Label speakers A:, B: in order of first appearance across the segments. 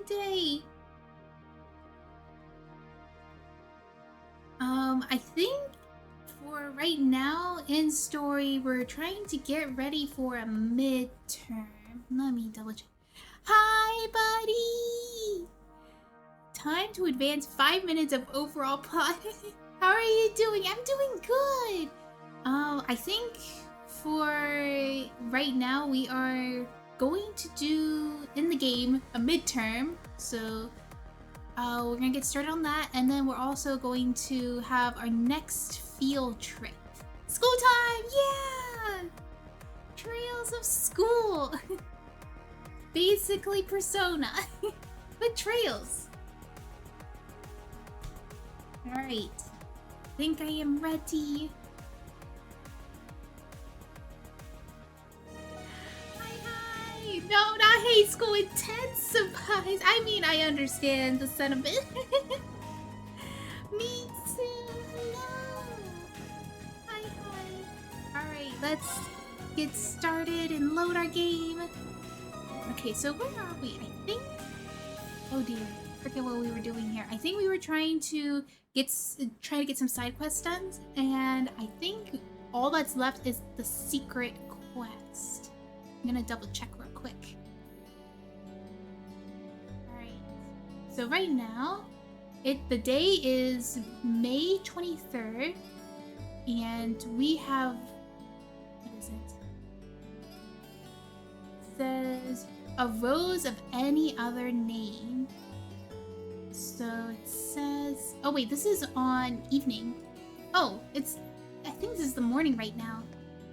A: day. I think for right now in story, we're trying to get ready for a midterm. Let me double check. Hi, buddy! Time to advance 5 minutes of overall plot. How are you doing? I'm doing good! I think for right now, we are going to do, in the game, a midterm. So, we're gonna get started on that, and then we're also going to have our next field trip. School time! Yeah! Trails of school! Basically Persona, but trails. Alright, think I am ready. Hi! No, not hate school, intensifies. I mean, I understand the sentiment. Me too, hello. Hi. Alright, let's get started and load our game. Okay, so where are we? I think... Oh dear, forget what we were doing here. I think we were trying to get some side quests done, and I think all that's left is the secret quest. I'm gonna double check real quick. Alright, so right now, the day is May 23rd, and we have... What is it? It says... a rose of any other name. So it says... Oh wait, this is on evening. Oh, I think this is the morning right now.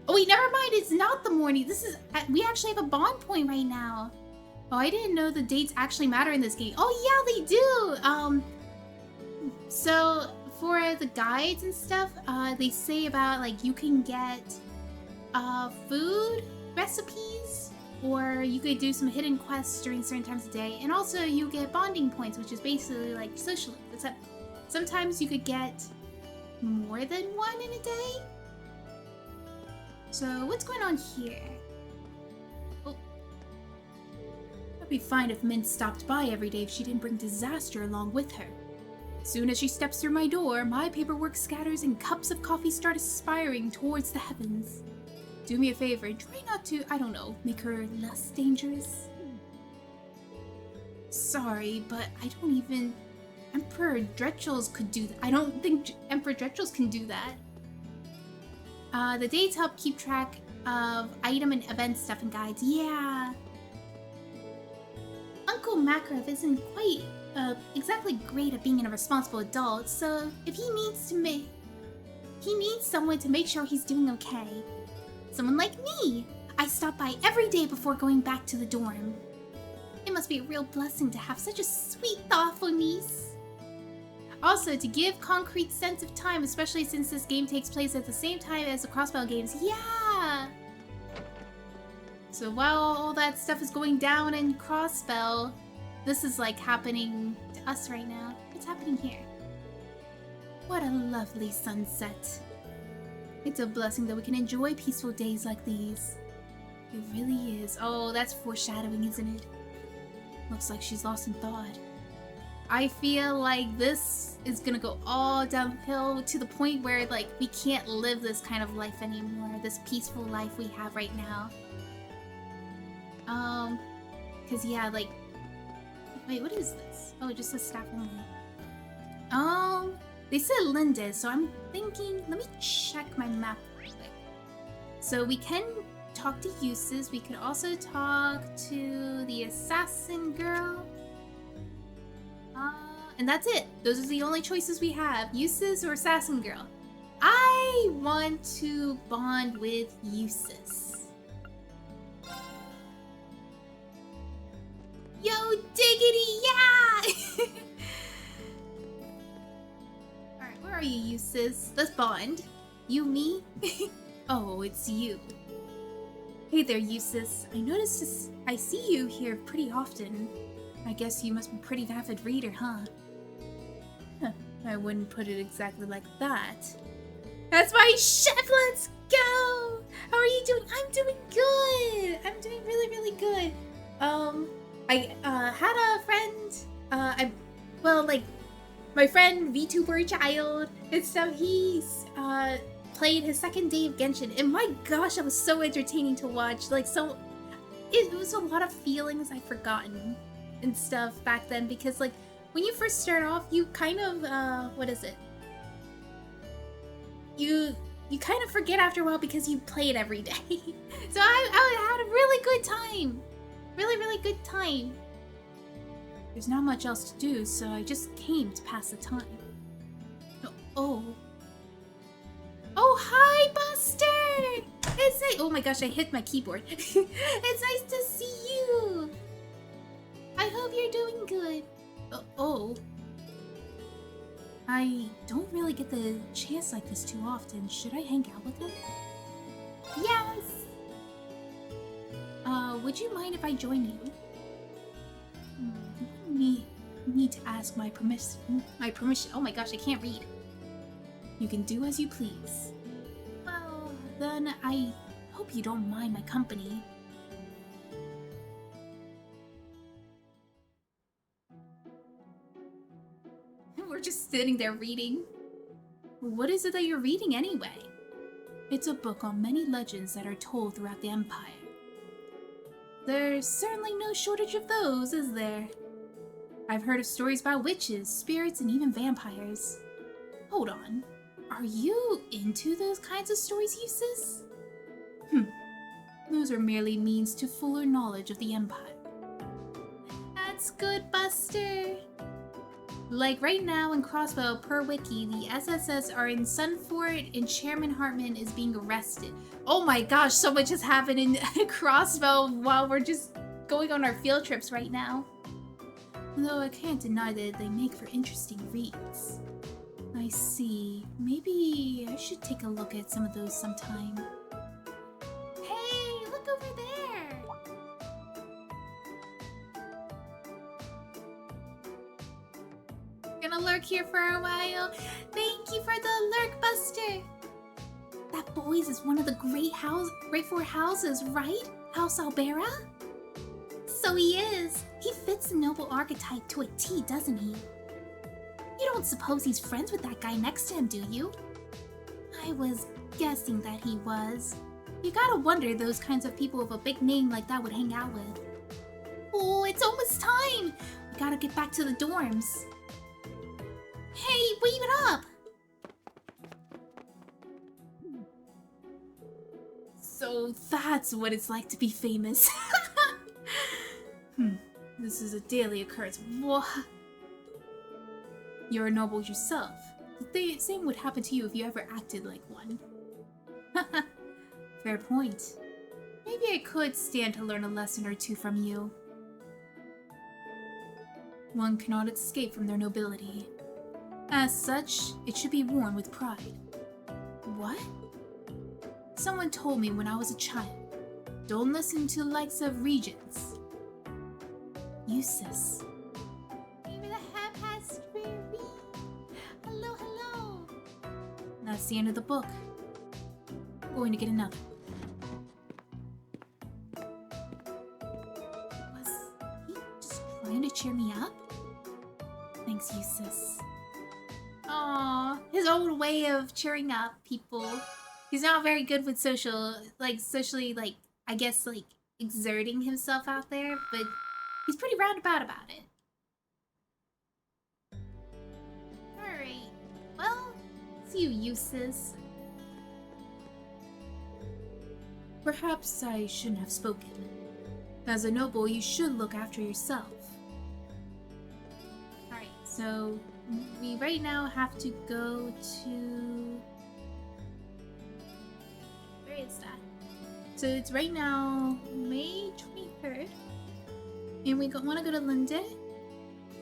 A: Oh wait, never mind, it's not the morning. We actually have a bond point right now. Oh, I didn't know the dates actually matter in this game. Oh yeah, they do! So for the guides and stuff, they say about like you can get food recipes, or you could do some hidden quests during certain times of day, and also you get bonding points, which is basically like social links, except sometimes you could get more than one in a day. So what's going on here? Oh. It'd be fine if Min stopped by every day if she didn't bring disaster along with her. Soon as she steps through my door, my paperwork scatters and cups of coffee start aspiring towards the heavens. Do me a favor, try not to, I don't know, make her less dangerous. Sorry, but I don't even... Emperor Dretchels could do that. I don't think Emperor Dretchels can do that. The dates help keep track of item and event stuff and guides. Yeah. Uncle Makarov isn't quite exactly great at being a responsible adult, so if he needs someone to make sure he's doing okay. Someone like me! I stop by every day before going back to the dorm. It must be a real blessing to have such a sweet, thoughtful niece. Also, to give concrete sense of time, especially since this game takes place at the same time as the Crossbell games. Yeah! So while all that stuff is going down in Crossbell, this is like happening to us right now. What's happening here? What a lovely sunset. It's a blessing that we can enjoy peaceful days like these. It really is. Oh, that's foreshadowing, isn't it? Looks like she's lost in thought. I feel like this is gonna go all downhill to the point where, like, we can't live this kind of life anymore. This peaceful life we have right now. Cause yeah, like... Wait, what is this? Oh, it just says staff only. They said Linda, so I'm thinking... Let me check my map real quick. So we can talk to Jusis. We could also talk to the assassin girl. And that's it. Those are the only choices we have. Jusis or assassin girl. I want to bond with Jusis. Yo, diggity, yeah! Alright, where are you, Jusis? Let's bond. You, me? Oh, it's you. Hey there, Jusis. I noticed I see you here pretty often. I guess you must be a pretty avid reader, huh? Huh, I wouldn't put it exactly like that. That's my chef, let's go! How are you doing? I'm doing good! I'm doing really, really good. I had a friend my friend VTuber Child and stuff, he's played his second day of Genshin, and my gosh, that was so entertaining to watch. Like, so it was a lot of feelings I've forgotten and stuff back then, because like when you first start off, you kind of what is it? You kind of forget after a while because you play it every day. So I had a really good time. Really good time. There's not much else to do, so I just came to pass the time. Oh, hi, Buster! It's nice. Oh my gosh, I hit my keyboard. It's nice to see you. I hope you're doing good. I don't really get the chance like this too often. Should I hang out with him? Yes! Would you mind if I join you? Need to ask my permission. Oh my gosh, I can't read. You can do as you please. Well, then I hope you don't mind my company. We're just sitting there reading. What is it that you're reading anyway? It's a book on many legends that are told throughout the Empire. There's certainly no shortage of those, is there? I've heard of stories about witches, spirits, and even vampires. Hold on. Are you into those kinds of stories, Jusis? Those are merely means to fuller knowledge of the Empire. That's good, Buster. Like right now in Crossbow, per wiki, the SSS are in Sunfort and Chairman Hartman is being arrested. Oh my gosh, so much has happened in Crossbow while we're just going on our field trips right now. Though I can't deny that they make for interesting reads. I see. Maybe I should take a look at some of those sometime. Hey, look over there! Gonna lurk here for a while. Thank you for the lurk, Buster. That boy's is one of the great four houses, right? House Albera? So he is. He fits the noble archetype to a T, doesn't he? You don't suppose he's friends with that guy next to him, do you? I was guessing that he was. You gotta wonder those kinds of people with a big name like that would hang out with. Oh, it's almost time! We gotta get back to the dorms. Hey, wave it up! So that's what it's like to be famous. This is a daily occurrence. What? You're a noble yourself. The same would happen to you if you ever acted like one. Fair point. Maybe I could stand to learn a lesson or two from you. One cannot escape from their nobility. As such, it should be worn with pride. What? Someone told me when I was a child, don't listen to the likes of regents. Jusis. Maybe the haphazard. Hello, hello. That's the end of the book. I'm going to get another. Was he just trying to cheer me up? Thanks, Jusis. Aww, his old way of cheering up people. He's not very good with socially, I guess, exerting himself out there, but he's pretty roundabout about it. Alright, well, see you, Jusis. Perhaps I shouldn't have spoken. As a noble, you should look after yourself. Alright, so we right now have to go to... Where is that? So it's right now May 23rd. And we want to go to Linda.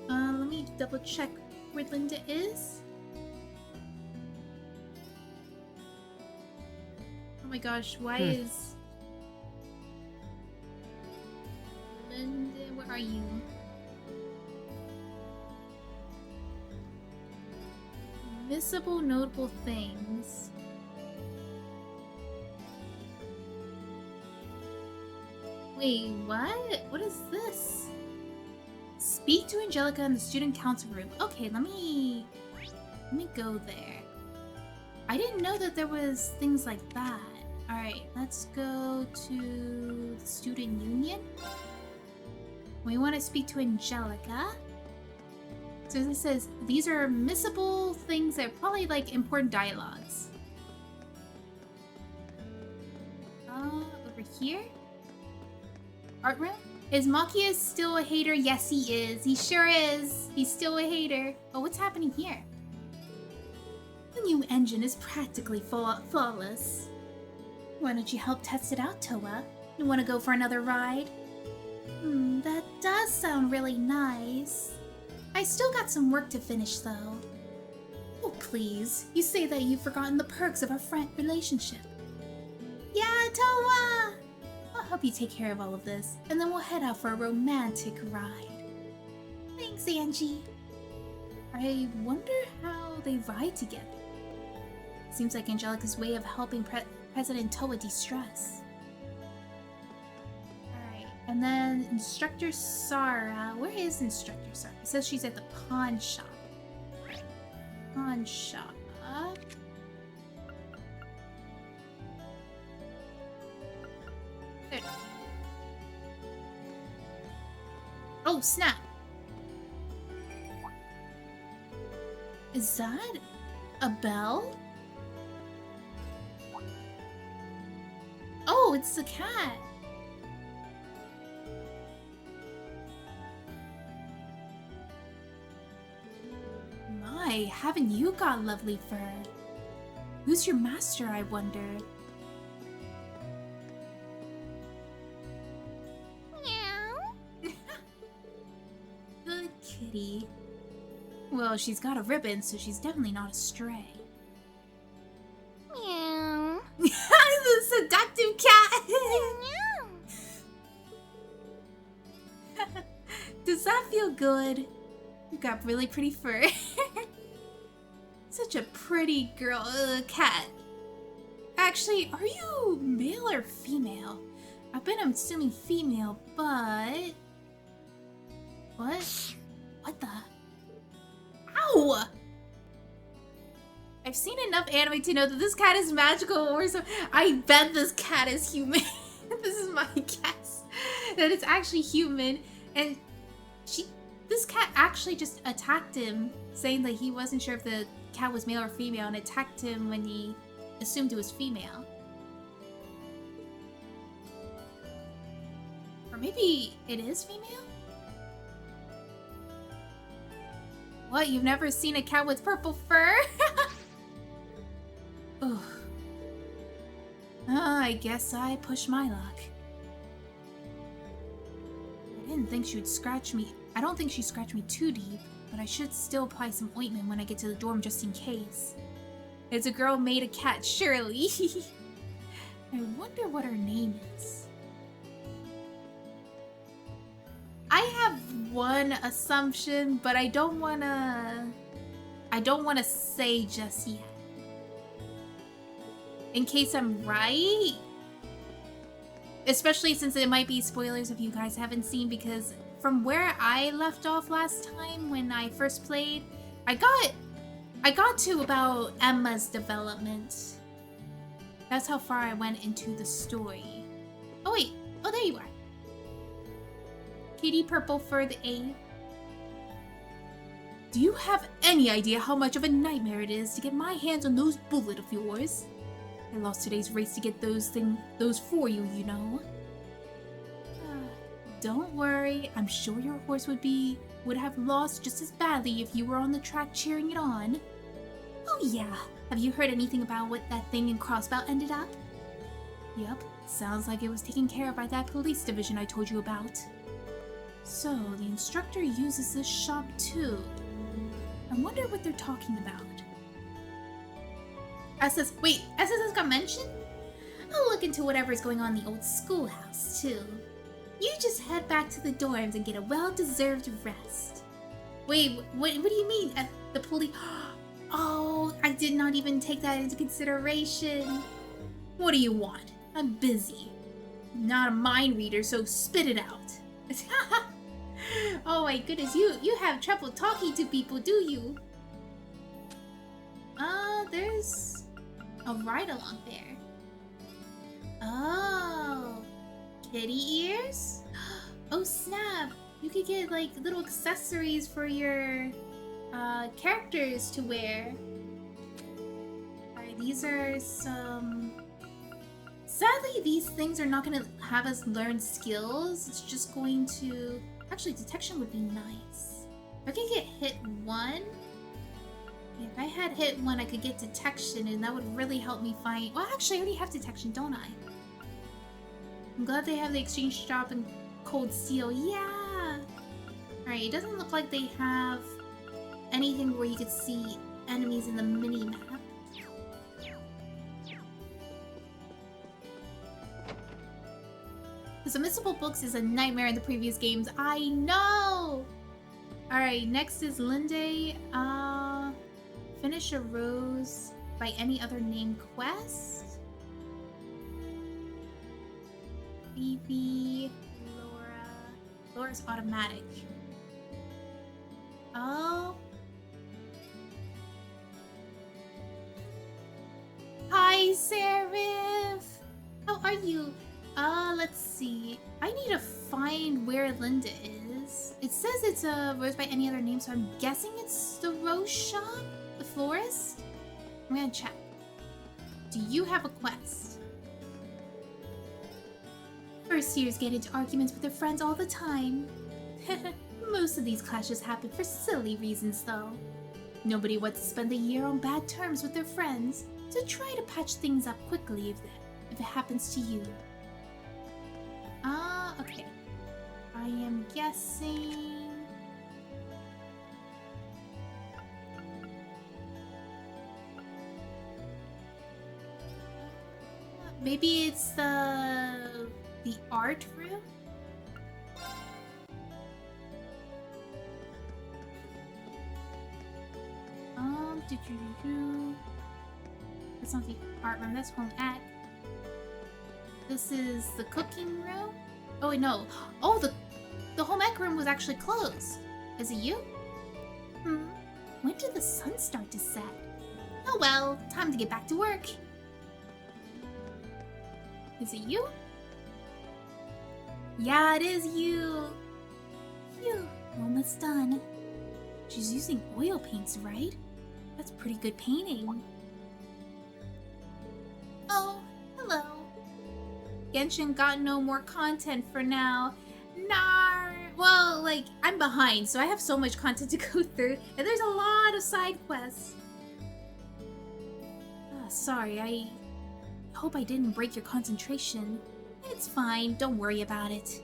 A: Let me double check where Linda is. Oh my gosh, why is... Linda, where are you? Visible notable things. Wait, what? What is this? Speak to Angelica in the student council room. Okay, let me go there. I didn't know that there was things like that. Alright, let's go to the student union. We want to speak to Angelica. So this says, these are missable things that are probably like important dialogues. Over here? Art room? Is Machias still a hater? Yes, he is. He sure is. He's still a hater. Oh, what's happening here? The new engine is practically flawless. Why don't you help test it out, Toa? You want to go for another ride? That does sound really nice. I still got some work to finish, though. Oh, please. You say that you've forgotten the perks of our friend relationship. Yeah, Toa! I'll help you take care of all of this, and then we'll head out for a romantic ride. Thanks, Angie. I wonder how they ride together. Seems like Angelica's way of helping President Toa de-stress. Alright, and then Instructor Sara. Where is Instructor Sara? It says she's at the pawn shop. Pawn shop. There. Oh, snap! Is that a bell? Oh, it's the cat. My, haven't you got lovely fur? Who's your master, I wonder? Meow. Good kitty. Well, she's got a ribbon, so she's definitely not a stray. Meow. The seductive cat! Does that feel good? You got really pretty fur. Such a pretty girl. Cat. Actually, are you male or female? I've been assuming female, but... What? What the... Ow! I've seen enough anime to know that this cat is magical or so. I bet this cat is human. This is my guess. That it's actually human. And this cat actually just attacked him, saying that he wasn't sure if the cat was male or female, and attacked him when he assumed it was female. Or maybe it is female? What, you've never seen a cat with purple fur? Ugh. I guess I pushed my luck. I didn't think she would scratch me. I don't think she scratched me too deep, but I should still apply some ointment when I get to the dorm just in case. It's a girl made a cat, surely. I wonder what her name is. I have one assumption, but I don't wanna say just yet. In case I'm right. Especially since it might be spoilers if you guys haven't seen, because from where I left off last time when I first played, I got to about Emma's development. That's how far I went into the story. Oh wait, oh there you are. Kitty Purple Fur the A. Do you have any idea how much of a nightmare it is to get my hands on those bullets of yours? I lost today's race to get those for you, you know. Don't worry, I'm sure your horse would have lost just as badly if you were on the track cheering it on. Oh yeah, have you heard anything about what that thing in Crossbow ended up? Yep, sounds like it was taken care of by that police division I told you about. So, the instructor uses this shop too. I wonder what they're talking about. SSS got mentioned? I'll look into whatever's going on in the old schoolhouse too. You just head back to the dorms and get a well-deserved rest. Wait, what do you mean? The police... Oh, I did not even take that into consideration. What do you want? I'm busy. I'm not a mind reader, so spit it out. Oh my goodness, you have trouble talking to people, do you? There's a ride along there. Oh, kitty ears? Oh snap! You could get like little accessories for your characters to wear. Alright, these are some... Sadly, these things are not going to have us learn skills. It's just going to... Actually, detection would be nice. If I could get hit 1... Yeah, if I had hit 1, I could get detection, and that would really help me find... Well, actually, I already have detection, don't I? I'm glad they have the exchange shop and cold steel. Yeah! Alright, it doesn't look like they have anything where you could see enemies in the mini-map. Because Unmissable Books is a nightmare in the previous games. I know! Alright, next is Linde. Finish a rose by any other name quest. Phoebe, Laura. Laura's automatic. Oh. Hi, Seraph! How are you? Let's see. I need to find where Linda is. It says it's a rose by any other name, so I'm guessing it's the rose shop? The florist? I'm gonna check. Do you have a quest? First years get into arguments with their friends all the time. Most of these clashes happen for silly reasons, though. Nobody wants to spend the year on bad terms with their friends, so try to patch things up quickly if it happens to you. Okay. I am guessing... Maybe it's the art room? That's not the art room, that's home ec. This is the cooking room? Oh wait, no. Oh, the home ec room was actually closed. Is it you? When did the sun start to set? Oh well, time to get back to work. Is it you? Yeah, it is you. Phew, almost done. She's using oil paints, right? That's pretty good painting. Oh, hello. Genshin got no more content for now. Nar. Well, like, I'm behind, so I have so much content to go through, and there's a lot of side quests. Sorry, I hope I didn't break your concentration. It's fine, don't worry about it.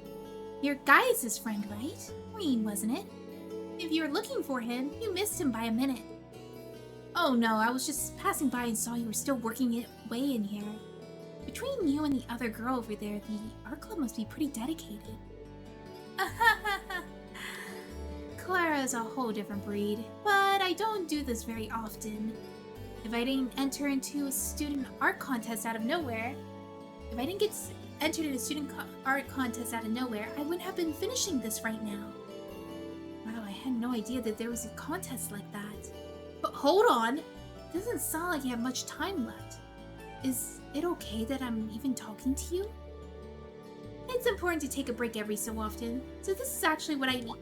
A: You're Gaius' friend, right? Green, wasn't it? If you were looking for him, you missed him by a minute. Oh no, I was just passing by and saw you were still working it way in here. Between you and the other girl over there, the art club must be pretty dedicated. Clara's a whole different breed, but I don't do this very often. If I didn't enter into a student art contest out of nowhere, I wouldn't have been finishing this right now. Wow, I had no idea that there was a contest like that. But hold on! It doesn't sound like you have much time left. Is it okay that I'm even talking to you? It's important to take a break every so often, so this is actually what I need.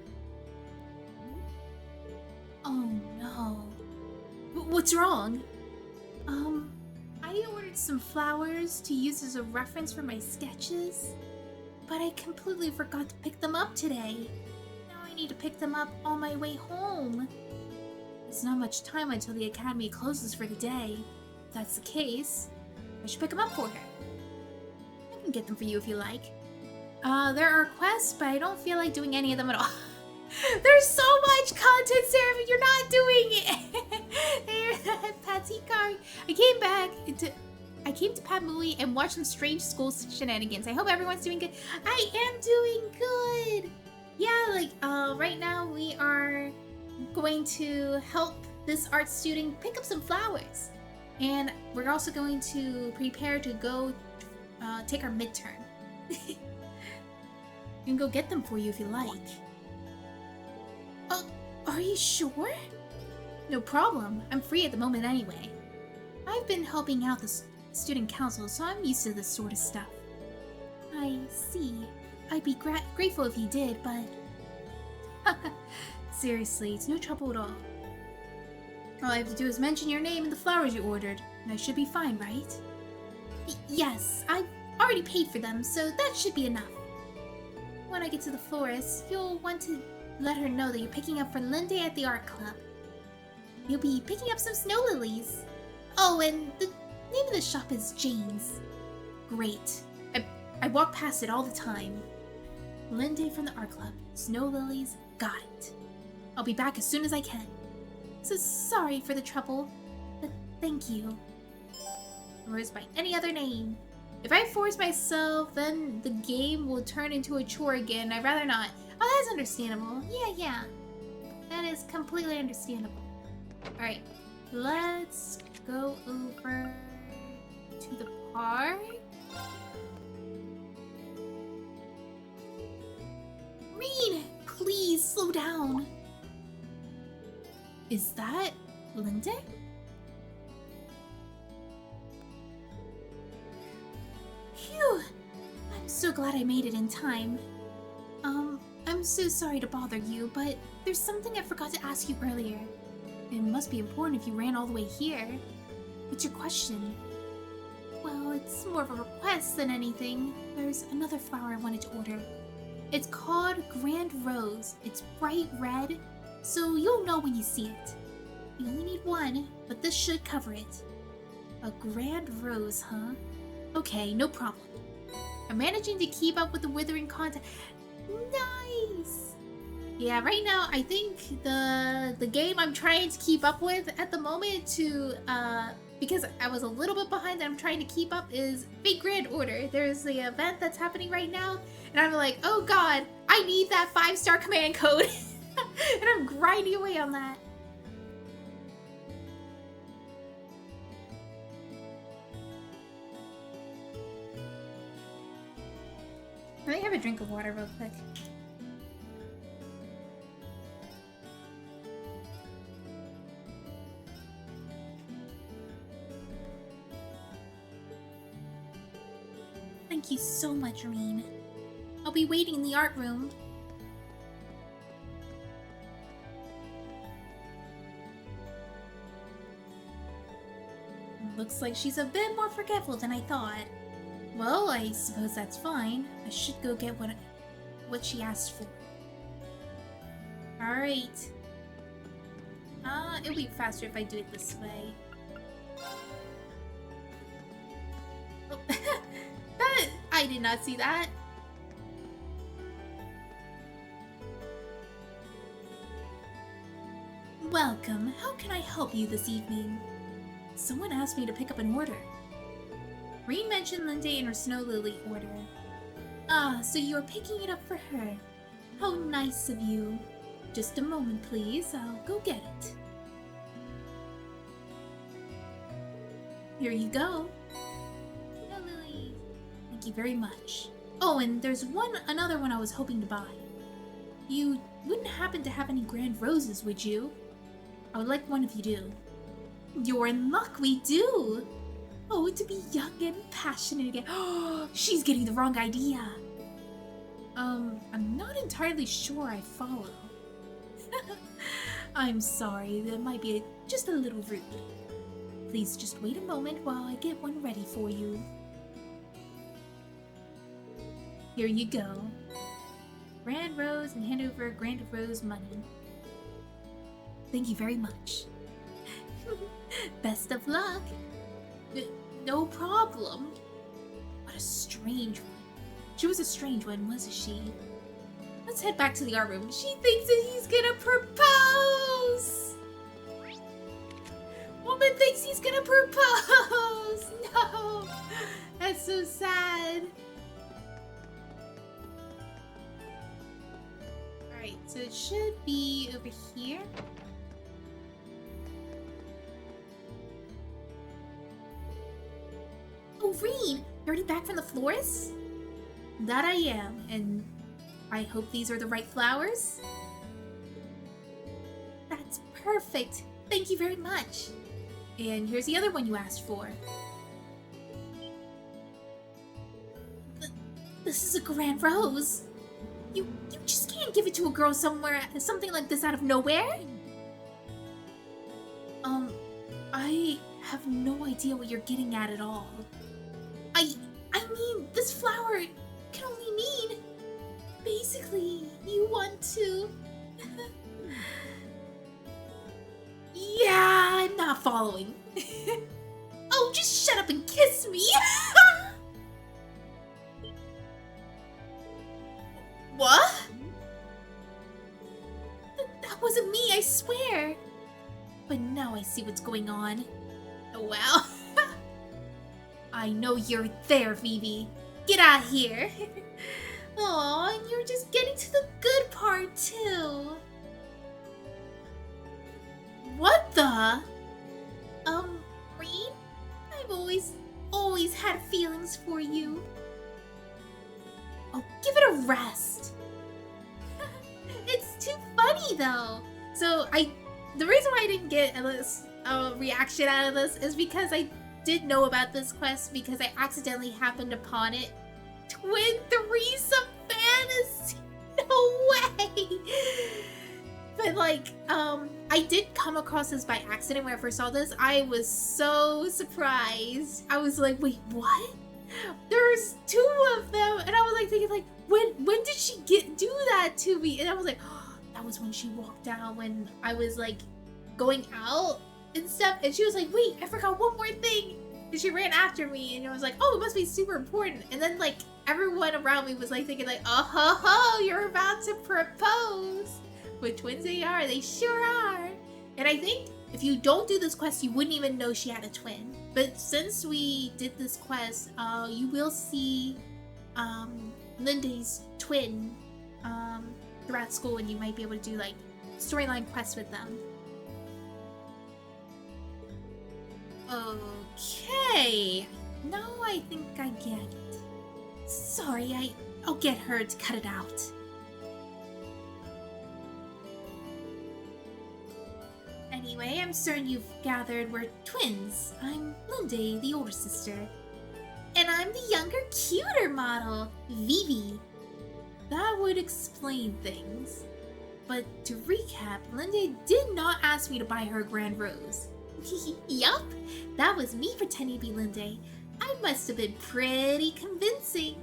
A: Oh no. What's wrong? I ordered some flowers to use as a reference for my sketches, but I completely forgot to pick them up today. Now I need to pick them up on my way home. There's not much time until the academy closes for the day. If that's the case, I should pick them up for her. I can get them for you if you like. There are quests, but I don't feel like doing any of them at all. There's so much content, Sarah, but you're not doing it! Patsy Car. I came to Pamui and watched some strange school shenanigans. I hope everyone's doing good. I am doing good! Yeah, like, right now we are going to help this art student pick up some flowers. And we're also going to prepare to go take our midterm. I can go get them for you if you like. Are you sure? No problem. I'm free at the moment anyway. I've been helping out the student council, so I'm used to this sort of stuff. I see. I'd be grateful if you did, but... Seriously, it's no trouble at all. All I have to do is mention your name and the flowers you ordered, and I should be fine, right? Yes, I've already paid for them, so that should be enough. When I get to the florist, you'll want to let her know that you're picking up for Lindy at the art club. You'll be picking up some snow lilies. Oh, and the name of the shop is Jane's. Great. I walk past it all the time. Lindy from the art club. Snow lilies. Got it. I'll be back as soon as I can. So sorry for the trouble, but thank you. Or by any other name. If I force myself, then the game will turn into a chore again. I'd rather not. Oh, that's understandable. Yeah. That is completely understandable. Alright, let's go over to the park. Reed, please slow down. Is that Lindy? Phew! I'm so glad I made it in time. I'm so sorry to bother you, but there's something I forgot to ask you earlier. It must be important if you ran all the way here. What's your question? Well, it's more of a request than anything. There's another flower I wanted to order. It's called Grand Rose. It's bright red, so you'll know when you see it. You only need one, but this should cover it. A Grand Rose, huh? Okay, no problem. I'm managing to keep up with the withering content. Nice! Yeah, right now I think the game I'm trying to keep up with at the moment because I was a little bit behind that I'm trying to keep up is Fate Grand Order. There's the event that's happening right now, and I'm like, oh god, I need that 5-star command code. And I'm grinding away on that. Let me have a drink of water real quick. Thank you so much, Reen. I'll be waiting in the art room. Looks like she's a bit more forgetful than I thought. Well, I suppose that's fine. I should go get what she asked for. Alright. It'll be faster if I do it this way. Oh, I did not see that. Welcome. How can I help you this evening? Someone asked me to pick up an order. Reen mentioned Lindy in her snow lily order. Ah, so you are picking it up for her. How nice of you. Just a moment, please. I'll go get it. Here you go. Snow lily. Thank you very much. Oh, and there's another one I was hoping to buy. You wouldn't happen to have any grand roses, would you? I would like one if you do. You're in luck, we do! Oh, to be young and passionate again. Oh, she's getting the wrong idea. I'm not entirely sure I follow. I'm sorry, that might be just a little rude. Please just wait a moment while I get one ready for you. Here you go. Grand Rose and hand over Grand Rose money. Thank you very much. Best of luck. No problem. What a strange one. She was a strange one, wasn't she? Let's head back to the art room. She thinks that he's gonna propose! Woman thinks he's gonna propose! No! That's so sad. Alright, so it should be over here. Oh, Reen! You're already back from the florist? That I am, and I hope these are the right flowers? perfect. Thank you very much. And here's the other one you asked for. This is a grand rose. You just can't give it to a girl something like this out of nowhere. I have no idea what you're getting at all. I mean, this flower can only mean, basically, you want to... Yeah, I'm not following. Oh, just shut up and kiss me! What? That wasn't me, I swear. But now I see what's going on. Oh, wow. I know you're there, Vivi. Get out of here. Aw, and you're just getting to the good part, too. What the? Reed? I've always had feelings for you. Oh, give it a rest. It's too funny, though. So, the reason why I didn't get a reaction out of this is because I did know about this quest because I accidentally happened upon it. Twin threesome fantasy! No way! But like, I did come across this by accident when I first saw this. I was so surprised. I was like, wait, what? There's 2 of them, and I was like thinking like, when did she do that to me? And I was like, oh, that was when she walked out when I was like going out and stuff, and she was like, wait, I forgot one more thing, and she ran after me, and I was like, oh, it must be super important. And then like everyone around me was like thinking like, oh ho ho, you're about to propose. But twins they are, they sure are. And I think if you don't do this quest, you wouldn't even know she had a twin. But since we did this quest, you will see Linde's twin throughout school, and you might be able to do like storyline quests with them. Okay, now I think I get it. Sorry, I'll get her to cut it out. Anyway, I'm certain you've gathered we're twins. I'm Linde, the older sister. And I'm the younger, cuter model, Vivi. That would explain things. But to recap, Linde did not ask me to buy her a grand rose. Yup, that was me pretending to be Linde. I must have been pretty convincing.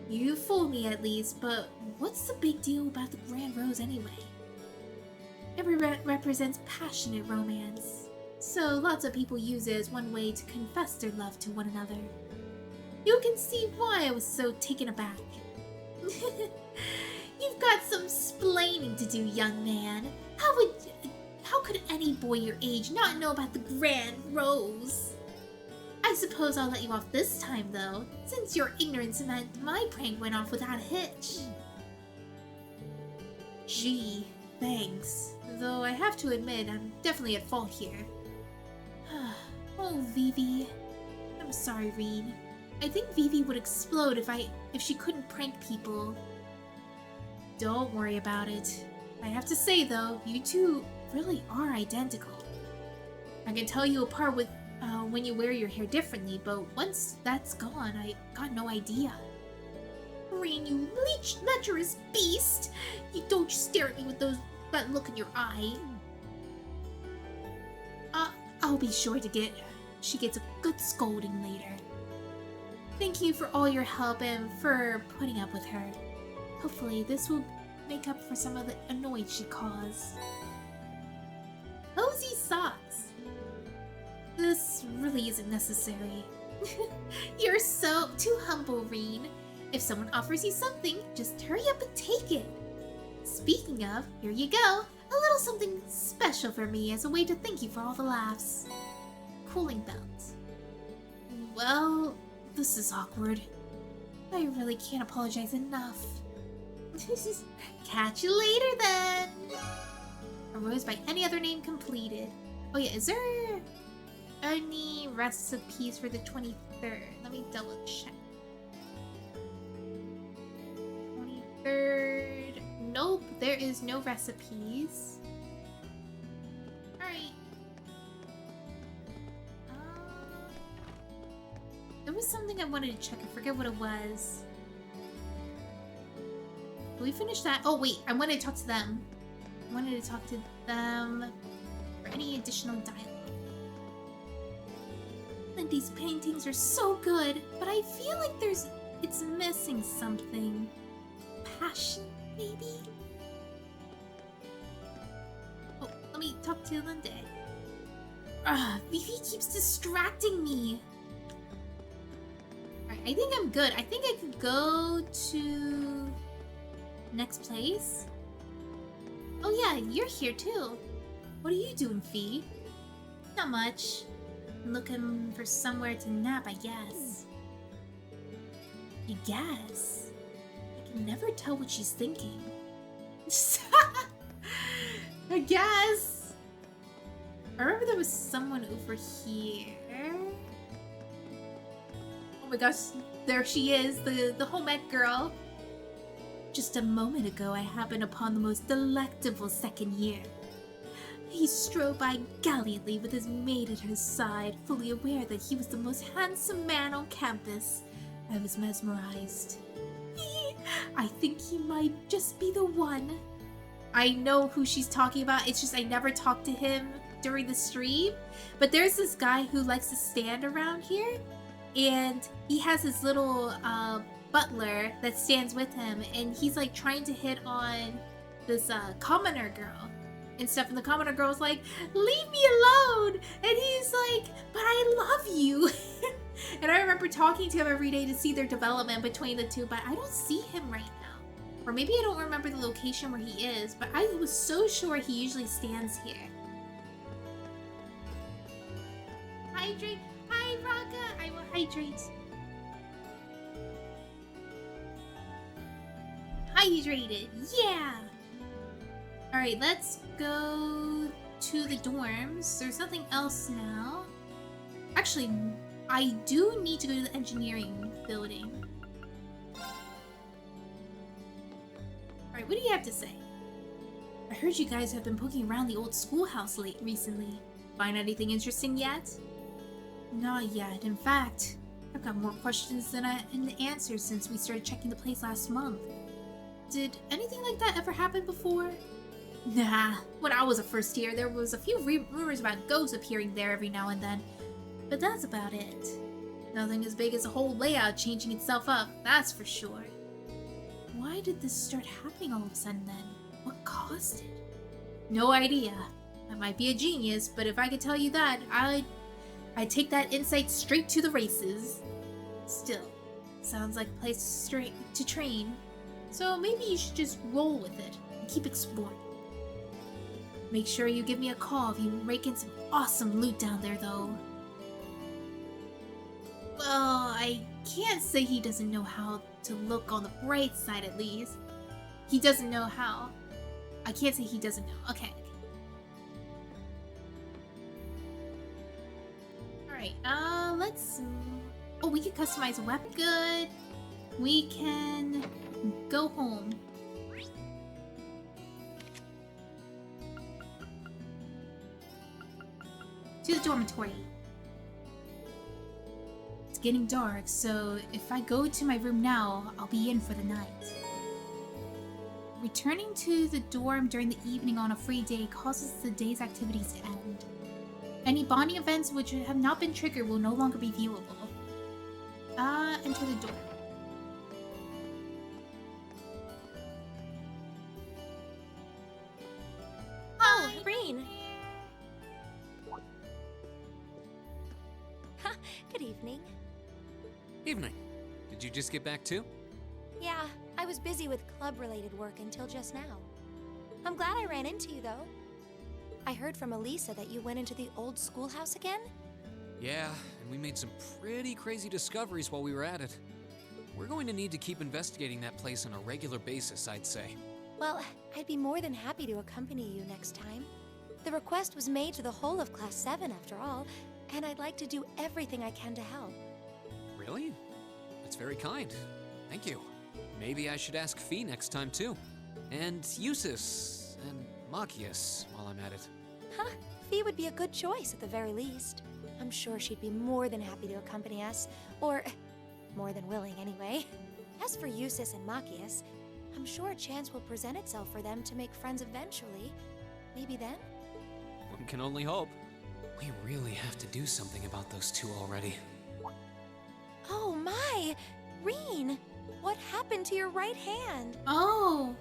A: You fooled me at least, but what's the big deal about the grand rose anyway? It represents passionate romance, so lots of people use it as one way to confess their love to one another. You can see why I was so taken aback. You've got some splaining to do, young man. How could any boy your age not know about the grand rose? I suppose I'll let you off this time, though, since your ignorance meant my prank went off without a hitch. Gee, thanks. Though I have to admit, I'm definitely at fault here. Oh, Vivi. I'm sorry, Reed. I think Vivi would explode if she couldn't prank people. Don't worry about it. I have to say, though, you two really are identical. I can tell you apart with when you wear your hair differently, but once that's gone, I got no idea. Reed, you lecherous beast! You don't just stare at me with that look in your eye. I'll be sure she gets a good scolding later. Thank you for all your help and for putting up with her. Hopefully this will make up for some of the annoyance she caused. Cozy socks. This really isn't necessary. You're so too humble, Reen. If someone offers you something, just hurry up and take it. Speaking of, here you go. A little something special for me as a way to thank you for all the laughs. Cooling belt. Well, this is awkward. I really can't apologize enough. Catch you later then. A rose by any other name completed. Oh yeah, is there any recipes for the 23rd? Let me double check. 23rd. Nope, there is no recipes. something I wanted to check. I forget what it was. Did we finish that? Oh, wait. I wanted to talk to them. I wanted to talk to them for any additional dialogue. And these paintings are so good, but I feel like it's missing something. Passion, maybe? Oh, let me talk to Linda. Vivi keeps distracting me. Alright, I think I'm good. I think I could go to next place. Oh yeah, you're here too. What are you doing, Fee? Not much. I'm looking for somewhere to nap, I guess. You guess? I can never tell what she's thinking. I guess. I remember there was someone over here. Oh my gosh, there she is, the home ec girl. Just a moment ago, I happened upon the most delectable second year. He strode by gallantly with his maid at his side, fully aware that he was the most handsome man on campus. I was mesmerized. I think he might just be the one. I know who she's talking about, it's just I never talked to him during the stream, but there's this guy who likes to stand around here, and he has his little butler that stands with him, and he's like trying to hit on this commoner girl and stuff, and the commoner girl's like, leave me alone, and he's like, but I love you. And I remember talking to him every day to see their development between the two, but I don't see him right now, or maybe I don't remember the location where he is, but I was so sure he usually stands here. Hydrate. Hi, Raka. I will hydrate. Hydrated. Yeah. All right, let's go to the dorms. There's nothing else now. Actually, I do need to go to the engineering building. All right, what do you have to say? I heard you guys have been poking around the old schoolhouse recently. Find anything interesting yet? Not yet. In fact, I've got more questions than answers since we started checking the place last month. Did anything like that ever happen before? Nah. When I was a first year, there was a few rumors about ghosts appearing there every now and then. But that's about it. Nothing as big as a whole layout changing itself up, that's for sure. Why did this start happening all of a sudden then? What caused it? No idea. I might be a genius, but if I could tell you that, I'd take that insight straight to the races. Still, sounds like a place to train. So maybe you should just roll with it and keep exploring. Make sure you give me a call if you rake in some awesome loot down there, though. Well, I can't say he doesn't know how to look on the bright side, at least. He doesn't know how. I can't say he doesn't know. Okay. Alright, let's... Oh, we can customize a weapon. Good. We can go home. To the dormitory. It's getting dark, so if I go to my room now, I'll be in for the night. Returning to the dorm during the evening on a free day causes the day's activities to end. Any bonding events which have not been triggered will no longer be viewable. Enter the dorm.
B: Oh, Breen. Good evening.
C: Evening. Did you just get back too?
B: Yeah, I was busy with club-related work until just now. I'm glad I ran into you, though. I heard from Elisa that you went into the old schoolhouse again?
C: Yeah, and we made some pretty crazy discoveries while we were at it. We're going to need to keep investigating that place on a regular basis, I'd say.
B: Well, I'd be more than happy to accompany you next time. The request was made to the whole of Class 7, after all, and I'd like to do everything I can to help.
C: Really? That's very kind. Thank you. Maybe I should ask Fee next time, too. And Jusis, and Machias while I'm at it.
B: Huh, Fee would be a good choice at the very least. I'm sure she'd be more than happy to accompany us, or More than willing, anyway. As for Jusis and Machias, I'm sure a chance will present itself for them to make friends eventually. Maybe then?
C: One can only hope. We really have to do something about those two already.
B: Oh my! Reen! What happened to your right hand?
A: Oh.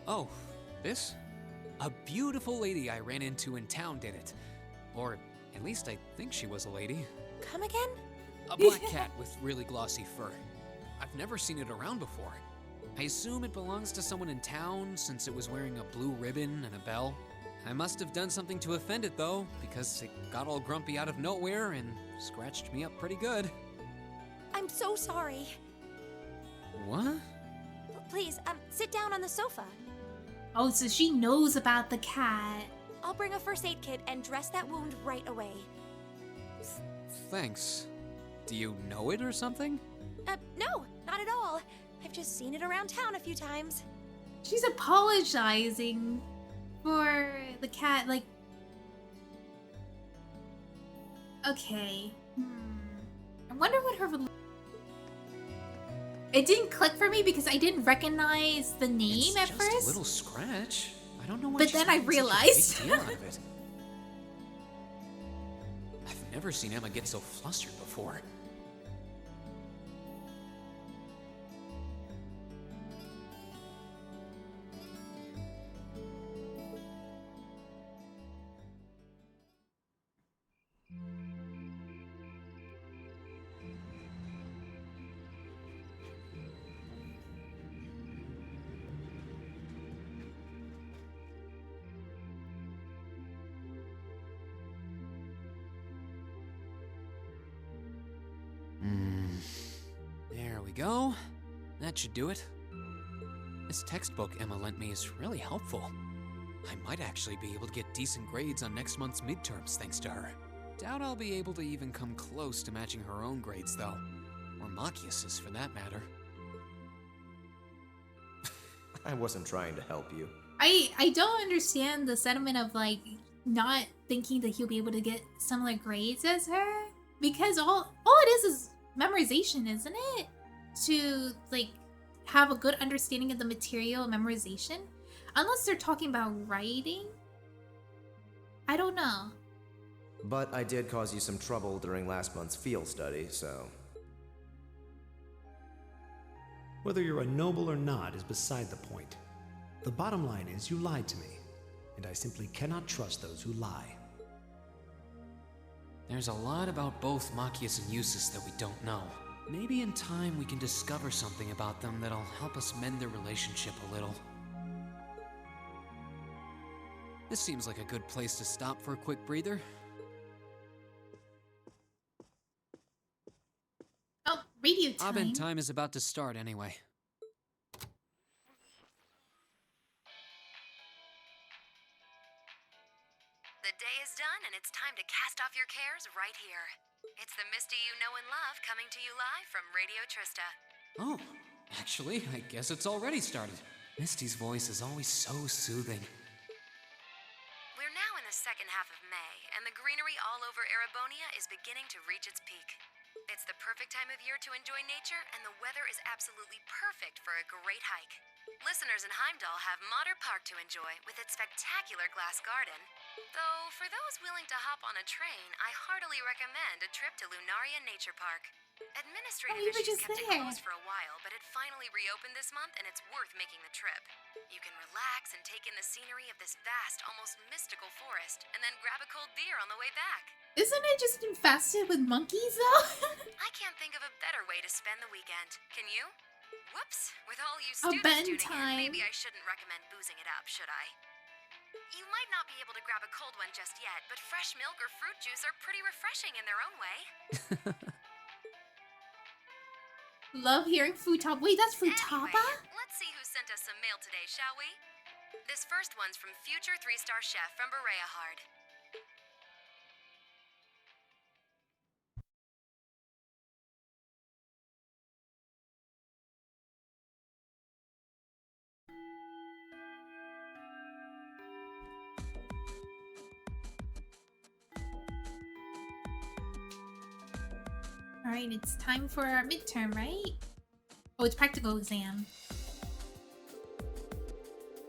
C: Oh, this? A beautiful lady I ran into in town did it. Or at least I think she was a lady.
B: Come again?
C: A black cat with really glossy fur. I've never seen it around before. I assume it belongs to someone in town since it was wearing a blue ribbon and a bell. I must have done something to offend it though, because it got all grumpy out of nowhere and scratched me up pretty good.
B: I'm so sorry.
C: What?
B: Please, sit down on the sofa.
A: Oh, so she knows about the cat.
B: I'll bring a first aid kit and dress that wound right away.
C: Thanks. Do you know it or something?
B: No, not at all. I've just seen it around town a few times.
A: She's apologizing for the cat, like... Okay. I wonder what her... It didn't click for me because I didn't recognize the name at
C: It's
A: first.
C: just a little scratch. I don't know why
A: But
C: she's
A: then I
C: making such a
A: realized.
C: big deal out of it. I've never seen Emma get so flustered before. There we go. That should do it. This textbook Emma lent me is really helpful. I might actually be able to get decent grades on next month's midterms thanks to her. Doubt I'll be able to even come close to matching her own grades though. Or Machias's for that matter.
D: I wasn't trying to help you.
A: I don't understand the sentiment of like not thinking that he'll be able to get similar grades as her, because all it is memorization, isn't it? To like have a good understanding of the material memorization, unless they're talking about writing. I don't know.
D: But I did cause you some trouble during last month's field study, so...
E: Whether you're a noble or not is beside the point. The bottom line is you lied to me, and I simply cannot trust those who lie.
C: There's a lot about both Machias and Jusis that we don't know. Maybe in time we can discover something about them that'll help us mend their relationship a little. This seems like a good place to stop for a quick breather.
A: Oh, radio time.
C: Abend time is about to start anyway.
F: The day is done and it's time to cast off your cares right here. It's the Misty you know and love coming to you live from Radio Trista.
C: Oh, actually, I guess it's already started. Misty's voice is always so soothing.
F: We're now in the second half of May, and the greenery all over Erebonia is beginning to reach its peak. It's the perfect time of year to enjoy nature, and the weather is absolutely perfect for a great hike. Listeners in Heimdall have Modder Park to enjoy with its spectacular glass garden. Though, for those willing to hop on a train, I heartily recommend a trip to Lunaria Nature Park. Administrative
A: Oh, you were
F: issues
A: just
F: kept it
A: there.
F: closed for a while, but it finally reopened this month, and it's worth making the trip. You can relax and take in the scenery of this vast, almost mystical forest, and then grab a cold beer on the way back.
A: Isn't it just infested with monkeys though?
F: I can't think of a better way to spend the weekend. Can you? Whoops. With all you
A: A
F: students
A: bend
F: tuning
A: time.
F: in, maybe I shouldn't recommend boozing it up, should I? You might not be able to grab a cold one just yet, but fresh milk or fruit juice are pretty refreshing in their own way.
A: Love hearing Futaba. Wait, that's Futaba?
F: Anyway, let's see who sent us some mail today, shall we? This first one's from future 3-star chef from Berea Hard.
A: Alright, it's time for our midterm, right? Oh, it's practical exam.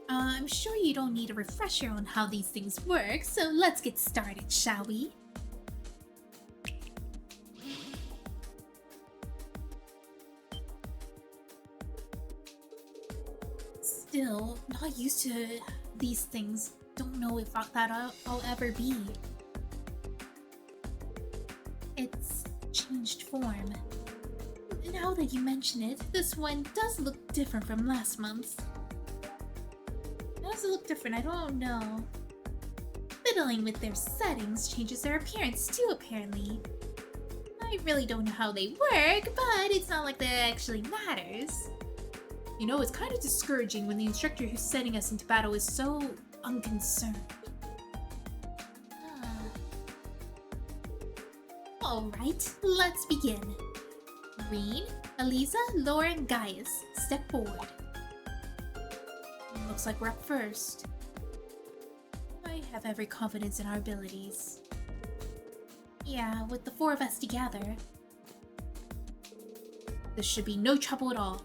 A: I'm sure you don't need a refresher on how these things work, so let's get started, shall we? Still, not used to these things. Don't know if I'll ever be. It's changed form. Now that you mention it, this one does look different from last month's. How does it look different? I don't know. Fiddling with their settings changes their appearance too, apparently. I really don't know how they work, but it's not like that actually matters. You know, it's kind of discouraging when the instructor who's sending us into battle is so unconcerned. Alright, let's begin. Green, Eliza, Lauren, Gaius, step forward. Looks like we're up first. I have every confidence in our abilities. Yeah, with the four of us together, this should be no trouble at all.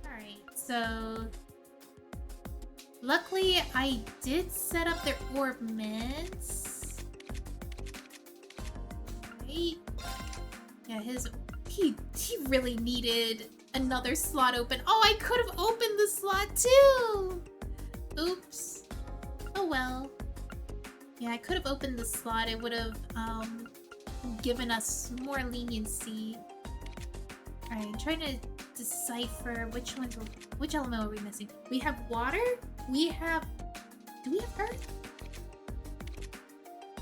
A: Alright, so luckily I did set up their orbments. Right? Yeah, he really needed another slot open. Oh, I could have opened the slot too! Oops. Oh well. Yeah, I could have opened the slot. It would have given us more leniency. Alright, I'm trying to decipher which element are we missing. We have water. Do we have earth?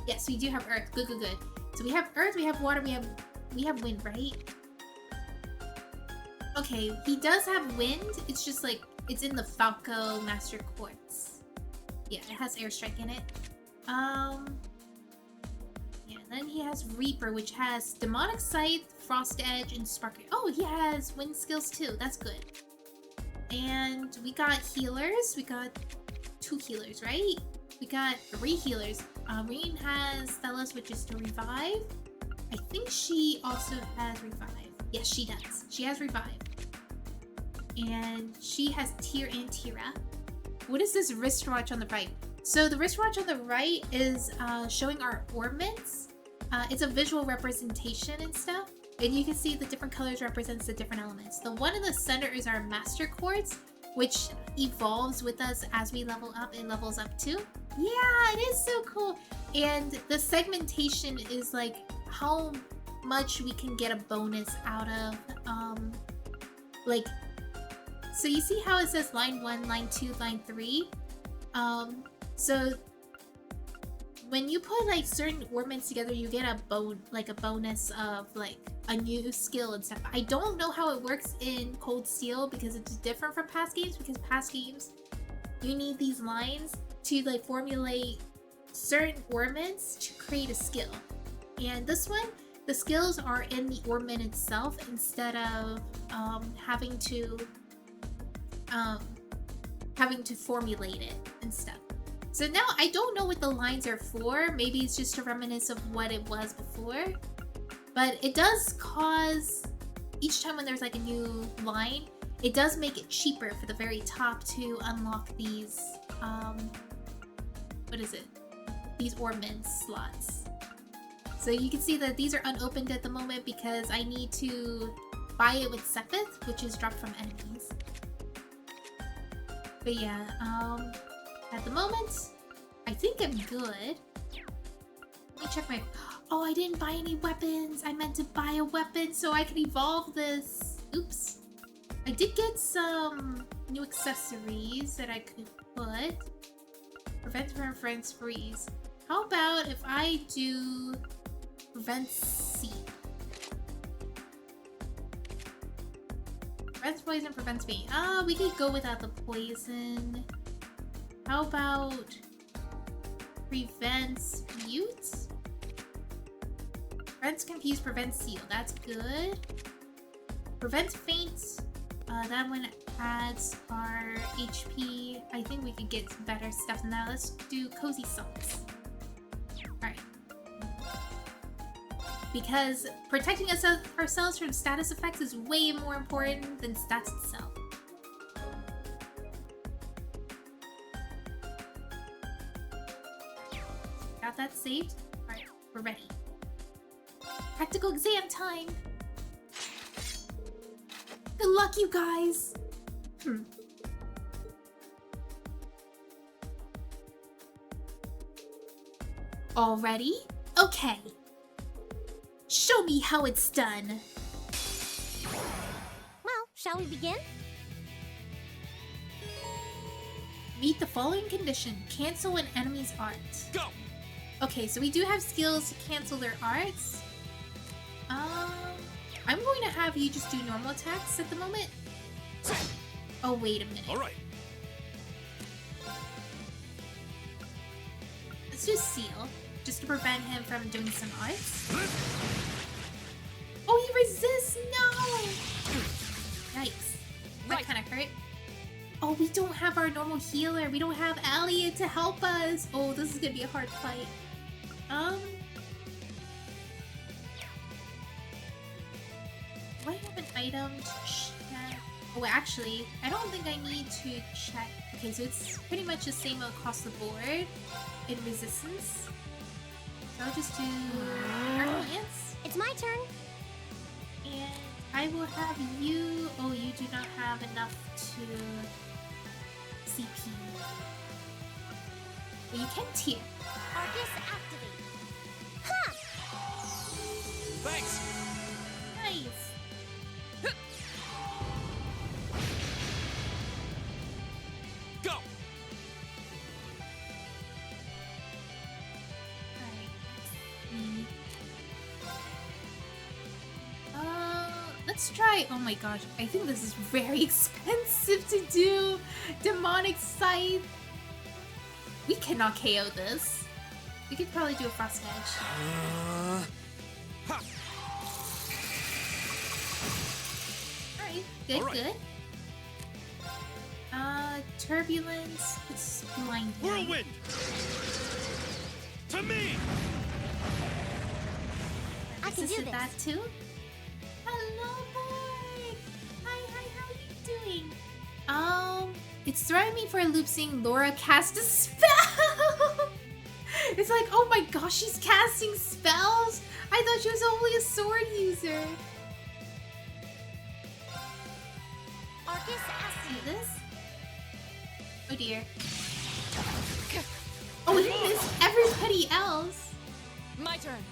A: Yes, we do have earth. Good. So we have earth, we have water, we have wind, right? Okay, he does have wind. It's just like it's in the Falco Master Quartz. Yeah, it has airstrike in it. Yeah, then he has Reaper, which has Demonic Scythe, Frost Edge, and Spark. Oh, he has wind skills too. That's good. And we got healers. We got 2 healers, right? We got 3 healers. Reen has Thelos, which is to revive. I think she also has revive. Yes, she does. She has revive. And she has Tyr and Tira. What is this wristwatch on the right? So the wristwatch on the right is showing our orbments. It's a visual representation and stuff. And you can see the different colors represents the different elements. The one in the center is our Master Quartz, which evolves with us as we level up. It levels up too. Yeah, it is so cool. And the segmentation is like how much we can get a bonus out of, like, so you see how it says line 1, line 2, line 3? So when you put like certain orbments together, you get a bonus of like a new skill and stuff. I don't know how it works in Cold Steel because it's different from past games, because past games you need these lines to like formulate certain orbments to create a skill. And this one, the skills are in the orbment itself instead of having to formulate it and stuff. So now I don't know what the lines are for. Maybe it's just a reminiscence of what it was before. But it does cause, each time when there's like a new line, it does make it cheaper for the very top to unlock these, what is it? These orbment slots. So you can see that these are unopened at the moment because I need to buy it with Sepith, which is dropped from enemies. But yeah, at the moment, I think I'm good. Let me check my... Oh, I didn't buy any weapons. I meant to buy a weapon so I could evolve this. Oops. I did get some new accessories that I could put. Prevent from friends freeze. How about if I do prevent C? Prevents poison, prevents me. We could go without the poison. How about prevents mute? Prevents confuse, prevents seal. That's good. Prevents faint. That one adds our HP. I think we could get some better stuff than that. Let's do cozy socks. Alright. Because protecting ourselves from status effects is way more important than stats itself. Got that saved? Alright, we're ready. Practical exam time! Good luck, you guys! All ready? Okay. Show me how it's done.
B: Well, shall we begin?
A: Meet the following condition. Cancel an enemy's art.
C: Go!
A: Okay, so we do have skills to cancel their arts. I'm going to have you just do normal attacks at the moment. Oh, wait a minute.
C: All right.
A: Let's do Seal, just to prevent him from doing some arts. Oh, he resists! No! Yikes. That
C: Right.
A: kind of hurt. Oh, we don't have our normal healer. We don't have Elliot to help us. Oh, this is gonna be a hard fight. Do I have an item to check? Oh, actually, I don't think I need to check. Okay, so it's pretty much the same across the board in resistance. So I'll just do Archance.
B: It's my turn.
A: And I will have you... Oh, you do not have enough to CP. But you can tier.
B: Arcus activate. Ha!
C: Thanks!
A: Nice.
C: Go!
A: Alright, let's try... Oh my gosh, I think this is very expensive to do. Demonic Scythe. We cannot KO this. We could probably do a Frost Edge.
C: Ha!
A: Alright, good,
C: All right.
A: good. Turbulence. It's blind.
C: Whirlwind! To me!
B: I can do
A: Resisted
B: this.
A: that too. Hello, boy. Hi, how are you doing? It's throwing me for a loop seeing Laura cast a spell. It's like, oh my gosh, she's casting spells. I thought she was only a sword user.
B: Arcus
A: See
B: activate.
A: this? Oh dear. Oh, he missed everybody else.
G: My turn.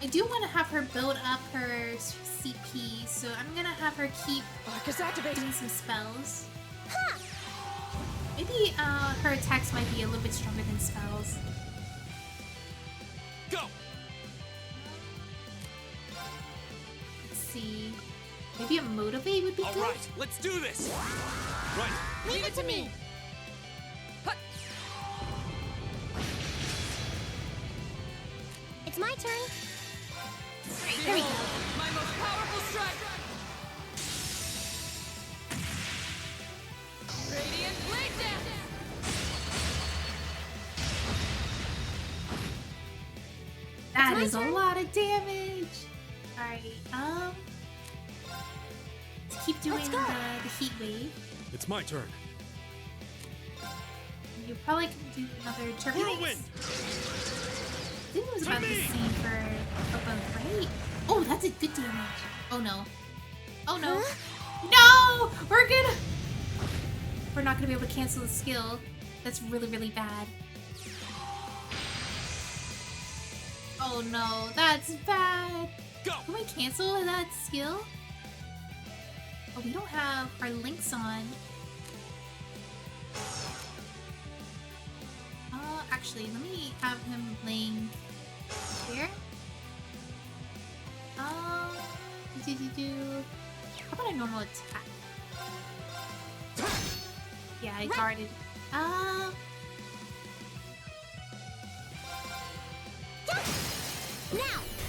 A: I do want to have her build up her CP, so I'm gonna have her keep
G: Arcus activate.
A: doing some spells.
B: Ha!
A: Maybe her attacks might be a little bit stronger than spells.
C: Go!
A: Let's see. Maybe a motivate would be
C: All
A: good.
C: right, let's do this! Right.
B: Leave it to me.
C: Hut.
B: It's my turn.
A: There we go.
G: My most powerful strike. Radiant blade dance.
A: That
B: my
A: is a
B: turn.
A: lot of damage. Alright, let's keep doing
B: Let's go.
A: the heat wave.
C: It's my turn.
A: You probably can do another turbulence.
C: Whirlwind!
A: I think it was
C: To
A: about the
C: me.
A: same for both, right? Oh, that's a good damage. Oh no. Oh no. No! We're not gonna be able to cancel the skill. That's really, really bad. Oh no, that's bad.
C: Go!
A: Can we cancel that skill? Oh, we don't have our links on. Actually, let me have him laying here. How about a normal attack? Yeah, I guarded.
B: Now.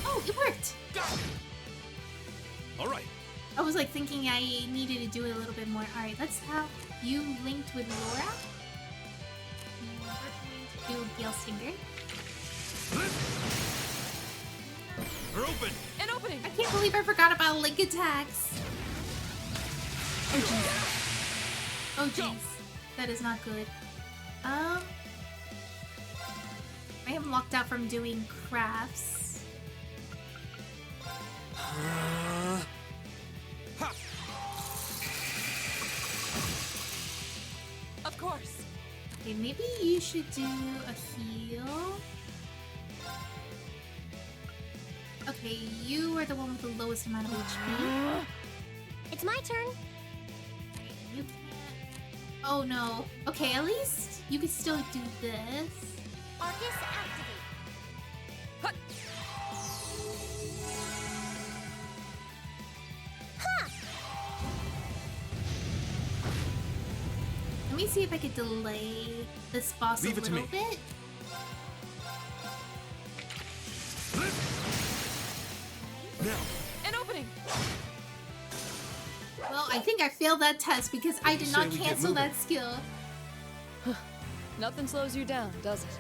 A: Oh, it worked!
C: Go! All right.
A: I was like thinking I needed to do it a little bit more. Alright, let's have you linked with Laura. do Gale Stinger.
H: They're open.
G: An opening.
A: I can't believe I forgot about link attacks. Oh jeez. Oh jeez. That is not good. I am locked out from doing crafts.
G: Of course.
A: Okay, maybe you should do a heal. Okay, you are the one with the lowest amount of HP.
B: It's my turn.
A: You can't. Oh no. Okay, at least you can still do this.
B: Arcus activate.
G: Hut.
A: Let me see if I could delay this boss
H: Leave
A: a
H: it to
A: little
H: me.
A: bit.
H: Now.
G: An opening.
A: Well, I think I failed that test because I did
H: Say
A: not
H: we get
A: cancel
H: moving.
A: that skill.
G: Nothing slows you down, does it?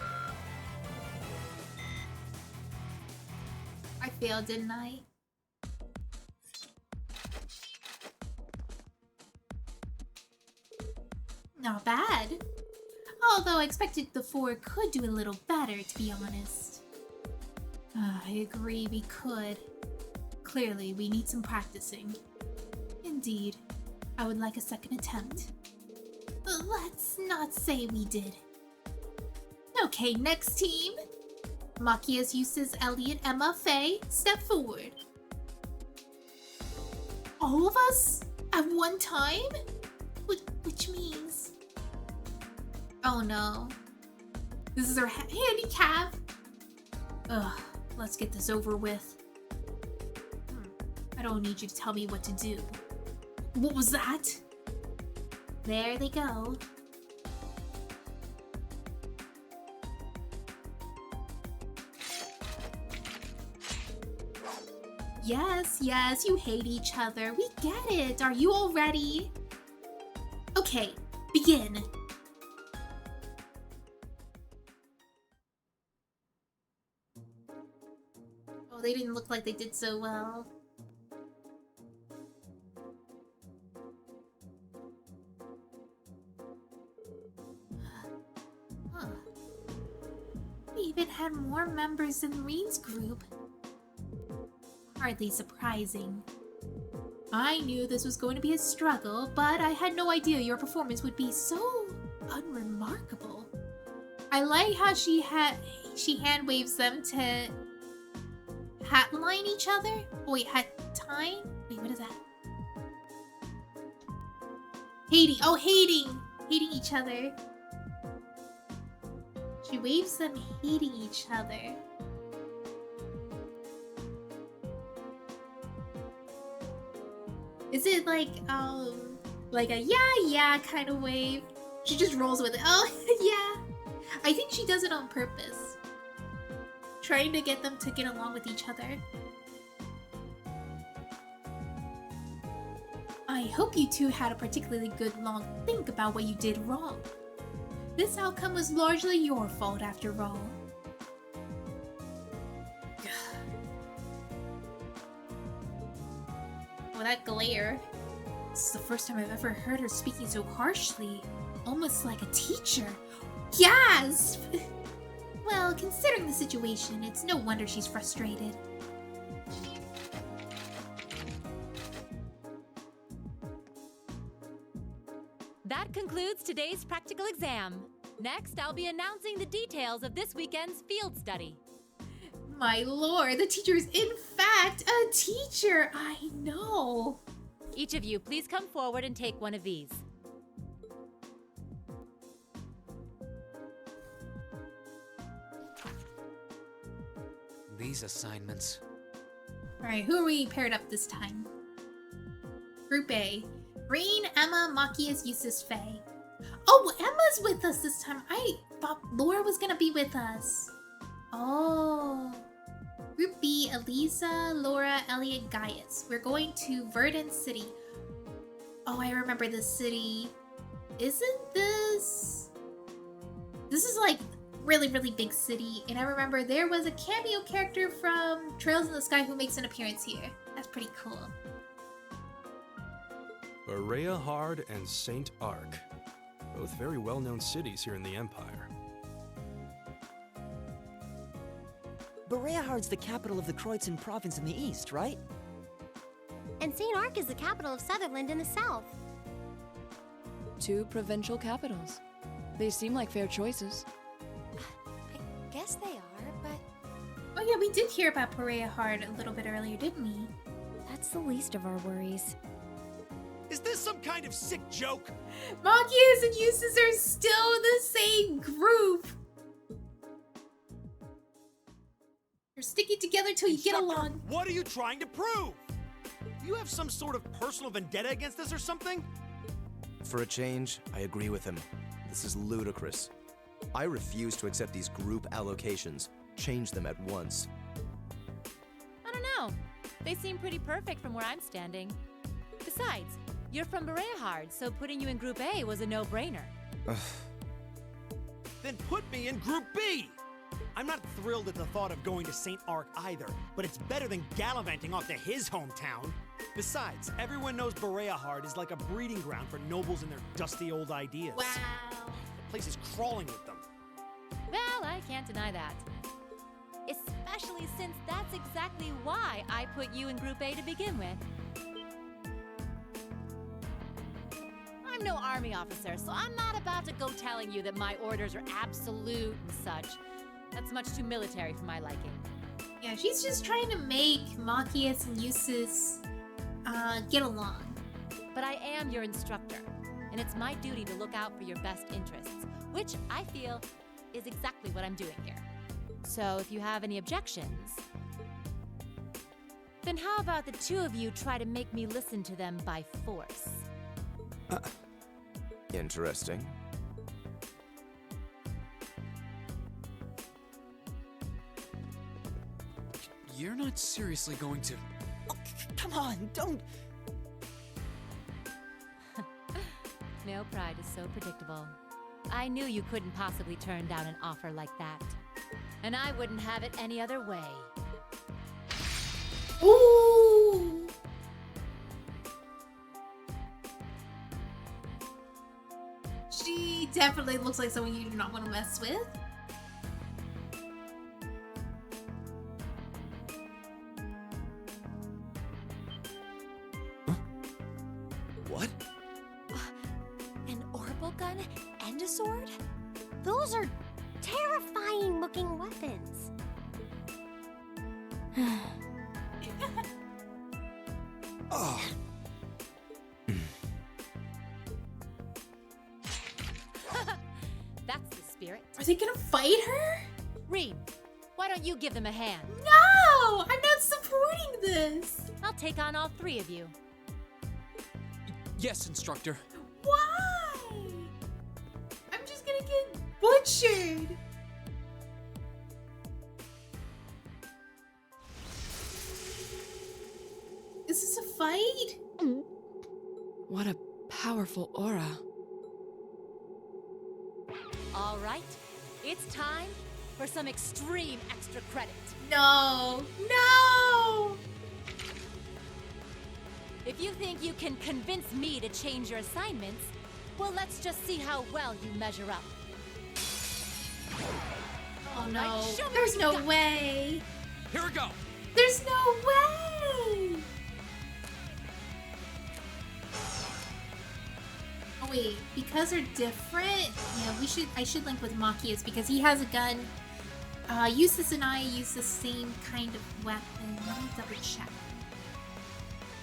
A: I failed, didn't I? Not bad. Although I expected the 4 could do a little better, to be honest. I agree, we could. Clearly, we need some practicing. Indeed, I would like a second attempt. Let's not say we did. Okay, next team. Makia's Jusis, Elliot, Emma, Faye, step forward. All of us? At one time? Which means... Oh no. This is our handicap. Ugh, let's get this over with. I don't need you to tell me what to do. What was that? There they go. Yes, you hate each other. We get it. Are you all ready? Okay, begin. Oh, they didn't look like they did so well. Huh. We even had more members than Reen's group. Hardly surprising. I knew this was going to be a struggle, but I had no idea your performance would be so unremarkable. I like how she hand waves them to hatline each other. Oh, wait, time? Wait, what is that? Hating. Oh, hating each other. She waves them hating each other. Is it like a yeah kind of wave? She just rolls with it. Oh, yeah. I think she does it on purpose. Trying to get them to get along with each other. I hope you two had a particularly good long think about what you did wrong. This outcome was largely your fault after all. Oh, that glare. This is the first time I've ever heard her speaking so harshly. Almost like a teacher. Gasp! Well, considering the situation, it's no wonder she's frustrated.
I: That concludes today's practical exam. Next, I'll be announcing the details of this weekend's field study.
A: My lord, the teacher is in fact a teacher! I know!
I: Each of you, please come forward and take one of these.
C: These assignments.
A: Alright, who are we paired up this time? Group A. Reen, Emma, Makias, Jusis, Faye. Oh, Emma's with us this time. I thought Laura was gonna be with us. Oh. Group B, Elisa, Laura, Elliot, Gaius. We're going to Verdant City. Oh, I remember this city. Isn't this... This is like really, really big city, and I remember there was a cameo character from Trails in the Sky who makes an appearance here. That's pretty cool.
H: Berea Hard and St. Arc. Both very well-known cities here in the Empire.
J: Berea the capital of the Kreutzen province in the east, right?
B: And St. Arc is the capital of Sutherland in the south.
G: 2 provincial capitals. They seem like fair choices.
B: I guess they are, but
A: Oh yeah, we did hear about Perea Hard a little bit earlier, didn't we?
B: that's the least of our worries.
H: Is this some kind of sick joke?
A: Machias and Jusis are still the same group. You're sticking together till you get
H: Instructor,
A: along.
H: What are you trying to prove? Do you have some sort of personal vendetta against us or something?
D: For a change, I agree with him. This is ludicrous. I refuse to accept these group allocations. Change them at once.
I: I don't know. They seem pretty perfect from where I'm standing. Besides, you're from Berehard, so putting you in Group A was a no-brainer.
H: Then put me in Group B! I'm not thrilled at the thought of going to St. Arc either, but it's better than gallivanting off to his hometown. Besides, everyone knows Bereahard is like a breeding ground for nobles and their dusty old ideas.
A: Wow.
H: The place is crawling with them.
I: Well, I can't deny that. Especially since that's exactly why I put you in Group A to begin with. I'm no army officer, so I'm not about to go telling you that my orders are absolute and such. That's much too military for my liking.
A: Yeah, she's just trying to make Machias and Jusis get along.
I: But I am your instructor, and it's my duty to look out for your best interests, which I feel is exactly what I'm doing here. So if you have any objections, then how about the 2 of you try to make me listen to them by force?
D: Interesting.
C: You're not seriously going to...
J: Oh, come on, don't...
I: Male pride is so predictable. I knew you couldn't possibly turn down an offer like that. And I wouldn't have it any other way.
A: Ooh! She definitely looks like someone you do not want to mess with.
D: What?
B: An orbital gun and a sword? Those are terrifying looking weapons.
D: Oh.
I: That's the spirit.
A: Are they gonna fight her?
I: Reed, why don't you give them a hand?
A: No! I'm not supporting this!
I: I'll take on all 3 of you.
C: Yes, instructor.
A: Why? I'm just gonna get butchered! Is this a fight?
G: What a powerful aura.
I: All right, it's time for some extreme extra credit.
A: No! No!
I: If you think you can convince me to change your assignments, well, let's just see how well you measure up.
A: Oh no,
I: Right, show me
A: there's
I: what you
A: no
I: got.
A: way!
C: Here we go.
A: There's no way! Oh wait, because they're different? Yeah, I should link with Machias because he has a gun. Jusis and I use the same kind of weapon. Let me double check.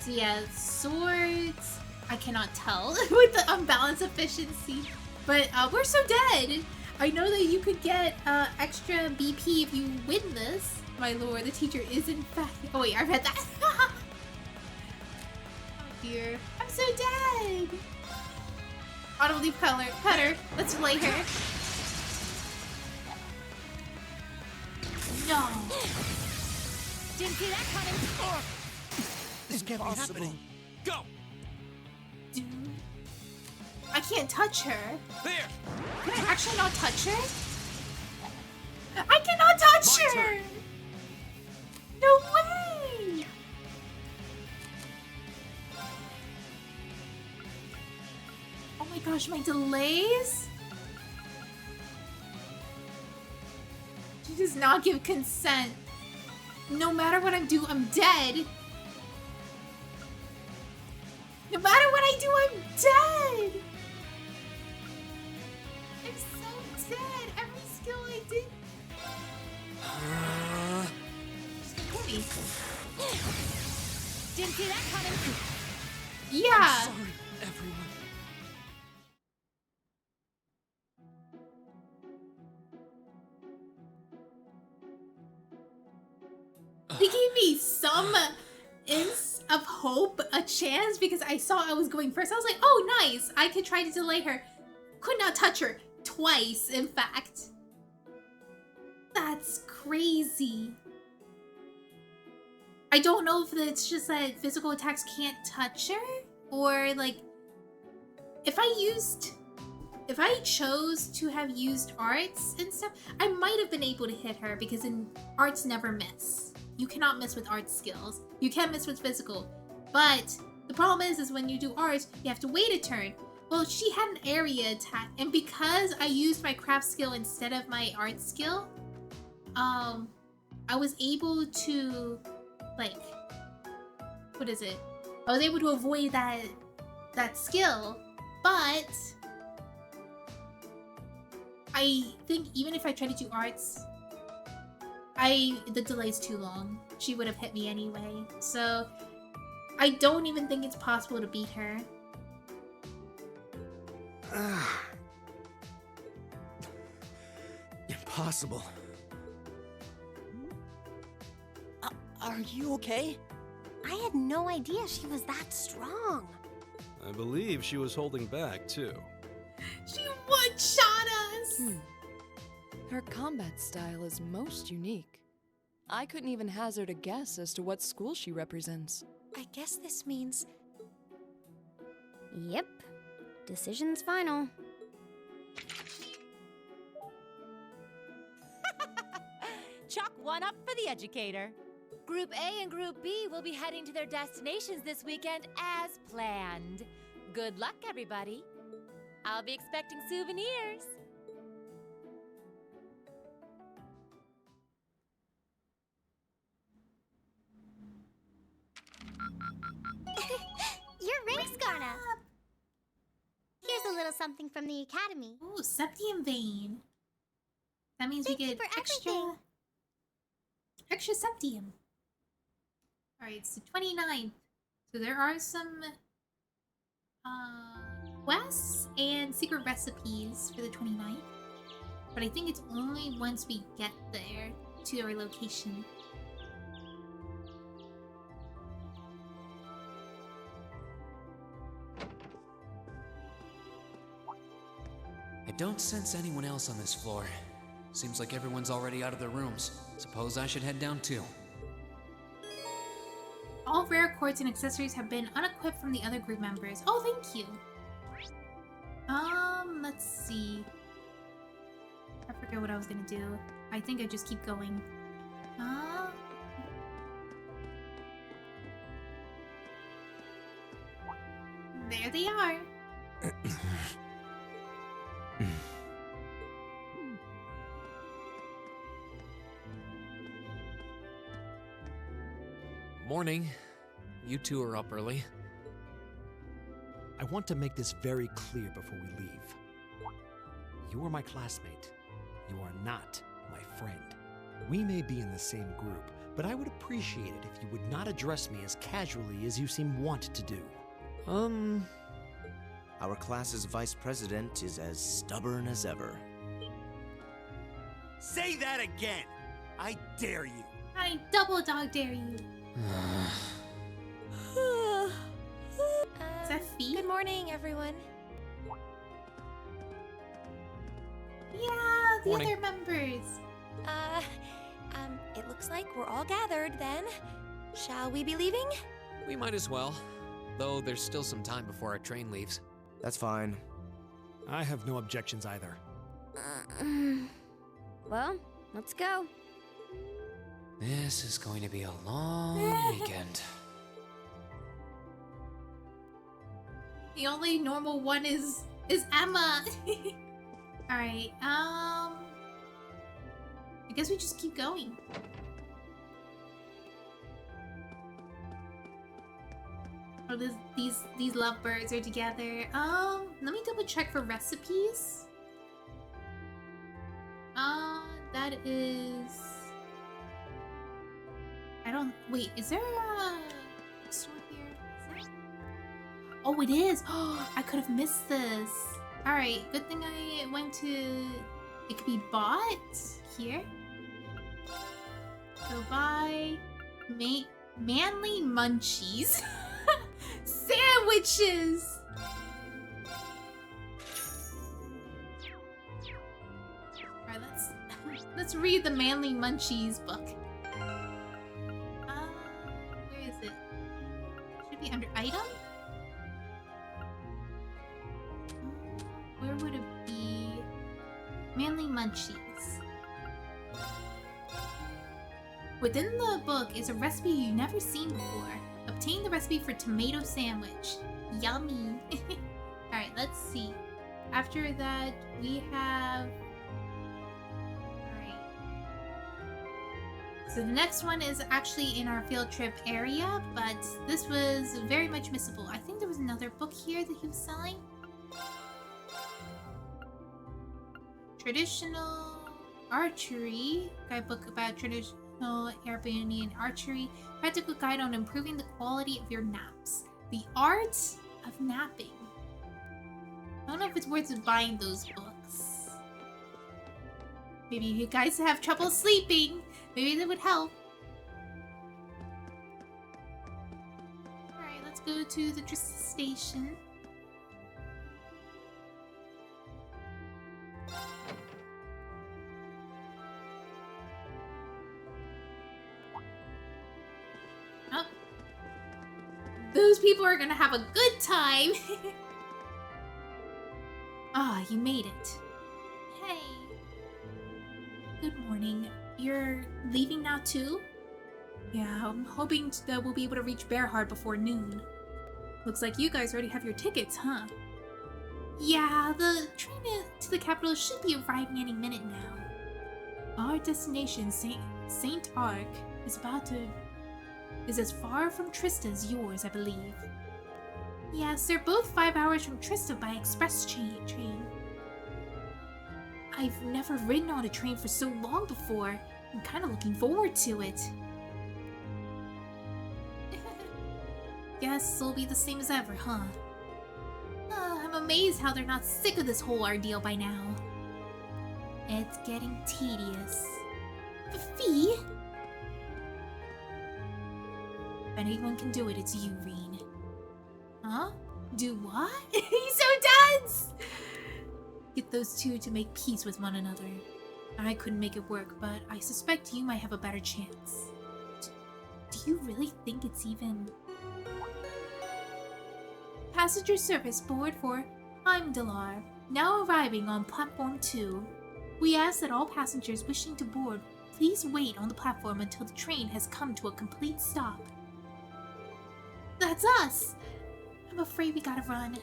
A: So yeah, swords, I cannot tell with the unbalanced efficiency. But we're so dead! I know that you could get extra BP if you win this. My lord, the teacher is in fact... Oh wait, I read that. Oh dear. I'm so dead! Auto leaf cutter. Let's slay her. No.
I: Didn't see that coming.
J: This can't be happening.
C: Go!
A: Dude. I can't touch her.
C: There!
A: Can I actually not touch her? I cannot touch
H: My
A: her!
H: turn.
A: No way! Oh my gosh, my delays? She does not give consent. No matter what I do, I'm dead. No matter what I do, I'm dead. I'm so dead. Every skill I did. Just hit me.
I: Didn't see that coming.
A: Yeah.
C: Sorry, everyone.
A: They gave me some inch of hope, a chance, because I saw I was going first. I was like, oh, nice. I could try to delay her. Could not touch her. Twice, in fact. That's crazy. I don't know if it's just that physical attacks can't touch her, or like, if I chose to have used arts and stuff, I might have been able to hit her because in arts never miss. You cannot miss with art skills. You can miss with physical. But the problem is when you do arts, you have to wait a turn. Well, she had an area attack, and because I used my craft skill instead of my art skill, I was able to, like, what is it? I was able to avoid that skill, but I think even if I tried to do arts, the delay's too long. She would have hit me anyway. So I don't even think it's possible to beat her.
D: Impossible.
J: Are you okay?
B: I had no idea she was that strong.
K: I believe she was holding back, too.
A: She one-shot us!
G: Her combat style is most unique. I couldn't even hazard a guess as to what school she represents.
B: I guess this means... Yep. Decision's final.
I: Chalk one up for the educator. Group A and Group B will be heading to their destinations this weekend as planned. Good luck, everybody. I'll be expecting souvenirs.
L: Your rank's gone up. Here's a little something from the academy.
A: Ooh, Septium Vein. That means
L: Thank
A: we
L: you
A: get
L: for everything.
A: extra Septium. Alright, it's the 29th. So there are some quests and secret recipes for the 29th. But I think it's only once we get there to our location.
C: I don't sense anyone else on this floor. Seems like everyone's already out of their rooms. Suppose I should head down too.
A: All rare quartz and accessories have been unequipped from the other group members. Oh, thank you. Let's see. I forget what I was gonna do. I think I just keep going. There they are.
C: Morning. You two are up early.
E: I want to make this very clear before we leave. You are my classmate. You are not my friend. We may be in the same group, but I would appreciate it if you would not address me as casually as you seem wont to do.
D: Our class's vice president is as stubborn as ever.
H: Say that again! I dare you!
A: I double dog dare you. Is that feet?
B: Good morning, everyone.
A: Yeah, the
C: Morning.
A: other members.
B: It looks like we're all gathered then. Shall we be leaving?
C: We might as well. Though there's still some time before our train leaves.
D: That's fine.
E: I have no objections either.
L: Well,
B: Let's go.
C: This is going to be a long weekend.
A: The only normal one is Emma. Alright, I guess we just keep going. Oh, these lovebirds are together. Let me double check for recipes. That is... I don't... Wait, is there a store here? Is there... Oh, it is! Oh, I could have missed this. Alright, good thing I went to... It could be bought here. So buy... Manly munchies. Sandwiches! Alright, let's read the Manly Munchies book. Where is it? Should be under item? Where would it be? Manly Munchies. Within the book is a recipe you've never seen before. Obtain the recipe for tomato sandwich. Yummy. Alright, let's see. After that, we have... Alright. So the next one is actually in our field trip area, but this was very much missable. I think there was another book here that he was selling. Traditional archery. Guidebook about traditional Arabian archery. Practical guide on improving the quality of your naps. The art of napping. I don't know if it's worth buying those books. Maybe you guys have trouble sleeping. Maybe that would help. Alright, let's go to the station. Oh. Those people are gonna have a good time. Ah, you made it. Hey. Good morning. You're leaving now too? Yeah, I'm hoping that we'll be able to reach Bearheart before noon. Looks like you guys already have your tickets, huh? Yeah, the train to the capital should be arriving any minute now. Our destination, Saint Arc, is as far from Trista as yours, I believe. Yes, they're both 5 hours from Trista by express train. I've never ridden on a train for so long before. I'm kind of looking forward to it. Guess it'll be the same as ever, huh? I'm amazed how they're not sick of this whole ordeal by now. It's getting tedious. Fee? If anyone can do it, it's you, Reen. Huh? Do what? He's so dense! Get those two to make peace with one another. I couldn't make it work, but I suspect you might have a better chance. Do you really think it's even... Passenger service board for Heimdallar, now arriving on platform 2. We ask that all passengers wishing to board please wait on the platform until the train has come to a complete stop. That's us! I'm afraid we gotta run.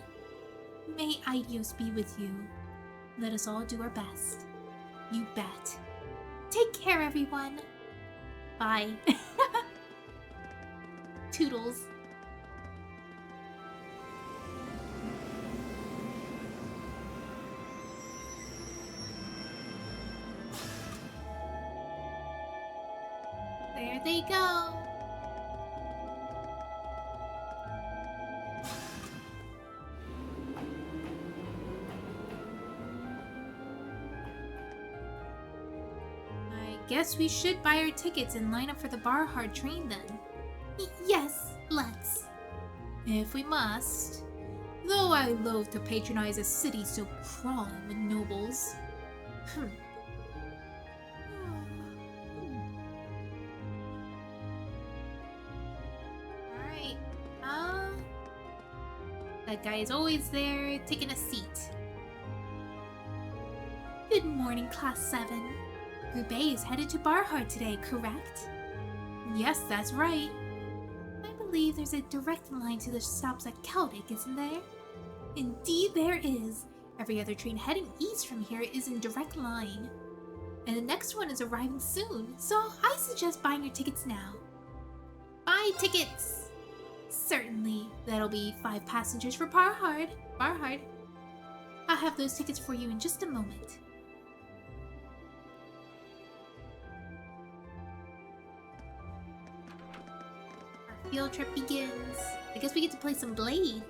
A: May Idios be with you. Let us all do our best. You bet. Take care, everyone. Bye. Toodles. There they go. Guess we should buy our tickets and line up for the Bearheart train then. Yes, let's. If we must. Though I loathe to patronize a city so crawling with nobles. Alright, that guy is always there, taking a seat. Good morning, Class 7. Group A is headed to Barhard today, correct? Yes, that's right. I believe there's a direct line to the stops at Celtic, isn't there? Indeed there is. Every other train heading east from here is in direct line. And the next one is arriving soon, so I suggest buying your tickets now. Buy tickets! Certainly. That'll be 5 passengers for Barhard. I'll have those tickets for you in just a moment. Our field trip begins. I guess we get to play some Blade.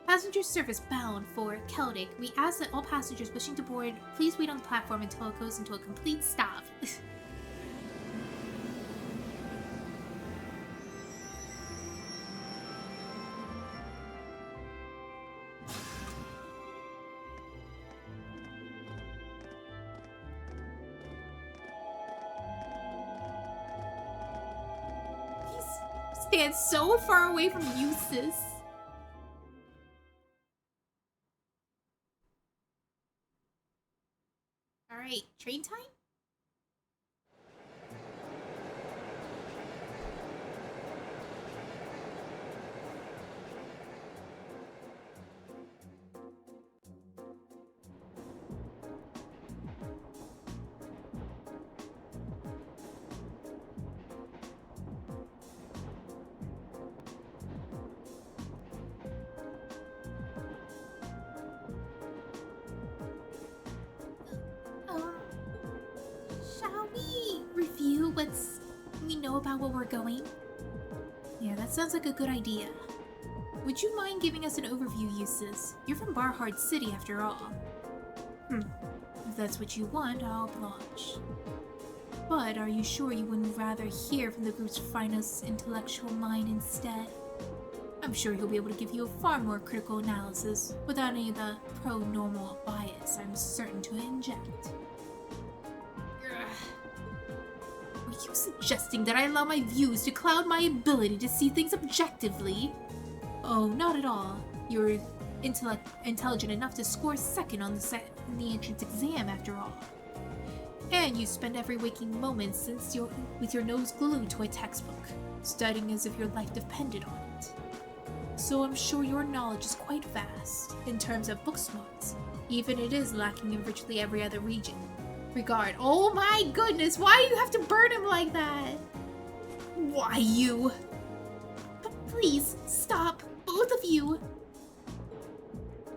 A: Passenger service bound for Celtic. We ask that all passengers wishing to board please wait on the platform until it goes into a complete stop. He stands so far away from Jusis. Alright, train time? Shall we review what's we know about where we're going? Yeah, that sounds like a good idea. Would you mind giving us an overview, Jusis? You're from Barhard City after all. If that's what you want, I'll oblige. But are you sure you wouldn't rather hear from the group's finest intellectual mind instead? I'm sure he'll be able to give you a far more critical analysis without any of the pro-normal bias I'm certain to inject. Are you suggesting that I allow my views to cloud my ability to see things objectively? Oh, not at all. You're intelligent enough to score second on the entrance exam, after all. And you spend every waking moment since you're with your nose glued to a textbook, studying as if your life depended on it. So I'm sure your knowledge is quite vast in terms of book smarts, even it is lacking in virtually every other regard. Oh my goodness, why do you have to burn him like that? Why you? Please, stop, both of you.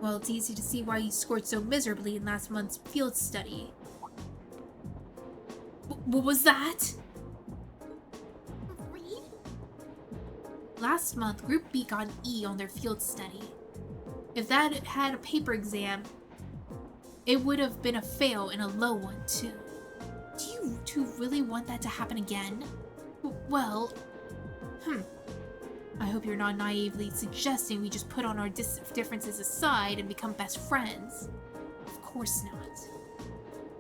A: Well, it's easy to see why you scored so miserably in last month's field study. What was that? Read? Last month, Group B got an E on their field study. If that had a paper exam, it would have been a fail and a low one, too. Do you two really want that to happen again? Well, I hope you're not naively suggesting we just put on our differences aside and become best friends. Of course not.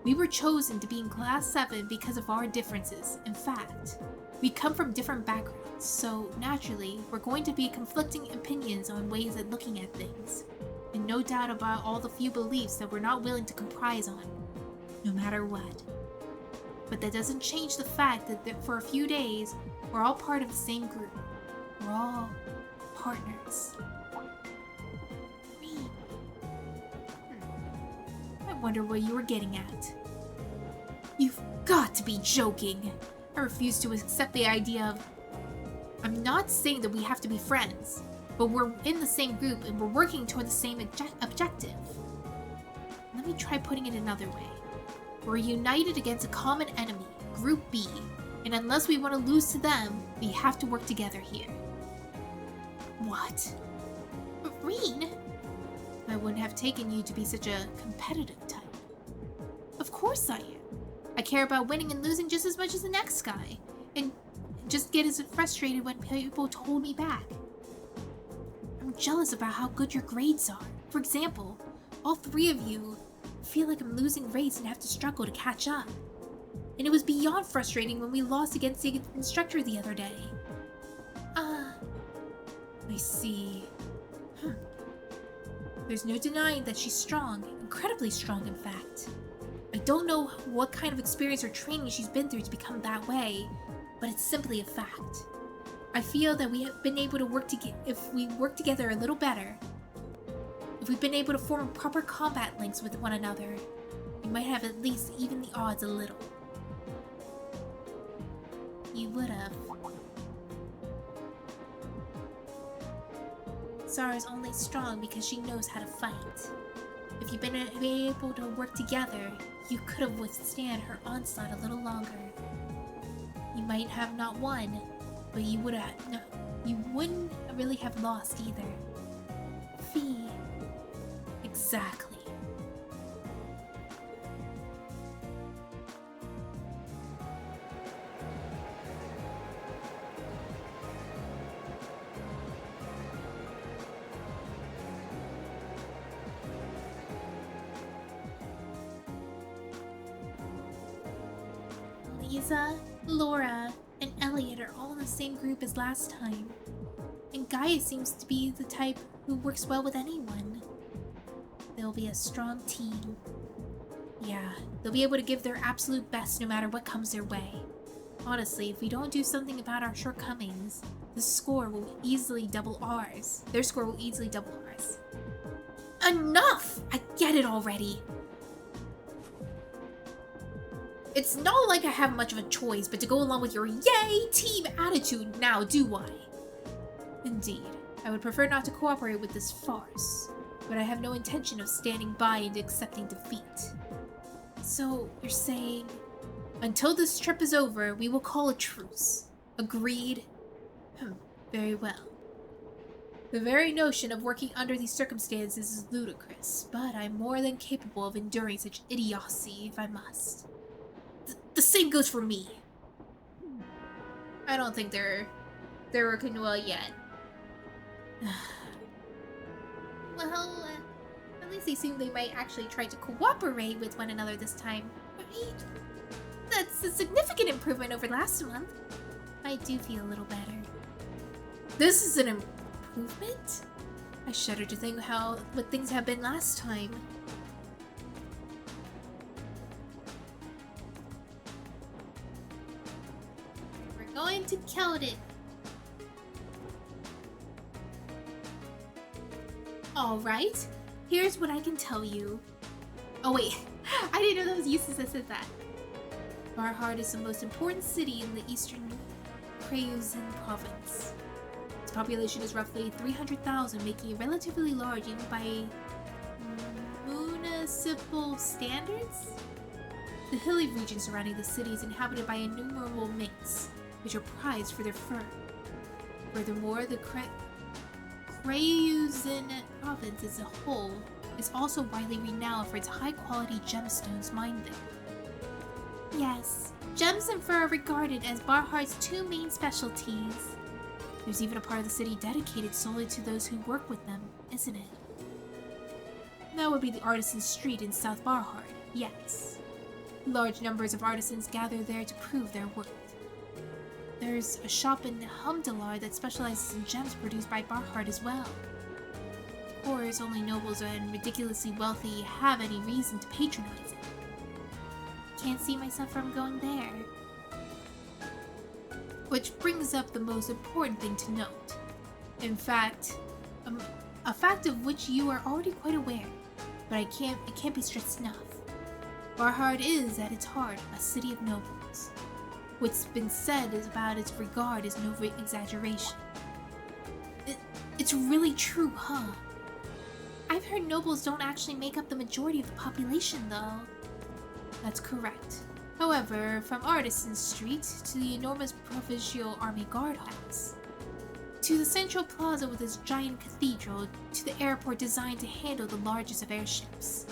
A: We were chosen to be in Class 7 because of our differences. In fact, we come from different backgrounds, so naturally, we're going to be conflicting opinions on ways of looking at things. And no doubt about all the few beliefs that we're not willing to compromise on, no matter what. But that doesn't change the fact that for a few days, we're all part of the same group. We're all partners. I wonder what you were getting at. You've got to be joking. I refuse to accept the idea of... I'm not saying that we have to be friends, but we're in the same group and we're working toward the same objective. Let me try putting it another way. We're united against a common enemy, Group B, and unless we want to lose to them, we have to work together here. What? Reen? I wouldn't have taken you to be such a competitive type. Of course I am. I care about winning and losing just as much as the next guy, and just get as frustrated when people hold me back. I'm jealous about how good your grades are. For example, all 3 of you feel like I'm losing grades and have to struggle to catch up. And it was beyond frustrating when we lost against the instructor the other day. I see. There's no denying that she's strong, incredibly strong in fact. I don't know what kind of experience or training she's been through to become that way, but it's simply a fact. I feel that we have been able to work together if we work together a little better. If we've been able to form proper combat links with one another, we might have at least evened the odds a little. You would have. Sara's only strong because she knows how to fight. If you'd been able to work together, you could have withstood her onslaught a little longer. You might have not won, but you would have you wouldn't really have lost either. Fee. Exactly. Lisa, Laura, and Elliot are all in the same group as last time. And Gaia seems to be the type who works well with anyone. They'll be a strong team. Yeah, they'll be able to give their absolute best no matter what comes their way. Honestly, if we don't do something about our shortcomings, the score will easily double ours. Their score will easily double ours. Enough! I get it already! It's not like I have much of a choice but to go along with your yay team attitude now, do I? Indeed, I would prefer not to cooperate with this farce, but I have no intention of standing by and accepting defeat. So, you're saying, until this trip is over, we will call a truce. Agreed? Very well. The very notion of working under these circumstances is ludicrous, but I'm more than capable of enduring such idiocy if I must. The same goes for me. I don't think they're working well yet. Well, at least they seem they might actually try to cooperate with one another this time, right? That's a significant improvement over last month. I do feel a little better. This is an improvement? I shudder to think what things have been last time. We're going to count it. Alright, here's what I can tell you. Oh wait, I didn't know that was Jusis that said that. Barhard is the most important city in the eastern Krayusan province. Its population is roughly 300,000, making it relatively large even by municipal standards. The hilly region surrounding the city is inhabited by innumerable minks, which are prized for their fur. Furthermore, the Krayusan province as a whole is also widely renowned for its high-quality gemstones mined there. Yes, gems and fur are regarded as Barhard's two main specialties. There's even a part of the city dedicated solely to those who work with them, isn't it? That would be the Artisan Street in South Barhard, yes. Large numbers of artisans gather there to prove their worth. There's a shop in Humdalar that specializes in gems produced by Barhard as well. Of course, only nobles and ridiculously wealthy have any reason to patronize it. Can't see myself from going there. Which brings up the most important thing to note. In fact, a fact of which you are already quite aware, but it can't be stressed enough. Barhard is, at its heart, a city of nobles. What's been said about its regard is no exaggeration. It's really true, huh? I've heard nobles don't actually make up the majority of the population, though. That's correct. However, from Artisan Street to the enormous Provincial Army Guardhouse, to the central plaza with its giant cathedral, to the airport designed to handle the largest of airships,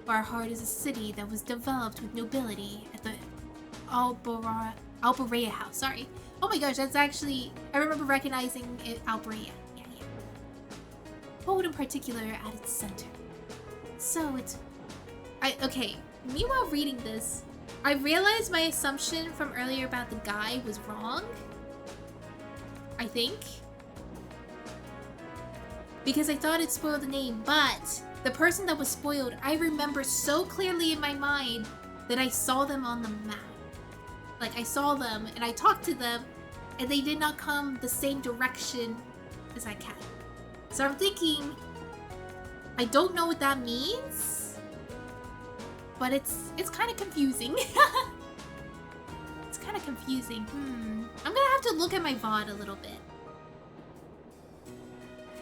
A: Barhard is a city that was developed with nobility at the Alborea House. Sorry. Oh my gosh, that's actually... I remember recognizing it, Alborea. Yeah. Hold in particular at its center. So it's... Okay, meanwhile reading this, I realized my assumption from earlier about the guy was wrong. I think. Because I thought it spoiled the name, but the person that was spoiled, I remember so clearly in my mind that I saw them on the map. Like, I saw them and I talked to them and they did not come the same direction as I can. So I'm thinking, I don't know what that means, but it's kind of confusing. It's kind of confusing. I'm gonna have to look at my VOD a little bit.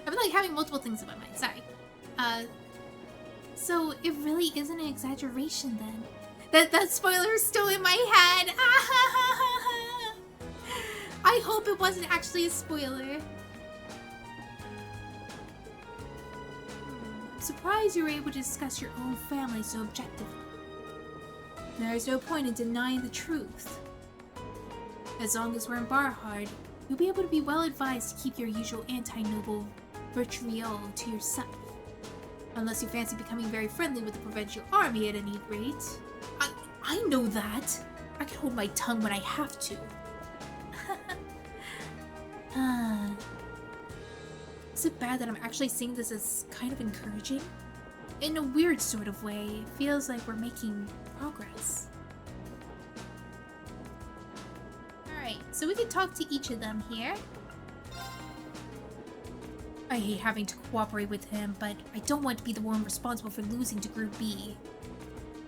A: I've been like having multiple things in my mind, sorry. So it really isn't an exaggeration then. That spoiler is still in my head. I hope it wasn't actually a spoiler. I'm surprised you were able to discuss your own family so objectively. There's no point in denying the truth. As long as we're in Barhard, you'll be able to be well advised to keep your usual anti-noble vitriol to yourself. Unless you fancy becoming very friendly with the Provincial Army at any rate. I know that. I can hold my tongue when I have to. Is it bad that I'm actually seeing this as kind of encouraging? In a weird sort of way, it feels like we're making progress. Alright, so we can talk to each of them here. I hate having to cooperate with him, but I don't want to be the one responsible for losing to Group B.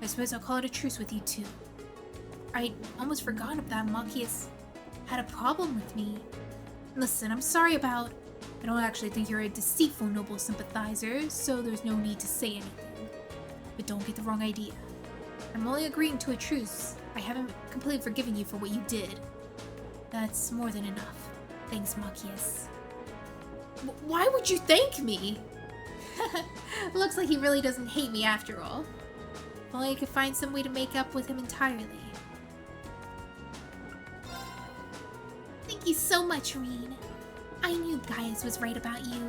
A: I suppose I'll call it a truce with you two. I almost forgot that Machias had a problem with me. Listen, I'm sorry about... I don't actually think you're a deceitful noble sympathizer, so there's no need to say anything. But don't get the wrong idea. I'm only agreeing to a truce. I haven't completely forgiven you for what you did. That's more than enough. Thanks, Machias. Why would you thank me? Looks like he really doesn't hate me after all. If only I could find some way to make up with him entirely. Thank you so much, Reen. I knew Gaius was right about you.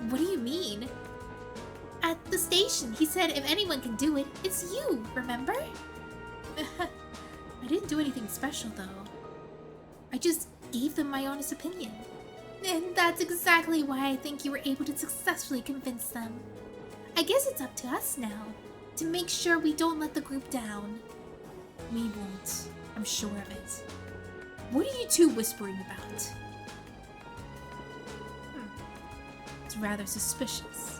A: What do you mean? At the station, he said if anyone can do it, it's you, remember? I didn't do anything special, though. I just gave them my honest opinion. And that's exactly why I think you were able to successfully convince them. I guess it's up to us now, to make sure we don't let the group down. We won't. I'm sure of it. What are you two whispering about? It's rather suspicious.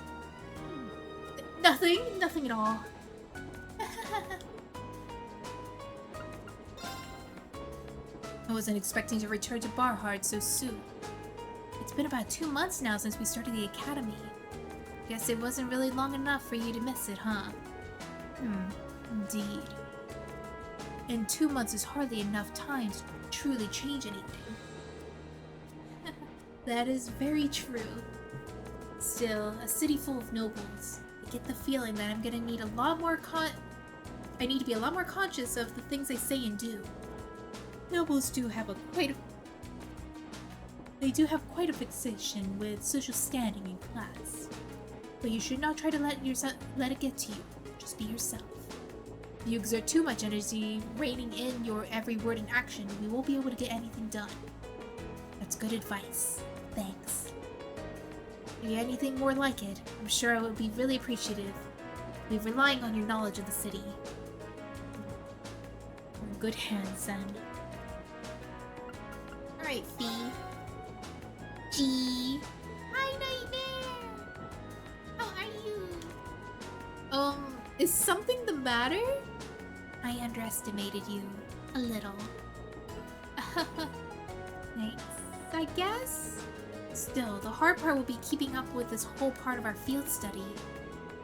A: Nothing at all. I wasn't expecting to return to Barhard so soon. It's been about 2 months now since we started the academy. Guess it wasn't really long enough for you to miss it, huh? Indeed. And 2 months is hardly enough time to truly change anything. That is very true. Still, a city full of nobles. I get the feeling that I'm gonna need a lot more I need to be a lot more conscious of the things I say and do. Nobles do have They do have quite a fixation with social standing and class. But you should not try to let it get to you. Just be yourself. If you exert too much energy reining in your every word and action, we won't be able to get anything done. That's good advice. Thanks. If you had anything more like it, I'm sure I would be really appreciative. We're relying on your knowledge of the city. We're in good hands, then. Alright, Fee. G. Hi, Nightmare! How are you? Is something the matter? I underestimated you. A little. Thanks, I guess? Still, the hard part will be keeping up with this whole part of our field study.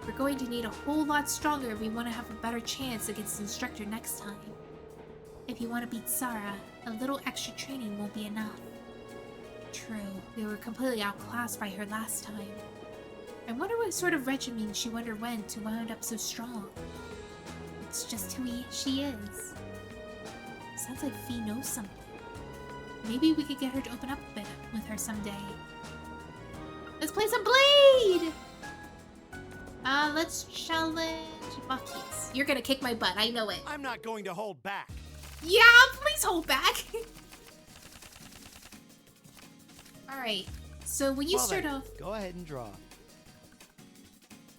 A: We're going to need a whole lot stronger if we want to have a better chance against the instructor next time. If you want to beat Sarah, a little extra training won't be enough. True, we were completely outclassed by her last time. I wonder what sort of regimen she underwent to wound up so strong. It's just who she is. Sounds like Fee knows something. Maybe we could get her to open up a bit with her someday. Let's play some Blade! Let's challenge Machias. You're gonna kick my butt, I know it.
H: I'm not going to hold back.
A: Yeah, please hold back. Alright, so when you start off...
H: Go ahead and draw.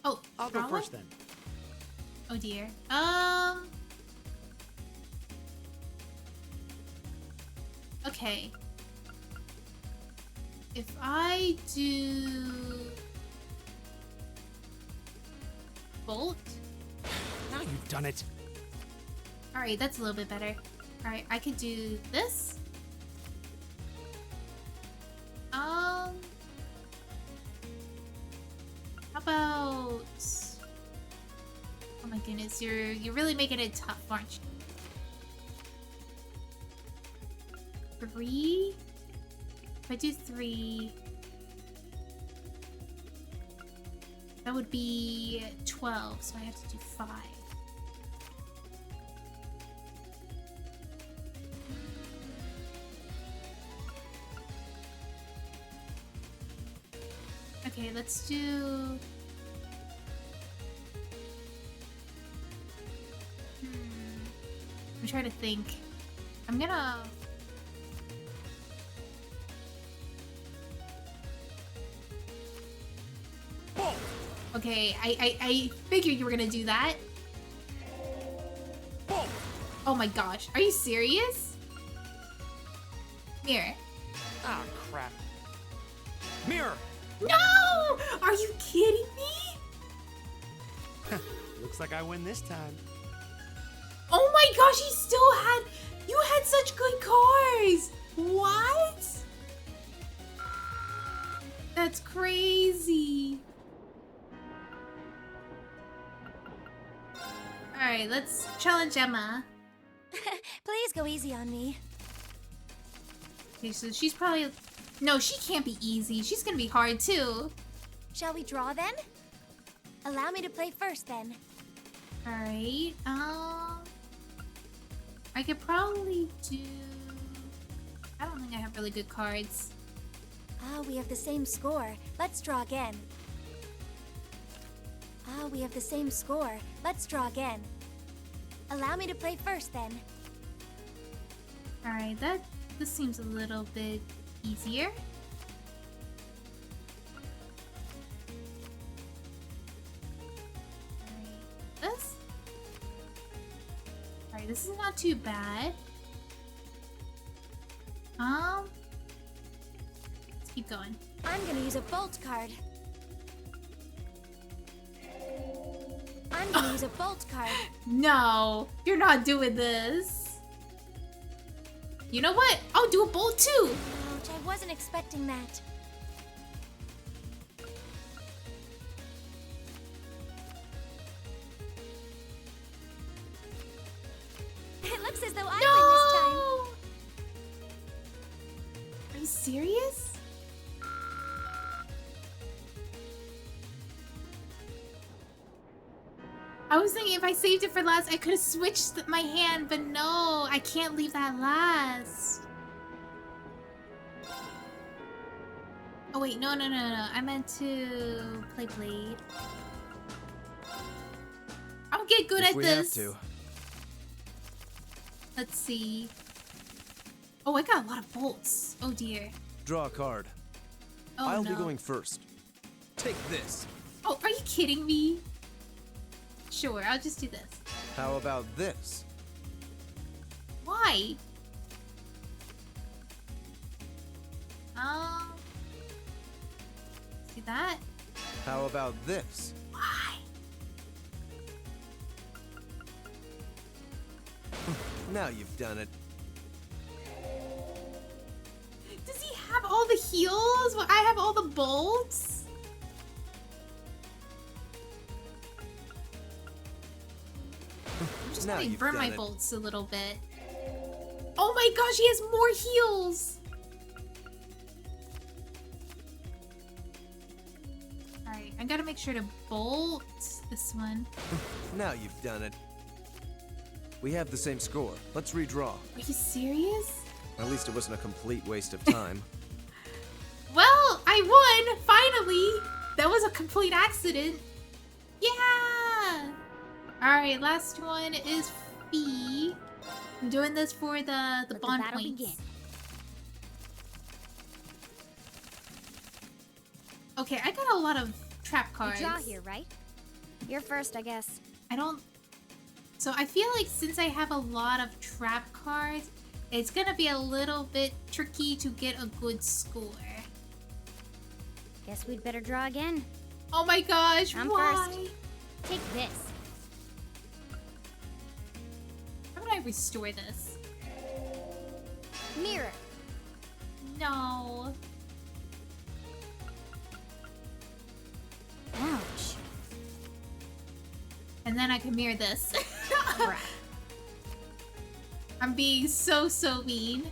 A: Oh,
H: I'll go first then.
A: Oh dear. Okay. If I do bolt.
H: Now you've done it.
A: All right, that's a little bit better. All right, I could do this. How about? Oh my goodness, you're really making it tough, aren't you? 3. If I do 3, that would be 12. So I have to do 5. Okay, let's do... I'm trying to think. I'm gonna... Okay, I figured you were gonna do that. Oh my gosh, are you serious? Mirror.
H: Ah, crap. Mirror!
A: No! Are you kidding me?
H: Looks like I win this time.
A: Oh my gosh, you had such good cars! What? That's crazy. Alright, let's challenge Emma.
B: Please go easy on me.
A: Okay, so she's probably... No, she can't be easy. She's gonna be hard too.
B: Shall we draw then? Allow me to play first then.
A: Alright, I could probably do... I don't think I have really good cards.
B: Ah, we have the same score. Let's draw again. Ah, we have the same score. Let's draw again. Allow me to play first then.
A: Alright, this seems a little bit easier. Alright, Alright, this is not too bad. Let's keep going.
B: I'm gonna use a bolt card. I'm gonna use a bolt card.
A: No, you're not doing this. You know what? I'll do a bolt too.
B: Ouch, I wasn't expecting that. It looks as though I win this time.
A: Are you serious? I was thinking if I saved it for last, I could have switched my hand, but no, I can't leave that last. Oh wait, no. I meant to play Blade. I'll get good at this.
D: We have to.
A: Let's see. Oh, I got a lot of bolts. Oh dear.
D: Draw a card.
A: Oh,
D: I'll
A: no.
D: be going first. Take this.
A: Oh, are you kidding me? Sure, I'll just do this.
D: How about this?
A: Why? See that?
D: How about this?
A: Why?
D: Now you've done it.
A: Does he have all the heals? Well, I have all the bolts? I'm just
D: Now
A: gonna
D: you've
A: burn
D: done
A: my
D: it.
A: bolts a little bit. Oh my gosh, he has more heals! Alright, I gotta make sure to bolt this one.
D: Now you've done it. We have the same score. Let's redraw.
A: Are you serious?
D: At least it wasn't a complete waste of time.
A: Well, I won! Finally! That was a complete accident. Yeah! Alright, last one is Fee. I'm doing this for the bond points.
L: begin.
A: Okay, I got a lot of trap cards.
L: You draw here, right? You're first, I guess.
A: I don't... So I feel like since I have a lot of trap cards, It's gonna be a little bit tricky to get a good score.
L: Guess we'd better draw again.
A: Oh my gosh,
L: I'm
A: why?
L: first. Take this.
A: How would I restore this?
L: Mirror.
A: No.
L: Ouch.
A: And then I can mirror this.
L: Crap.
A: I'm being so mean.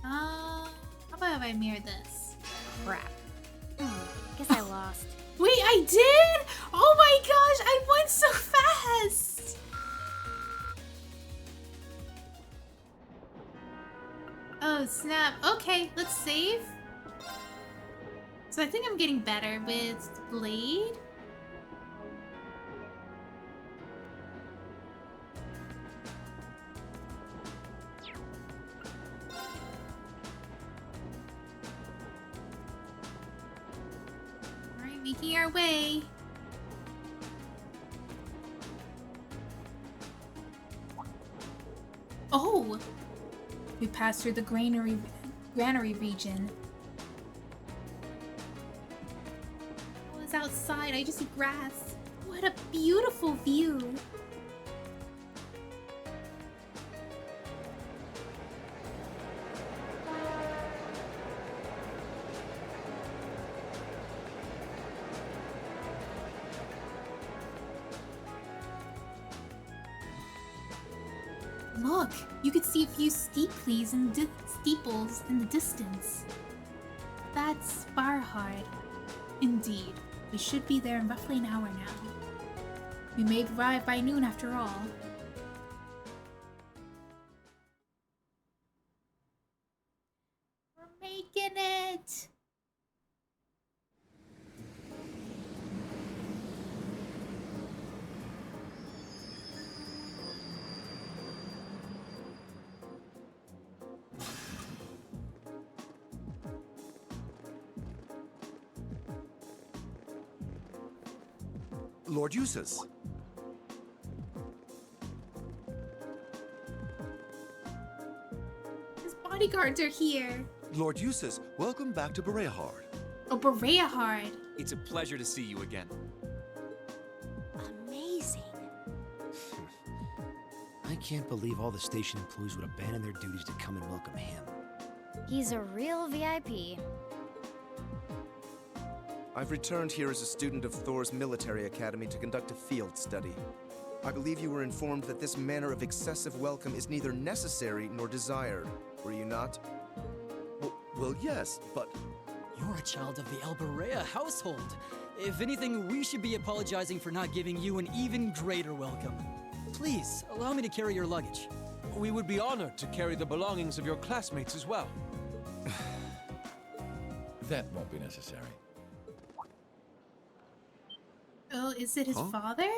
A: How about if I mirror this?
L: Crap. Guess I lost.
A: Wait, I did? Oh my gosh, I went so fast! Oh snap. Okay, let's save. So I think I'm getting better with Blade. Alright, making our way. Oh! We passed through the granary region. I was outside, I just see grass. What a beautiful view. Look, you could see a few steeples in the distance. That's Barhard. Indeed, we should be there in roughly an hour now. We may arrive by noon after all. We're making it!
D: Lord Jusis.
A: His bodyguards are here.
M: Lord Jusis, welcome back to Bereahard.
A: Oh, Bereahard.
C: It's a pleasure to see you again.
L: Amazing.
E: I can't believe all the station employees would abandon their duties to come and welcome him.
L: He's a real VIP.
D: I've returned here as a student of Thor's military academy to conduct a field study. I believe you were informed that this manner of excessive welcome is neither necessary nor desired. Were you not?
M: Well, yes, but...
J: You're a child of the Alberea household. If anything, we should be apologizing for not giving you an even greater welcome. Please, allow me to carry your luggage.
K: We would be honored to carry the belongings of your classmates as well.
N: That won't be necessary.
A: Oh, is it his father?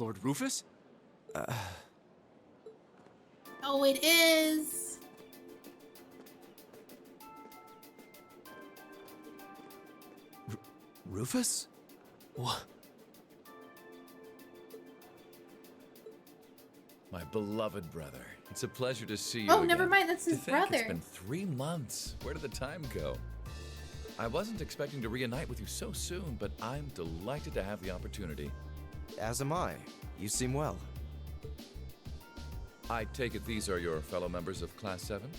C: Lord Rufus?
A: Oh, it is.
D: Rufus?
C: What?
N: My beloved brother. It's a pleasure to see you
A: Oh,
N: again.
A: never mind, that's his
N: To think
A: brother.
N: It's been 3 months. Where did the time go? I wasn't expecting to reunite with you so soon, but I'm delighted to have the opportunity.
D: As am I. You seem well.
N: I take it these are your fellow members of Class 7?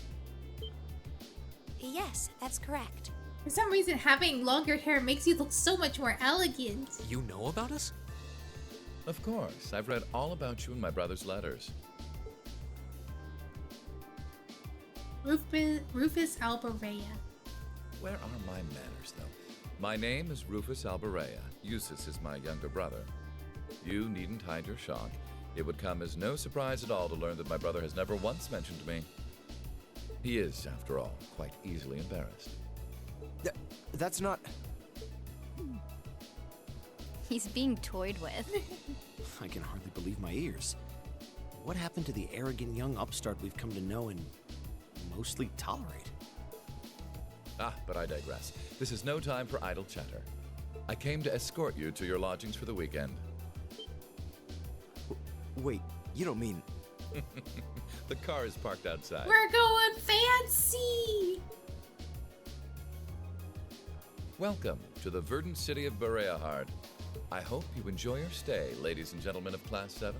B: Yes, that's correct.
A: For some reason, having longer hair makes you look so much more elegant.
C: You know about us?
N: Of course. I've read all about you in my brother's letters.
A: Rufus Alberea.
N: Where are my manners, though? My name is Rufus Alberea. Jusis is my younger brother. You needn't hide your shock. It would come as no surprise at all to learn that my brother has never once mentioned me. He is, after all, quite easily embarrassed.
D: That's not...
L: He's being toyed with.
E: I can hardly believe my ears. What happened to the arrogant young upstart we've come to know and mostly tolerate?
N: But I digress. This is no time for idle chatter. I came to escort you to your lodgings for the weekend.
D: Wait, you don't mean...
N: The car is parked outside.
A: We're going fancy!
N: Welcome to the verdant city of Bereahard. I hope you enjoy your stay, ladies and gentlemen of Class 7.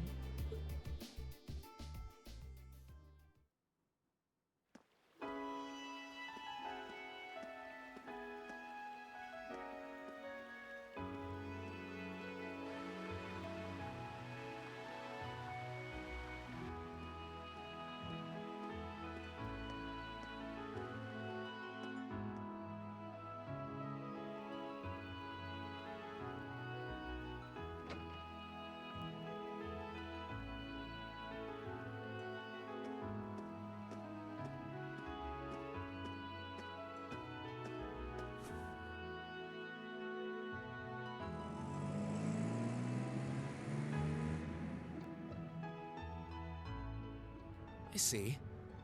C: I see.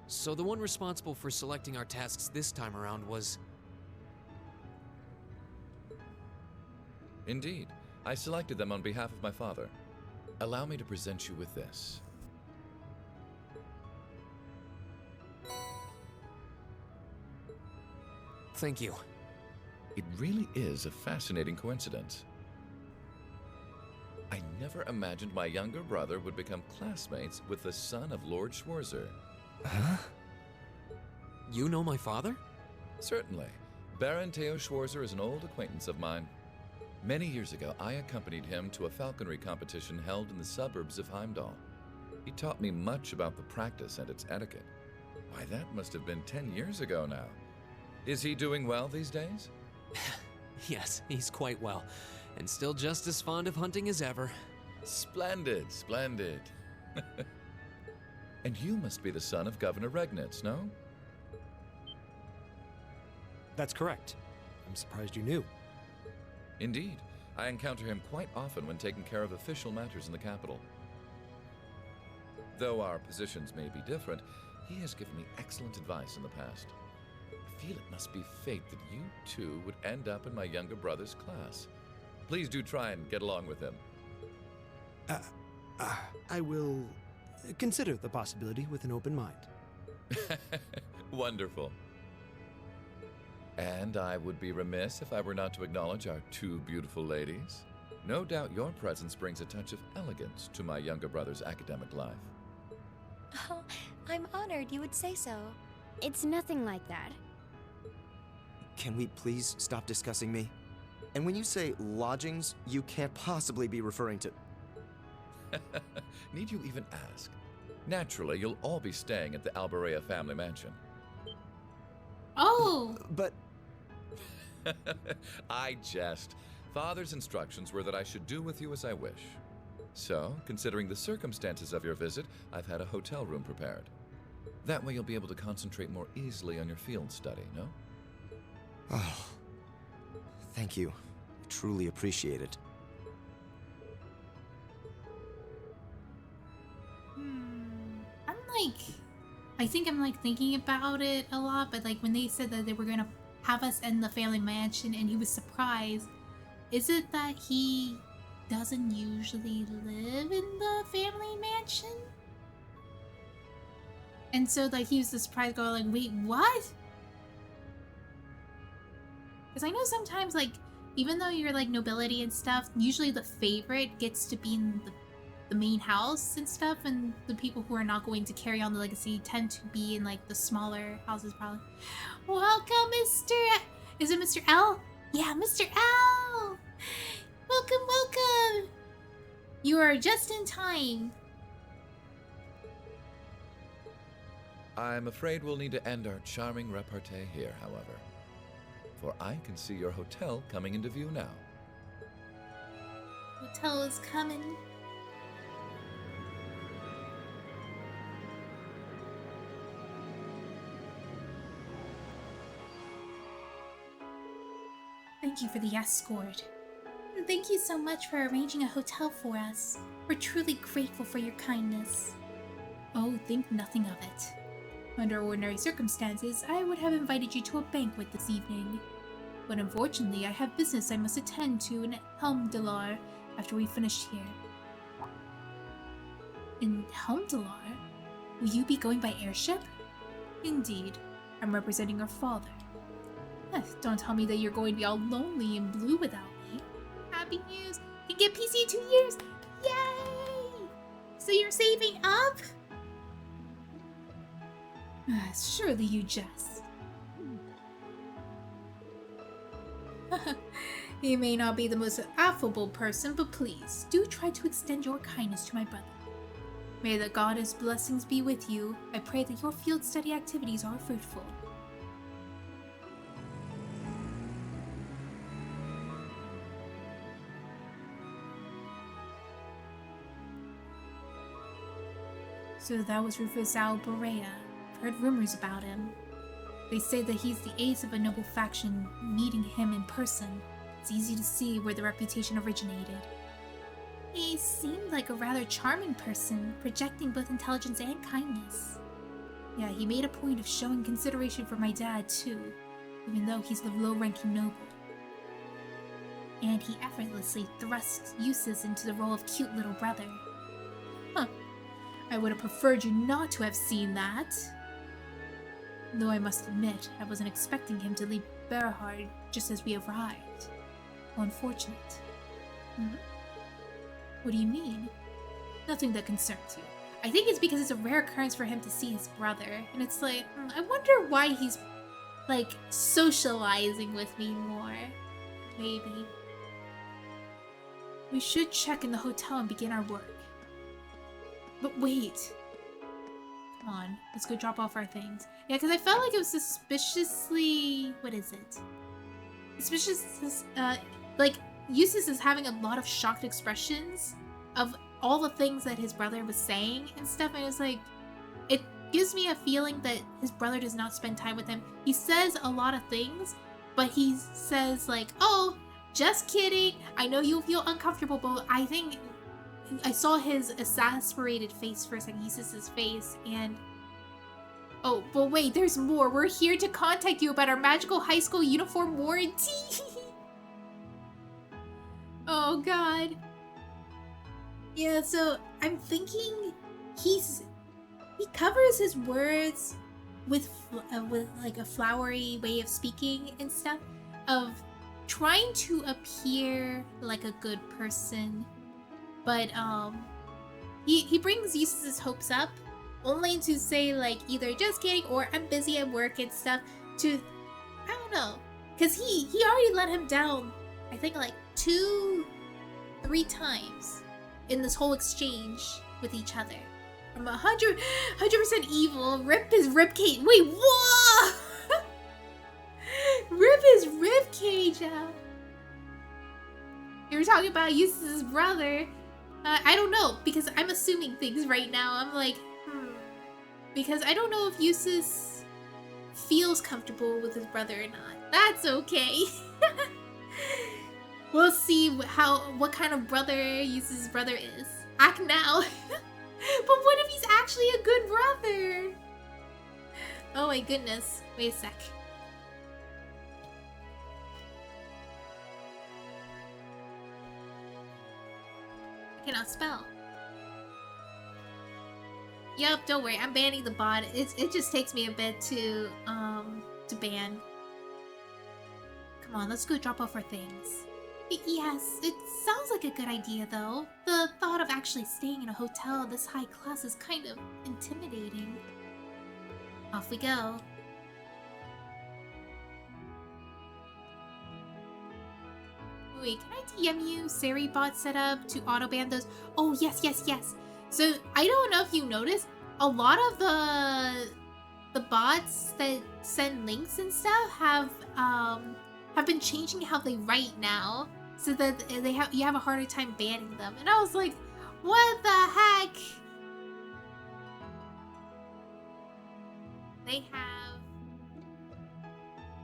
C: So the one responsible for selecting our tasks this time around was...
N: Indeed. I selected them on behalf of my father. Allow me to present you with this.
C: Thank you.
N: It really is a fascinating coincidence. I never imagined my younger brother would become classmates with the son of Lord Schwarzer.
C: Huh? You know my father?
N: Certainly. Baron Theo Schwarzer is an old acquaintance of mine. Many years ago, I accompanied him to a falconry competition held in the suburbs of Heimdall. He taught me much about the practice and its etiquette. Why, that must have been 10 years ago now. Is he doing well these days?
C: Yes, he's quite well, and still just as fond of hunting as ever.
N: Splendid, splendid. And you must be the son of Governor Regnitz, no?
E: That's correct. I'm surprised you knew.
N: Indeed. I encounter him quite often when taking care of official matters in the capital. Though our positions may be different, he has given me excellent advice in the past. I feel it must be fate that you two would end up in my younger brother's class. Please do try and get along with him.
E: I will consider the possibility with an open mind.
N: Wonderful. And I would be remiss if I were not to acknowledge our two beautiful ladies. No doubt your presence brings a touch of elegance to my younger brother's academic life.
B: Oh, I'm honored you would say so.
L: It's nothing like that.
D: Can we please stop discussing me? And when you say lodgings, you can't possibly be referring to...
N: Need you even ask? Naturally, you'll all be staying at the Alberea family mansion.
A: Oh!
D: But...
N: I jest. Father's instructions were that I should do with you as I wish. So, considering the circumstances of your visit, I've had a hotel room prepared. That way you'll be able to concentrate more easily on your field study, no?
D: Oh, thank you. I truly appreciate it.
A: I think I'm like thinking about it a lot, but like when they said that they were gonna have us in the family mansion and he was surprised, is it that he doesn't usually live in the family mansion? And so like he was surprised going like, wait, what? Because I know sometimes like, even though you're like nobility and stuff, usually the favorite gets to be in the main house and stuff, and the people who are not going to carry on the legacy tend to be in like the smaller houses probably. Welcome, Mr. Is it Mr. L? Yeah, Mr. L! Welcome, welcome! You are just in time.
N: I'm afraid we'll need to end our charming repartee here, however. For I can see your hotel coming into view now.
A: Hotel is coming. Thank you for the escort. And thank you so much for arranging a hotel for us. We're truly grateful for your kindness. Oh, think nothing of it. Under ordinary circumstances, I would have invited you to a banquet this evening. But unfortunately, I have business I must attend to in Helmdalar after we finish here. In Helmdalar? Will you be going by airship? Indeed. I'm representing your father. Don't tell me that you're going to be all lonely and blue without me. Happy news! You can get PC in 2 years! Yay! So you're saving up? Surely you jest. He may not be the most affable person, but please, do try to extend your kindness to my brother. May the goddess' blessings be with you. I pray that your field study activities are fruitful. So that was Rufus Alberea. I've heard rumors about him. They say that he's the ace of a noble faction. Meeting him in person, it's easy to see where the reputation originated. He seemed like a rather charming person, projecting both intelligence and kindness. Yeah, he made a point of showing consideration for my dad too, even though he's the low-ranking noble. And he effortlessly thrust Jusis into the role of cute little brother. Huh. I would have preferred you not to have seen that. Though I must admit, I wasn't expecting him to leave Berhard just as we arrived. How unfortunate. What do you mean? Nothing that concerns you. I think it's because it's a rare occurrence for him to see his brother, and it's like, I wonder why he's, like, socializing with me more. Maybe. We should check in the hotel and begin our work. But wait. Come on, let's go drop off our things. Yeah, because I felt like it was suspiciously... What is it? Suspicious... like, Jusis is having a lot of shocked expressions of all the things that his brother was saying and stuff, and it's like... It gives me a feeling that his brother does not spend time with him. He says a lot of things, but he says like, oh, just kidding. I know you'll feel uncomfortable, but I think... I saw his exasperated face for a second, Jusis's face, and... Oh, but wait, there's more. We're here to contact you about our magical high school uniform warranty. Oh, God. Yeah, so I'm thinking he covers his words with like a flowery way of speaking and stuff, of trying to appear like a good person. But, he brings Jusis's hopes up, only to say, like, either just kidding or I'm busy at work and stuff, to, I don't know. Because he already let him down, I think, like, 2-3 times in this whole exchange with each other. I'm 100% evil, rip his ribcage. Wait, what? Rip his ribcage out. You were talking about Jusis's brother. I don't know, because I'm assuming things right now. I'm like, because I don't know if Jusis feels comfortable with his brother or not. That's okay. We'll see what kind of brother Jusis's brother is. Act now. But what if he's actually a good brother? Oh my goodness. Wait a sec. Cannot spell. Yup, don't worry, I'm banning the bot. It just takes me a bit to ban. Come on, let's go drop off our things. Yes, it sounds like a good idea though. The thought of actually staying in a hotel this high class is kind of intimidating. Off we go. Wait, can I DM you Sari bot setup to auto-ban those? Oh, yes, yes, yes. So, I don't know if you noticed, a lot of the bots that send links and stuff have been changing how they write now, so that you have a harder time banning them. And I was like, what the heck? They have.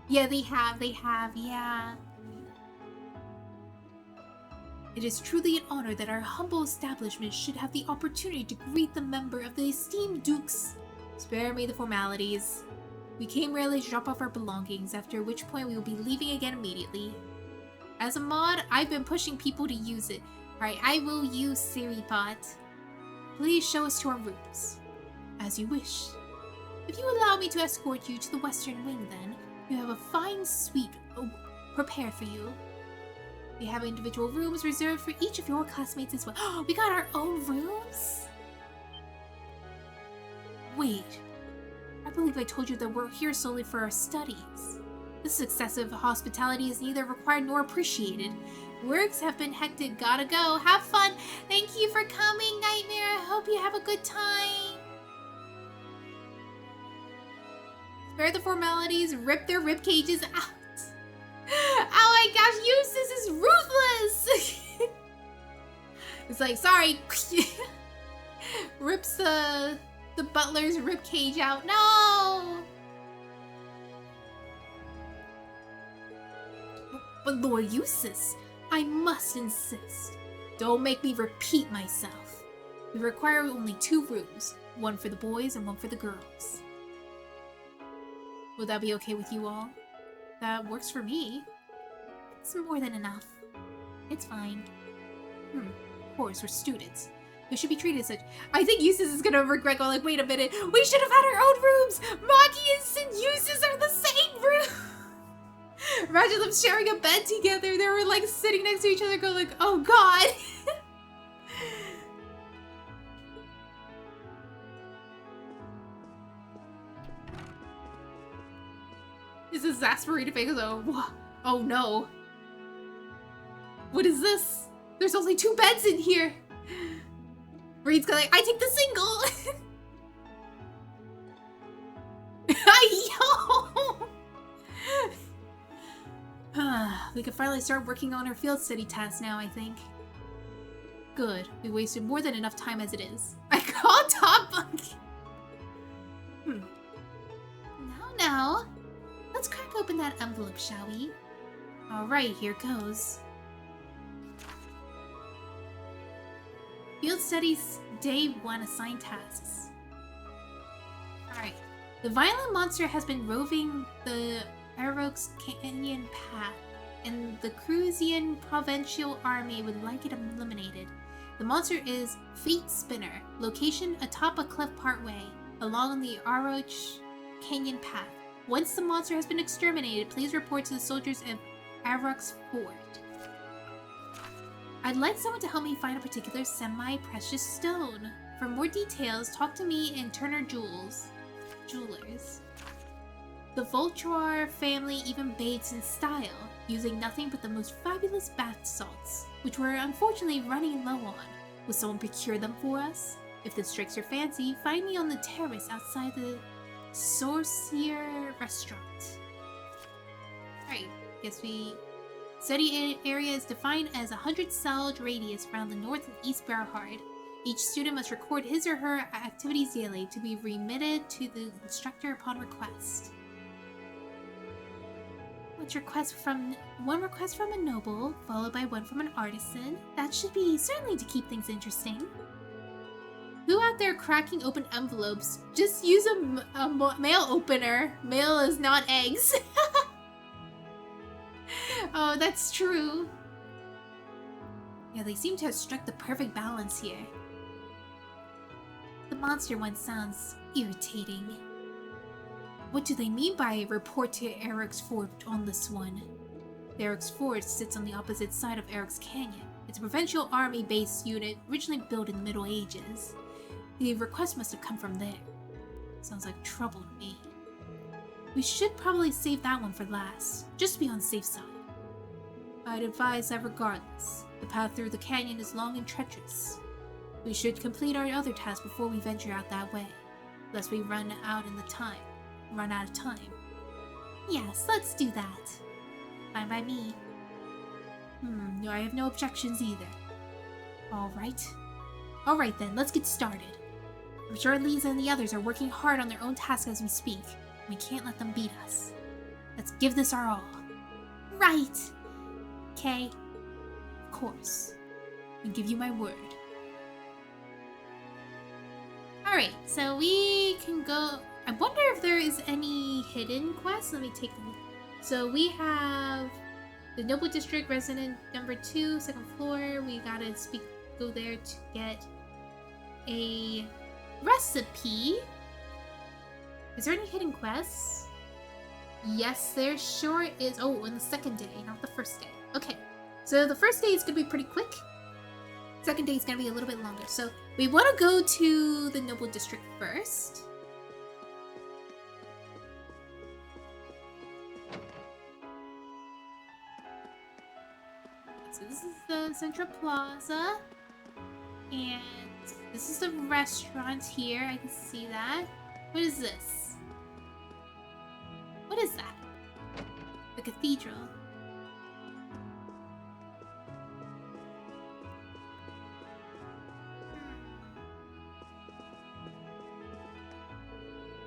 A: Yeah, they have, yeah. It is truly an honor that our humble establishment should have the opportunity to greet the member of the esteemed Dukes Spare me the formalities. We came merely to drop off our belongings, after which point we will be leaving again immediately. As a mod, I've been pushing people to use it. Alright, I will use SiriBot. Please show us to our rooms. As you wish. If you allow me to escort you to the western wing, then, you have a fine suite prepared for you. We have individual rooms reserved for each of your classmates as well. Oh, we got our own rooms? Wait. I believe I told you that we're here solely for our studies. This excessive hospitality is neither required nor appreciated. Works have been hectic. Gotta go. Have fun. Thank you for coming, Nightmare. I hope you have a good time. Spare the formalities. Rip their rib cages out. Oh my gosh, Jusis is ruthless! It's like, sorry. Rips the butler's rib cage out. No! But Lord Jusis, I must insist. Don't make me repeat myself. We require only 2 rooms. One for the boys and one for the girls. Would that be okay with you all? That works for me. It's more than enough. It's fine. Of course, we're students. We should be treated as such. I think Jusis is gonna regret going like, wait a minute, we should have had our own rooms! Machias and Jusis are the same room! Imagine them sharing a bed together. They were like sitting next to each other going like, oh god! His exasperated face goes, oh no. What is this? There's only 2 beds in here. Reed's going like, I take the single. Yo! We can finally start working on our field study tasks now, I think. Good. We wasted more than enough time as it is. I called Top Bunk. Now. Let's crack open that envelope, shall we? Alright, here goes. Field Studies Day 1 assigned tasks. Alright. The violent monster has been roving the Arox Canyon path, and the Cruzian Provincial Army would like it eliminated. The monster is Fate Spinner, location atop a cliff partway, along the Aroch Canyon path. Once the monster has been exterminated, please report to the soldiers of Arox Fort. I'd like someone to help me find a particular semi-precious stone. For more details, talk to me and Turner Jewelers. The Voltrar family even bathes in style, using nothing but the most fabulous bath salts, which we're unfortunately running low on. Will someone procure them for us? If this strikes your fancy, find me on the terrace outside the Sorcier restaurant. Alright, guess we... Study area is defined as a 100-cell radius around the north and east Berhard. Each student must record his or her activities daily to be remitted to the instructor upon request. One request from a noble, followed by one from an artisan. That should be certainly to keep things interesting. Who out there cracking open envelopes? Just use a mail opener. Mail is not eggs. Oh, that's true. Yeah, they seem to have struck the perfect balance here. The monster one sounds irritating. What do they mean by report to Eric's Fort on this one? Eric's Fort sits on the opposite side of Eric's Canyon. It's a provincial army base unit originally built in the Middle Ages. The request must have come from there. Sounds like trouble to me. We should probably save that one for last, just to be on the safe side. I'd advise that regardless. The path through the canyon is long and treacherous. We should complete our other tasks before we venture out that way, lest we run out of time. Yes, let's do that. Fine by me. I have no objections either. Alright then, let's get started. I'm sure Lisa and the others are working hard on their own tasks as we speak. We can't let them beat us. Let's give this our all. Right! Okay. Of course. I give you my word. Alright, so we can go... I wonder if there is any hidden quests. Let me take a look. So we have the Noble District Resident number 2, second floor. We gotta go there to get a recipe. Is there any hidden quests? Yes, there sure is. Oh, on the second day, not the first day. Okay, so the first day is gonna be pretty quick. Second day is gonna be a little bit longer. So we want to go to the Noble District first. So this is the Central Plaza, and this is the restaurant here. I can see that. What is this? What is that? The cathedral.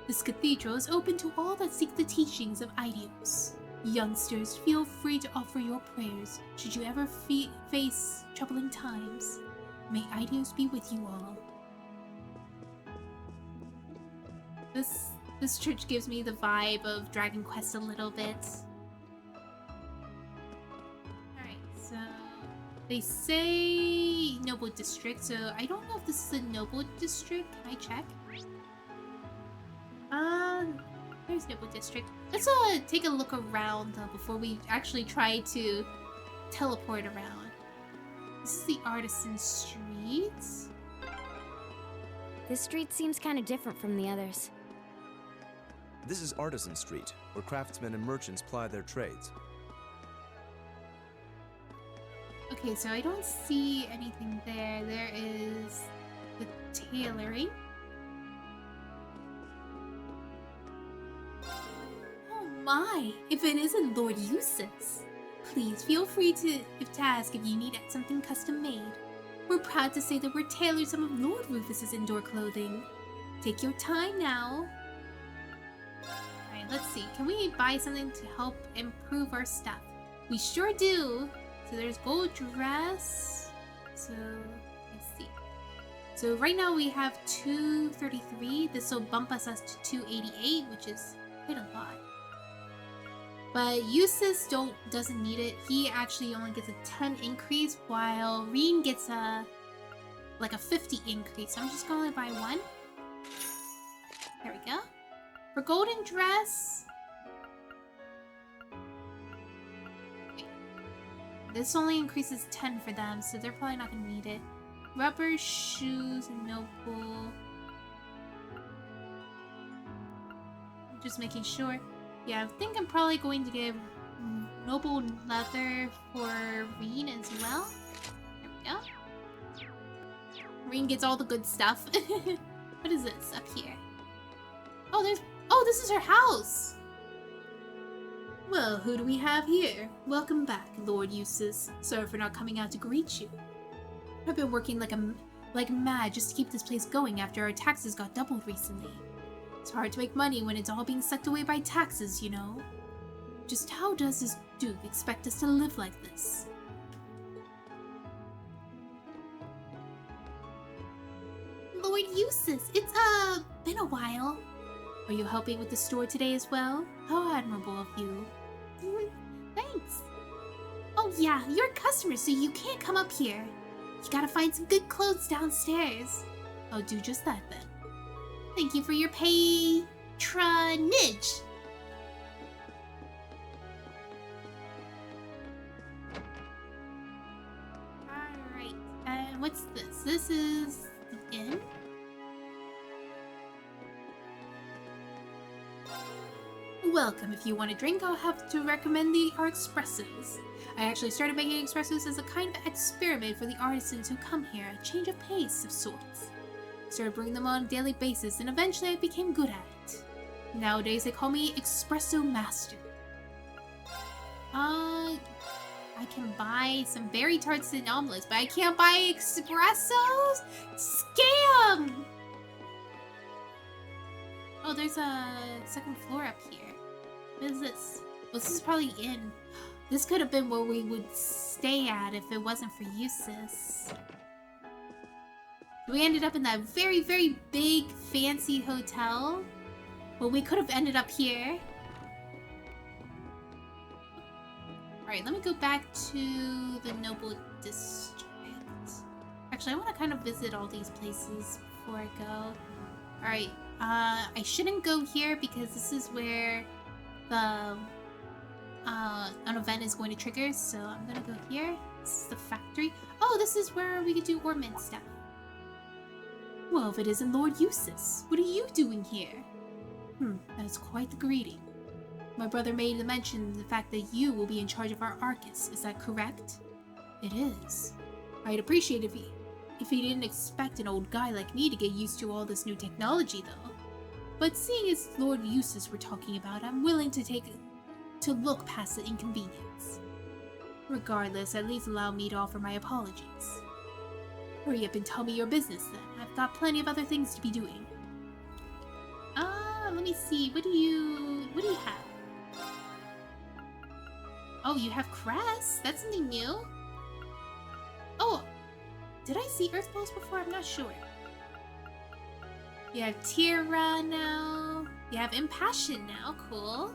A: This cathedral is open to all that seek the teachings of Idios. Youngsters, feel free to offer your prayers should you ever face troubling times. May Idios be with you all. This church gives me the vibe of Dragon Quest a little bit. Alright, so they say Noble District, so I don't know if this is a Noble District. Can I check? There's Noble District. Let's take a look around before we actually try to teleport around. This is the Artisan Street.
O: This street seems kind of different from the others.
D: This is Artisan Street, where craftsmen and merchants ply their trades.
A: Okay, so I don't see anything there. There is the tailoring. Oh my! If it isn't Lord Jusis! Please feel free to ask if you need something custom made. We're proud to say that we're tailored some of Lord Rufus's indoor clothing. Take your time now. Alright, let's see. Can we buy something to help improve our stuff? We sure do! So there's gold dress. So, let's see. So right now we have 233. This will bump us to 288, which is quite a lot. But Jusis doesn't need it. He actually only gets a 10 increase, while Reen gets like a 50 increase. So I'm just going to buy one. There we go. For golden dress, this only increases 10 for them, so they're probably not going to need it. Rubber shoes, noble. I'm just making sure. Yeah, I think I'm probably going to give noble leather for Reen as well. There we go. Reen gets all the good stuff. What is this up here? Oh, this is her house! Well, who do we have here? Welcome back, Lord Jusis. Sorry for not coming out to greet you. I've been working like mad just to keep this place going after our taxes got doubled recently. It's hard to make money when it's all being sucked away by taxes, you know. Just how does this Duke expect us to live like this? Lord Jusis, it's been a while. Are you helping with the store today as well? How admirable of you. Thanks. Oh yeah, you're a customer, so you can't come up here. You gotta find some good clothes downstairs. I'll do just that then. Thank you for your patronage. Alright, and what's this? This is the inn. Welcome. If you want a drink, I'll have to recommend our espressos. I actually started making espressos as a kind of experiment for the artisans who come here, a change of pace of sorts. Started brewing them on a daily basis, and eventually I became good at it. Nowadays they call me Espresso Master. I can buy some berry tarts and omelets, but I can't buy espressos? Scam! Oh, there's a second floor up here. What is this? Well, this is probably in. This could have been where we would stay at if it wasn't for Jusis. We ended up in that very, very big, fancy hotel. Well, we could have ended up here. Alright, let me go back to the Noble District. Actually, I want to kind of visit all these places before I go. Alright, I shouldn't go here because this is where the an event is going to trigger, so I'm gonna go here. This is the factory. Oh, this is where we could do ornament stuff. Well, if it isn't Lord Jusis, what are you doing here? That is quite the greeting. My brother made mention the fact that you will be in charge of our Arcus, is that correct? It is. I'd appreciate if he didn't expect an old guy like me to get used to all this new technology, though. But seeing as Lord Jusis we're talking about, I'm willing to look past the inconvenience. Regardless, at least allow me to offer my apologies. Hurry up and tell me your business, then. I've got plenty of other things to be doing. Let me see. What do you have? Oh, you have crest. That's something new. Oh, did I see Earth Balls before? I'm not sure. You have Tira now. You have Impassion now. Cool.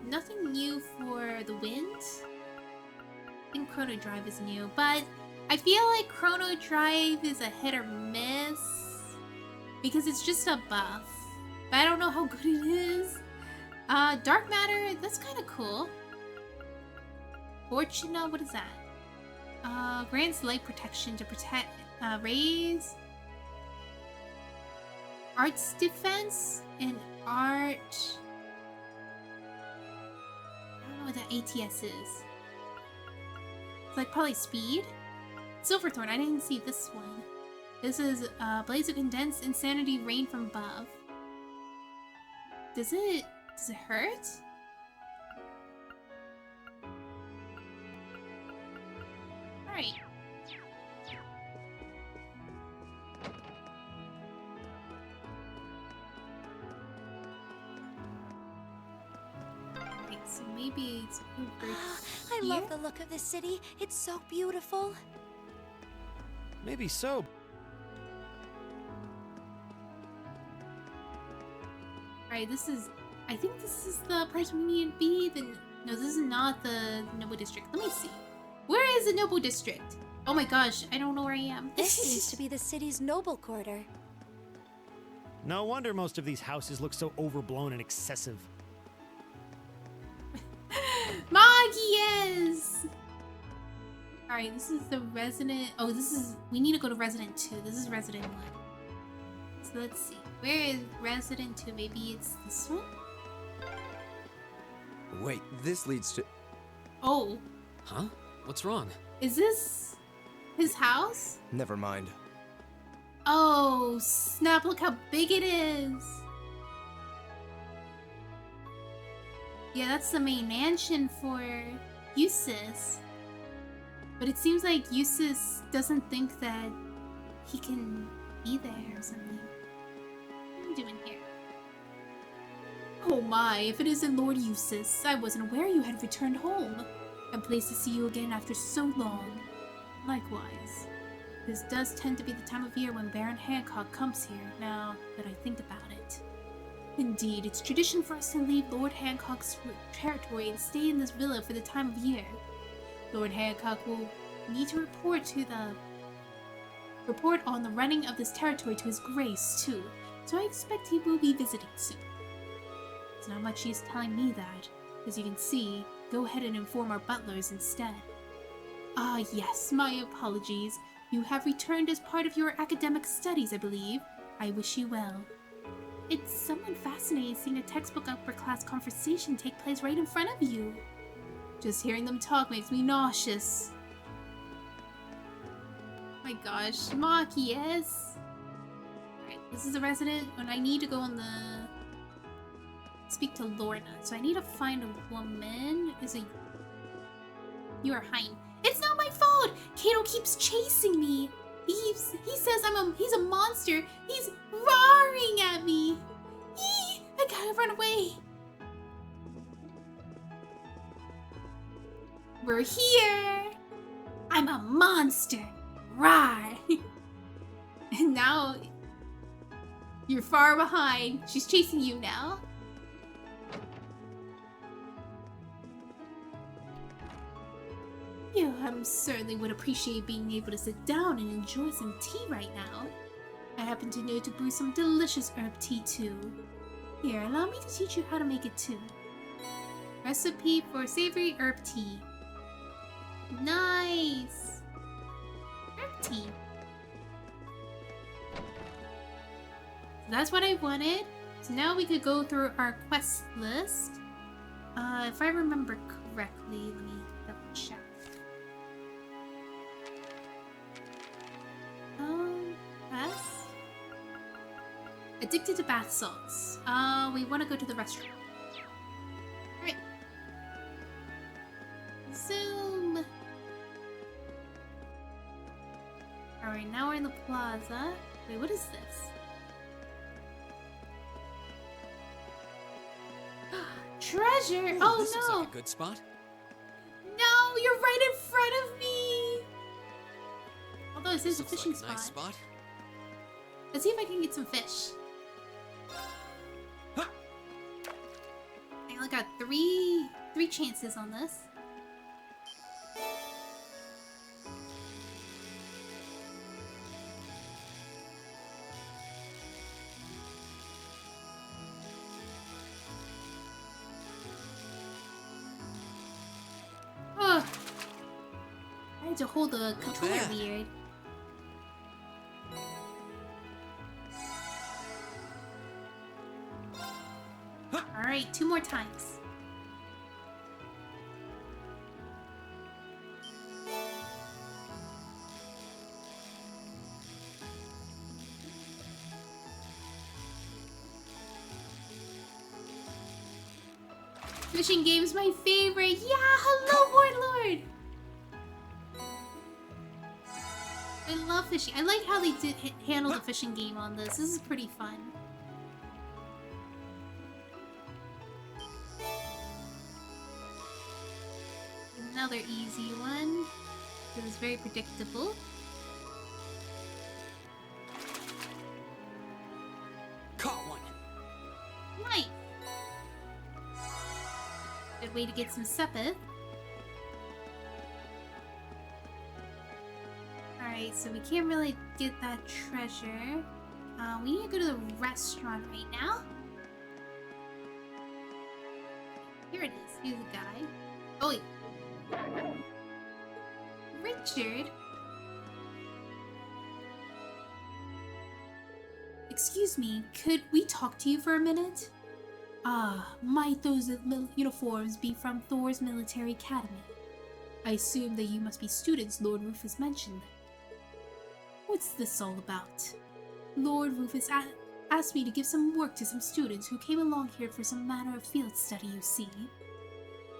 A: Nothing new for the wind. I think Chrono Drive is new, but I feel like Chrono Drive is a hit or miss because it's just a buff. But I don't know how good it is. Dark Matter, that's kind of cool. Fortuna, what is that? Grants light protection to protect, raise Art's defense and art. I don't know what that ATS is. It's like probably speed. Silverthorn, I didn't see this one. This is Blaze of Condensed Insanity Rain from above. Does it hurt? Alright. Okay, so maybe it's over
B: I love the look of this city. It's so beautiful.
E: Maybe so.
A: Alright, I think this is the place we need to be. No, this is not the Noble District. Let me see. Where is the Noble District? Oh my gosh, I don't know where I am.
B: This seems to be the city's noble quarter.
H: No wonder most of these houses look so overblown and excessive.
A: Magies! Alright, this is the resident. Oh, we need to go to resident 2. This is resident 1. So let's see. Where is resident 2? Maybe it's this one?
D: Wait, this leads to...
A: Oh.
C: Huh? What's wrong?
A: Is this his house?
D: Never mind.
A: Oh, snap, look how big it is. Yeah, that's the main mansion for Jusis. But it seems like Jusis doesn't think that he can be there or something. What are you doing here? Oh my, if it isn't Lord Jusis, I wasn't aware you had returned home. I'm pleased to see you again after so long. Likewise. This does tend to be the time of year when Baron Hancock comes here, now that I think about it. Indeed, it's tradition for us to leave Lord Hancock's territory and stay in this villa for the time of year. Lord Hancock will need to report on the running of this territory to his grace, too, so I expect he will be visiting soon. It's not much use telling me that. As you can see, go ahead and inform our butlers instead. Ah yes, my apologies. You have returned as part of your academic studies, I believe. I wish you well. It's somewhat fascinating seeing a textbook upper-class conversation take place right in front of you. Just hearing them talk makes me nauseous. My gosh, Maki, yes. Alright, this is a resident, and I need to go on the... speak to Lorna. So I need to find a woman. You are Hein. It's not my fault! Kato keeps chasing me. He says he's a monster. He's roaring at me. I gotta run away. We're here. I'm a monster. Right. And now you're far behind. She's chasing you now. You certainly would appreciate being able to sit down and enjoy some tea right now. I happen to know to brew some delicious herb tea too. Here, allow me to teach you how to make it too. Recipe for savory herb tea. Nice! Herb tea. So that's what I wanted. So now we could go through our quest list. If I remember correctly, let me double check. S? Addicted to bath salts. We want to go to the restaurant. Alright. Zoom! Alright, now we're in the plaza. Wait, what is this? Treasure!
C: Ooh,
A: Oh
C: this
A: no!
C: looks like a good spot.
A: No, you're right in front of me! Although this is a fishing
C: like a nice spot.
A: Let's see if I can get some fish.
C: Huh.
A: I only got three chances on this. Oh, I had to hold the controller weird. Alright, 2 more times. Fishing game's my favorite. Yeah, hello, Warlord. I love fishing. I like how they did handle the fishing game on this. This is pretty fun. Another easy one. It was very predictable.
C: Caught one.
A: Nice. Good way to get some sepith. Alright, so we can't really get that treasure. We need to go to the restaurant right now. Here it is. Here's the guy. Oh wait. Richard? Excuse me, could we talk to you for a minute? Might those uniforms be from Thor's Military Academy? I assume that you must be students Lord Rufus mentioned. What's this all about? Lord Rufus asked me to give some work to some students who came along here for some matter of field study, you see.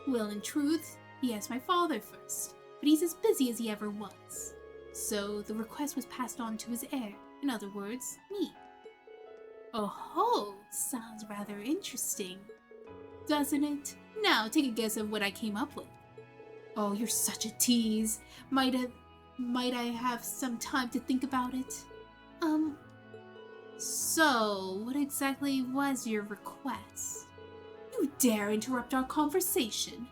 A: Well, in truth, he asked my father first, but he's as busy as he ever was. So the request was passed on to his heir, in other words, me. Oh-ho, sounds rather interesting, doesn't it? Now take a guess at what I came up with. Oh, you're such a tease. Might I have some time to think about it? So, what exactly was your request? You dare interrupt our conversation?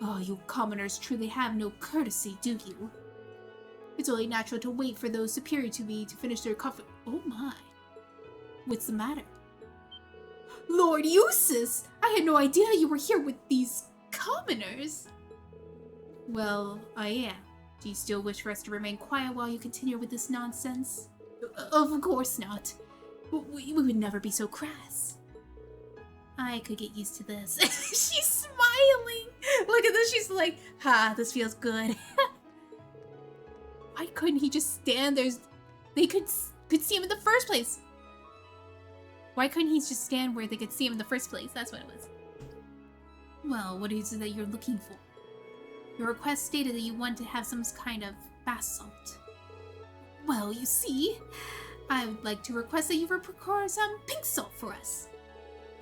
A: Oh, you commoners truly have no courtesy, do you? It's only natural to wait for those superior to me to finish their coffee. Oh my. What's the matter? Lord Jusis! I had no idea you were here with these commoners. Well, I am. Do you still wish for us to remain quiet while you continue with this nonsense? Of course not. We would never be so crass. I could get used to this. She's smiling! Look at this, she's like, ha, this feels good. Why couldn't he just stand there? They could see him in the first place. Why couldn't he just stand where they could see him in the first place? That's what it was. Well, what is it that you're looking for? Your request stated that you want to have some kind of bath salt. Well, you see, I would like to request that you procure some pink salt for us.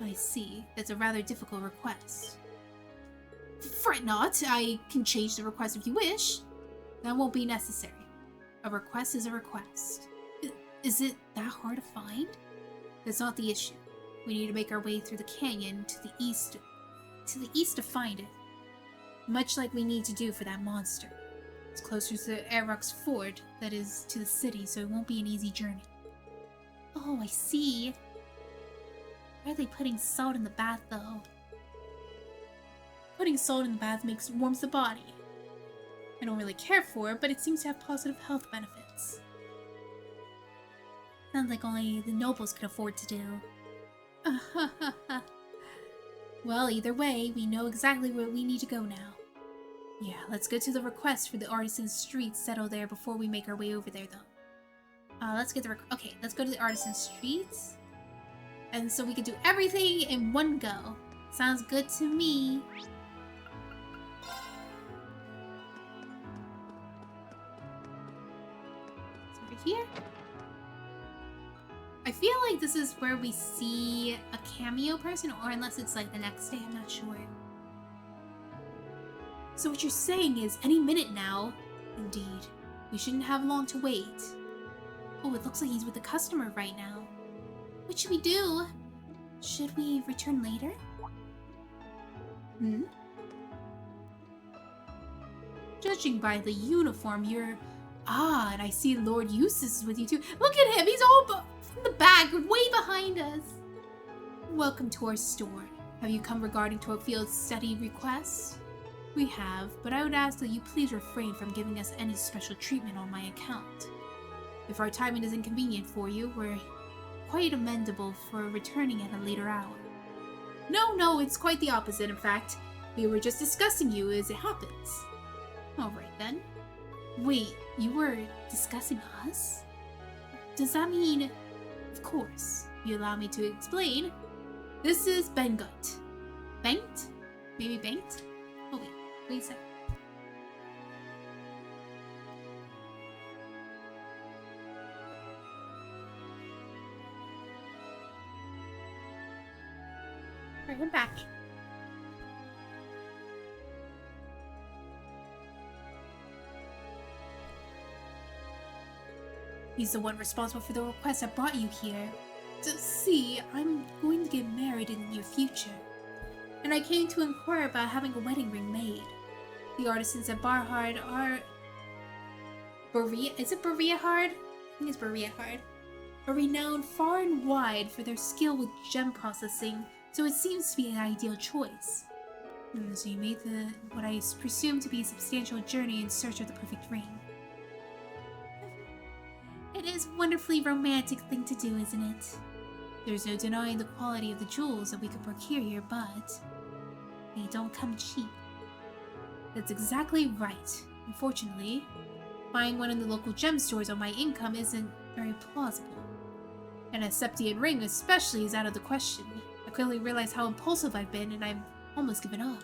A: I see. That's a rather difficult request. Fret not. I can change the request if you wish. That won't be necessary. A request is a request. Is it that hard to find? That's not the issue. We need to make our way through the canyon to the east to find it. Much like we need to do for that monster. It's closer to Aerox Ford, that is, to the city, so it won't be an easy journey. Oh, I see. Why are they putting salt in the bath, though? Putting salt in the bath warms the body. I don't really care for it, but it seems to have positive health benefits. Sounds like only the nobles could afford to do. Well, either way, we know exactly where we need to go now. Yeah, let's go to the request for the Artisan Street settle there before we make our way over there, though. Let's go to the Artisan Streets. And so we can do everything in one go. Sounds good to me. It's over here. I feel like this is where we see a cameo person, or unless it's like the next day, I'm not sure. So what you're saying is any minute now? Indeed. We shouldn't have long to wait. Oh, it looks like he's with the customer right now. What should we do? Should we return later? Judging by the uniform, you're... Ah, and I see Lord Jusis is with you too. Look at him! He's all in the back, way behind us. Welcome to our store. Have you come regarding to a field study request? We have, but I would ask that you please refrain from giving us any special treatment on my account. If our timing is inconvenient for you, we're quite amendable for returning at a later hour. No, it's quite the opposite, in fact. We were just discussing you as it happens. Alright then. Wait, you were discussing us? Does that mean... Of course. You allow me to explain. This is Bengut. Banked? Maybe banked? Oh wait a sec. Bring him back. He's the one responsible for the request that brought you here. See, I'm going to get married in the near future, and I came to inquire about having a wedding ring made. The artisans at Barhard are... Is it Barhard? I think it's Barhard. Are renowned far and wide for their skill with gem processing, so it seems to be an ideal choice. So you made what I presume to be a substantial journey in search of the perfect ring. It is a wonderfully romantic thing to do, isn't it? There's no denying the quality of the jewels that we could procure here, but they don't come cheap. That's exactly right. Unfortunately, buying one in the local gem stores on my income isn't very plausible. And a Septian ring especially is out of the question. I quickly realized how impulsive I've been, and I've almost given up.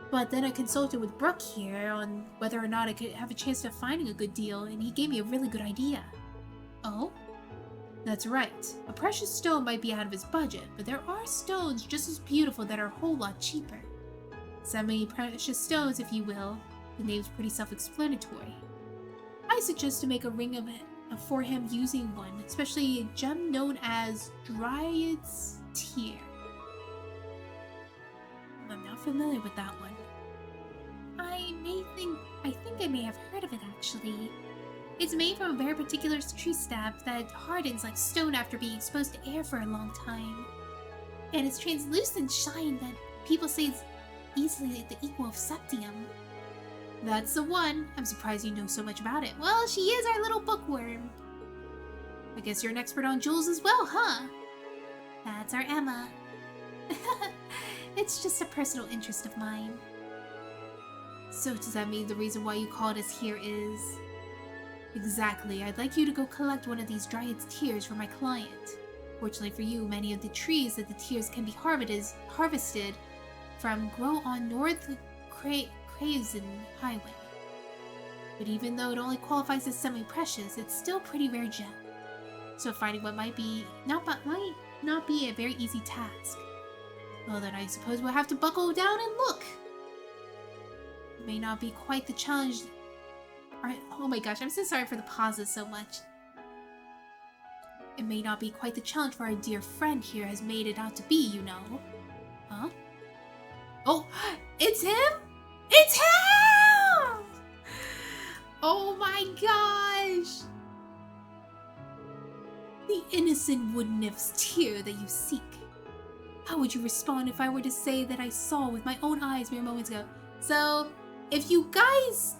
A: But then I consulted with Brooke here on whether or not I could have a chance of finding a good deal, and he gave me a really good idea. Oh? That's right. A precious stone might be out of his budget, but there are stones just as beautiful that are a whole lot cheaper. Semi-precious stones, if you will. The name's pretty self-explanatory. I suggest to make a ring of it for him using one, especially a gem known as Dryad's Tear. I'm not familiar with that one. I think I may have heard of it actually. It's made from a very particular tree stab that hardens like stone after being exposed to air for a long time. And its translucent shine that people say is easily the equal of septium. That's the one. I'm surprised you know so much about it. Well, she is our little bookworm. I guess you're an expert on jewels as well, huh? That's our Emma. It's just a personal interest of mine. So does that mean the reason why you called us here is... Exactly. I'd like you to go collect one of these Dryad's Tears for my client. Fortunately for you, many of the trees that the tears can be harvested from grow on North Crazen Highway. But even though it only qualifies as semi-precious, it's still a pretty rare gem. So finding what might not be a very easy task. Well then I suppose we'll have to buckle down and look. It may not be quite the challenge Alright, oh my gosh, I'm so sorry for the pauses so much. It may not be quite the challenge for our dear friend here has made it out to be, you know. Huh? Oh, it's him? It's him! Oh my gosh! The innocent wood-nymph's tear that you seek. How would you respond if I were to say that I saw with my own eyes mere moments ago? So, if you guys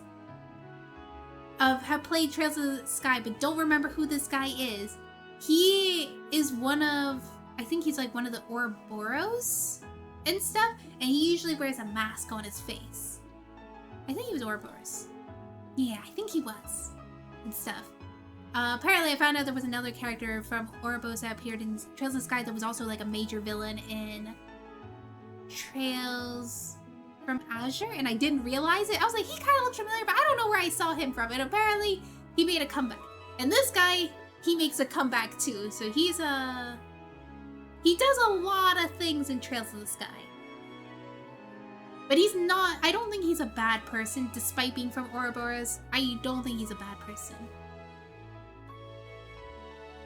A: have played Trails of the Sky but don't remember who this guy is, he is one of, I think he's like one of the Ouroboros and stuff, and he usually wears a mask on his face. I think he was Ouroboros. Yeah, I think he was. And stuff. Apparently I found out there was another character from Ouroboros that appeared in Trails of the Sky that was also like a major villain in Trails from Azure, and I didn't realize it. I was like, he kind of looked familiar, but I don't know where I saw him from, and apparently he made a comeback. And this guy, he makes a comeback too, so he does a lot of things in Trails of the Sky. But he's not, I don't think he's a bad person, despite being from Ouroboros. I don't think he's a bad person.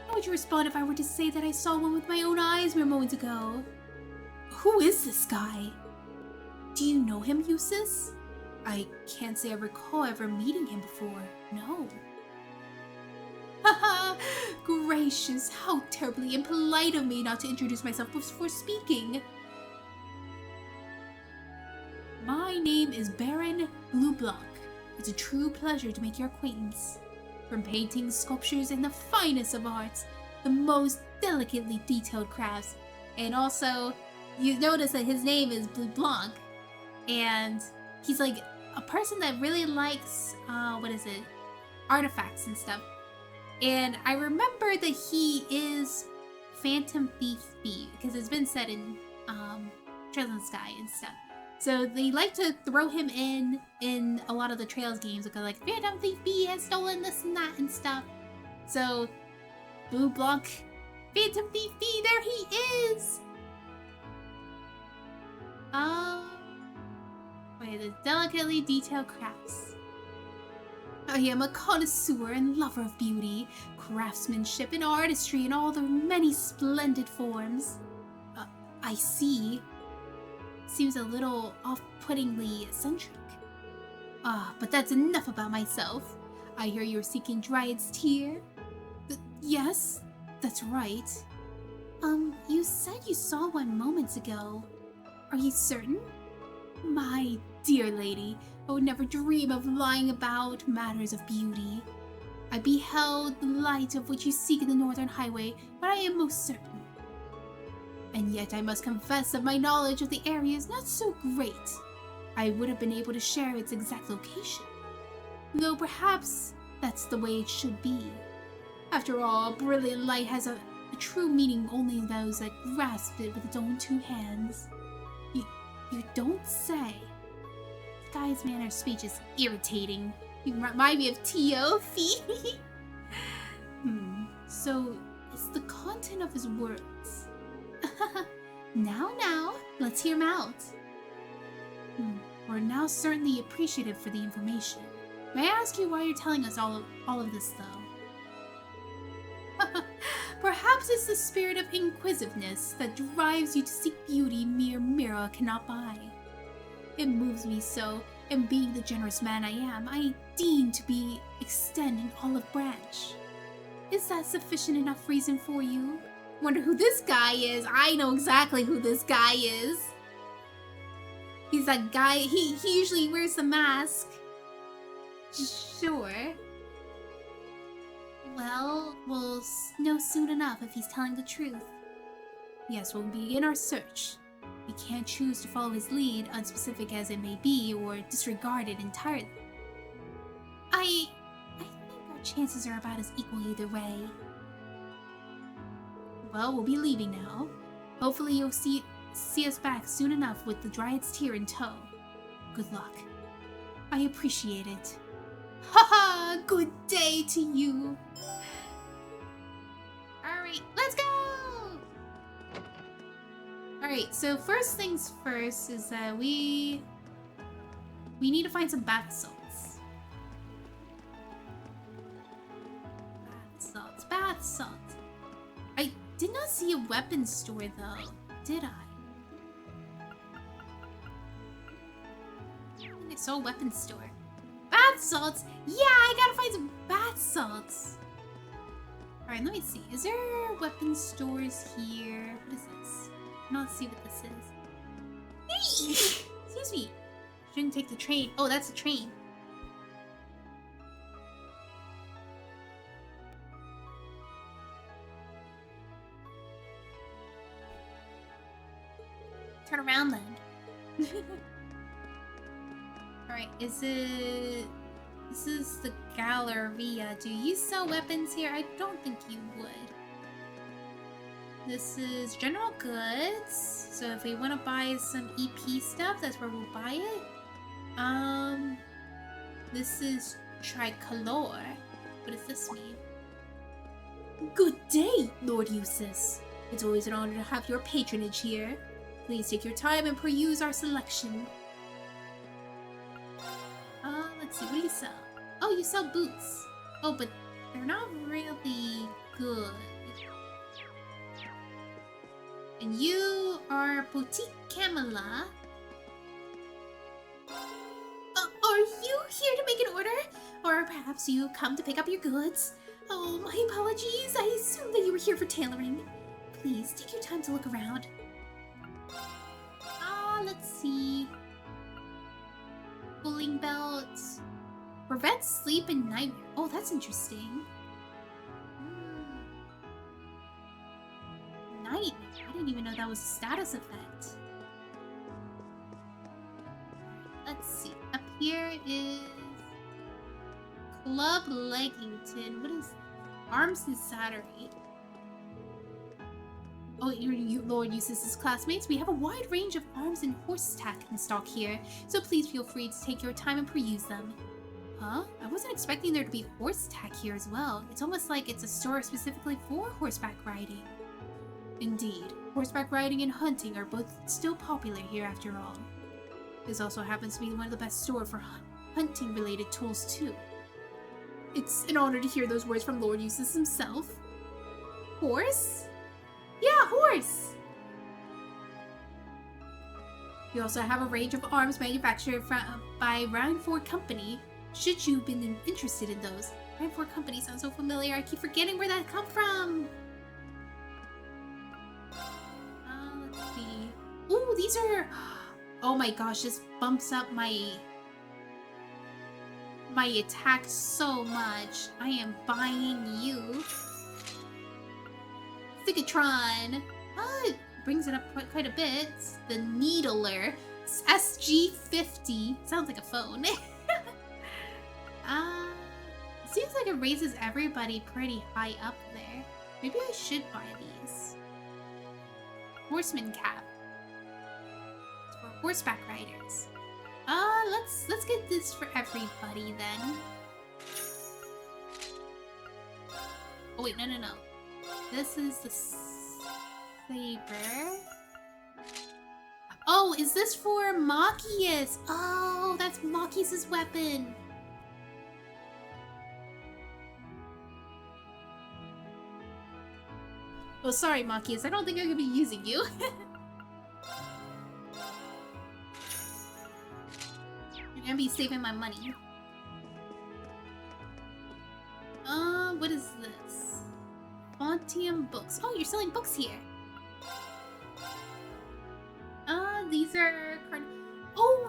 A: How would you respond if I were to say that I saw one with my own eyes mere moments ago? Who is this guy? Do you know him, Jusis? I can't say I recall ever meeting him before. No. Haha! Gracious, how terribly impolite of me not to introduce myself before speaking. My name is Baron Blanc. It's a true pleasure to make your acquaintance. From paintings, sculptures, and the finest of arts, the most delicately detailed crafts. And also, you notice that his name is Blanc. And he's like a person that really likes, artifacts and stuff. And I remember that he is Phantom Thief B, because it's been said in Trails in the Sky and stuff. So they like to throw him in a lot of the Trails games, because like Phantom Thief B has stolen this and that and stuff. So Blanc, Phantom Thief B, there he is! The delicately detailed crafts. I am a connoisseur and lover of beauty, craftsmanship, and artistry in all their many splendid forms. I see. Seems a little off-puttingly eccentric. But that's enough about myself. I hear you're seeking Dryad's Tear? Yes, that's right. You said you saw one moments ago. Are you certain? My dear lady, I would never dream of lying about matters of beauty. I beheld the light of which you seek in the Northern Highway, but I am most certain. And yet I must confess that my knowledge of the area is not so great. I would have been able to share its exact location. Though perhaps that's the way it should be. After all, brilliant light has a true meaning only in those that grasp it with its own two hands. You don't say. This guy's manner of speech is irritating. You remind me of T.O.F. So, it's the content of his words. Now, let's hear him out. We're now certainly appreciative for the information. May I ask you why you're telling us all of this, though? Perhaps it's the spirit of inquisitiveness that drives you to seek beauty mere mirror cannot buy. It moves me so, and being the generous man I am, I deem to be extend an olive branch. Is that sufficient enough reason for you? Wonder who this guy is. I know exactly who this guy is. He's that guy, he usually wears the mask. Sure. Well, we'll know soon enough if he's telling the truth. Yes, we'll begin our search. We can't choose to follow his lead, unspecific as it may be, or disregard it entirely. I think our chances are about as equal either way. Well, we'll be leaving now. Hopefully you'll see us back soon enough with the Dryad's Tear in tow. Good luck. I appreciate it. Haha! Good day to you! Alright, let's go! Alright, so first things first is that we need to find some bath salts. salt. I did not see a weapons store though, did I? I saw a weapons store. Bath salts! Yeah, I gotta find some bath salts! Alright, let me see. Is there weapons stores here? What is this? I don't see what this is. Excuse me. Shouldn't take the train. Oh, that's a train. Turn around then. Alright, is it... This is the Galleria. Do you sell weapons here? I don't think you would. This is general goods. So if we want to buy some EP stuff, that's where we'll buy it. This is tricolor. What does this mean? Good day, Lord Jusis. It's always an honor to have your patronage here. Please take your time and peruse our selection. Let's see, what do you sell? Oh, you sell boots. Oh, but they're not really good. And you are Boutique Camilla. Are you here to make an order? Or perhaps you come to pick up your goods? Oh, my apologies. I assumed that you were here for tailoring. Please, take your time to look around. Let's see. Pulling belts. Prevents sleep and nightmare. Oh, that's interesting. Nightmare. I didn't even know that was a status effect. Let's see. Up here is Club Leggington. What is Arms and Saturday? Oh, you Lord Jusis' classmates, we have a wide range of arms and horse tack in stock here, so please feel free to take your time and peruse them. Huh? I wasn't expecting there to be horse tack here as well. It's almost like it's a store specifically for horseback riding. Indeed, horseback riding and hunting are both still popular here after all. This also happens to be one of the best stores for hunting-related tools too. It's an honor to hear those words from Lord Jusis himself. Horse? Yeah, horse! We also have a range of arms manufactured by Round 4 Company, should you have been interested in those. Round 4 Company sounds so familiar, I keep forgetting where that come from! Let's see. Ooh, these are... Oh my gosh, this bumps up my attack so much. I am buying you. Stickatron. It brings it up quite a bit. The Needler. It's SG50. Sounds like a phone. It seems like it raises everybody pretty high up there. Maybe I should buy these. Horseman cap. It's for horseback riders. Let's get this for everybody then. Oh wait, no. This is the saber. Oh, is this for Machias? Oh, that's Machias' weapon. Oh, sorry, Machias. I don't think I'm gonna be using you. You're gonna be saving my money. What is this? Fontium books. Oh, you're selling books here. These are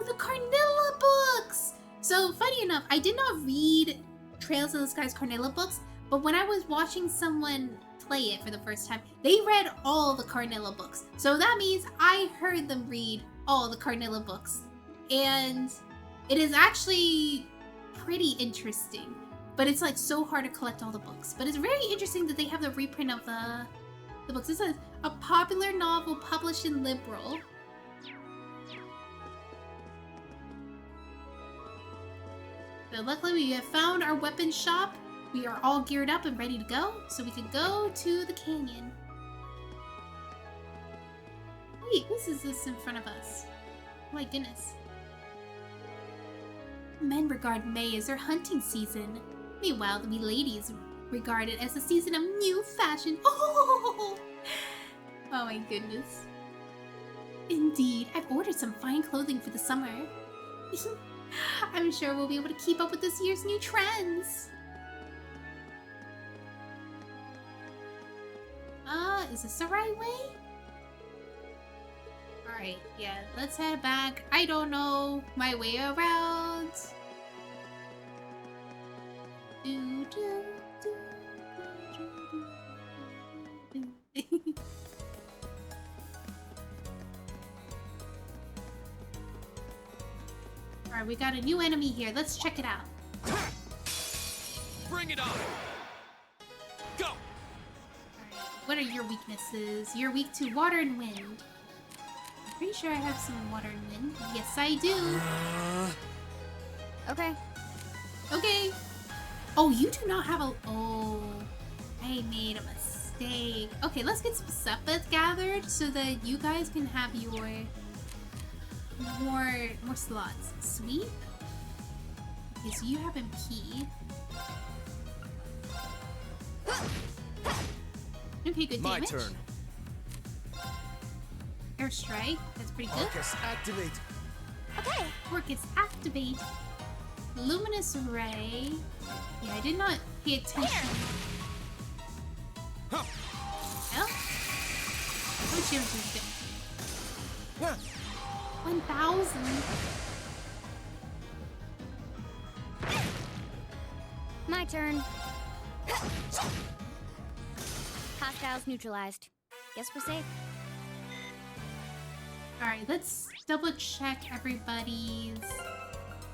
A: the Carnilla books! So, funny enough, I did not read Trails of the Skies Carnilla books, but when I was watching someone play it for the first time, they read all the Carnilla books. So that means I heard them read all the Carnilla books. And it is actually pretty interesting. But it's like so hard to collect all the books. But it's very interesting that they have the reprint of the books. This is a popular novel published in Liberal. So luckily we have found our weapons shop. We are all geared up and ready to go, so we can go to the canyon. Wait, what is this in front of us? Oh my goodness. Men regard May as their hunting season. Meanwhile, we ladies regarded as a season of new fashion. Oh my goodness. Indeed, I've ordered some fine clothing for the summer. I'm sure we'll be able to keep up with this year's new trends. Is this the right way? Alright, yeah, let's head back. I don't know my way around. Alright, we got a new enemy here. Let's check it out.
K: Bring it on! Go!
A: What are your weaknesses? You're weak to water and wind. I'm pretty sure I have some water and wind. Yes, I do.
O: Okay.
A: Okay. Oh, you do not have a... Oh, I made a mistake. Okay, let's get some sepith gathered so that you guys can have your more slots. Sweep? Okay, so you have MP. Okay, good
D: My
A: damage.
D: turn.
A: Airstrike. That's pretty good.
D: Orcus, activate.
A: Okay. Orcus, activate. Luminous Ray. Yeah, I did not pay attention. Well, how much damage is it? 1,000.
O: My turn. Hostiles neutralized. Guess we're safe.
A: Alright, let's double check everybody's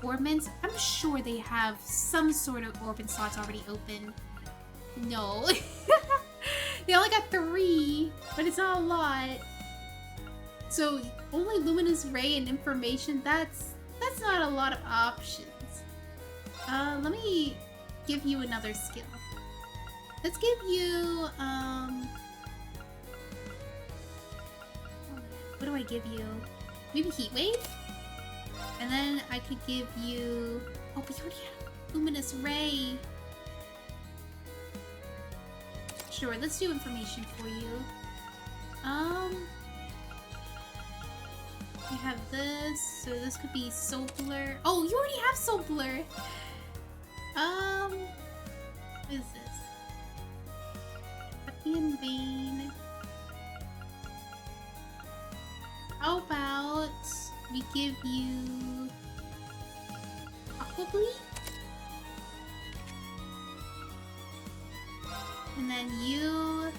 A: orbments. I'm sure they have some sort of orbit slots already open. No. They only got 3, but it's not a lot. So only Luminous Ray and Information, that's not a lot of options. Let me give you another skill. Let's give you, what do I give you? Maybe Heat Wave? And then I could give you... Oh, but you already have Luminous Ray. Sure, let's do Information for you. We have this, so this could be Solar. Oh, you already have Solar! What is this? Happy and Vain. How about we give you Aqua Bleed? And then you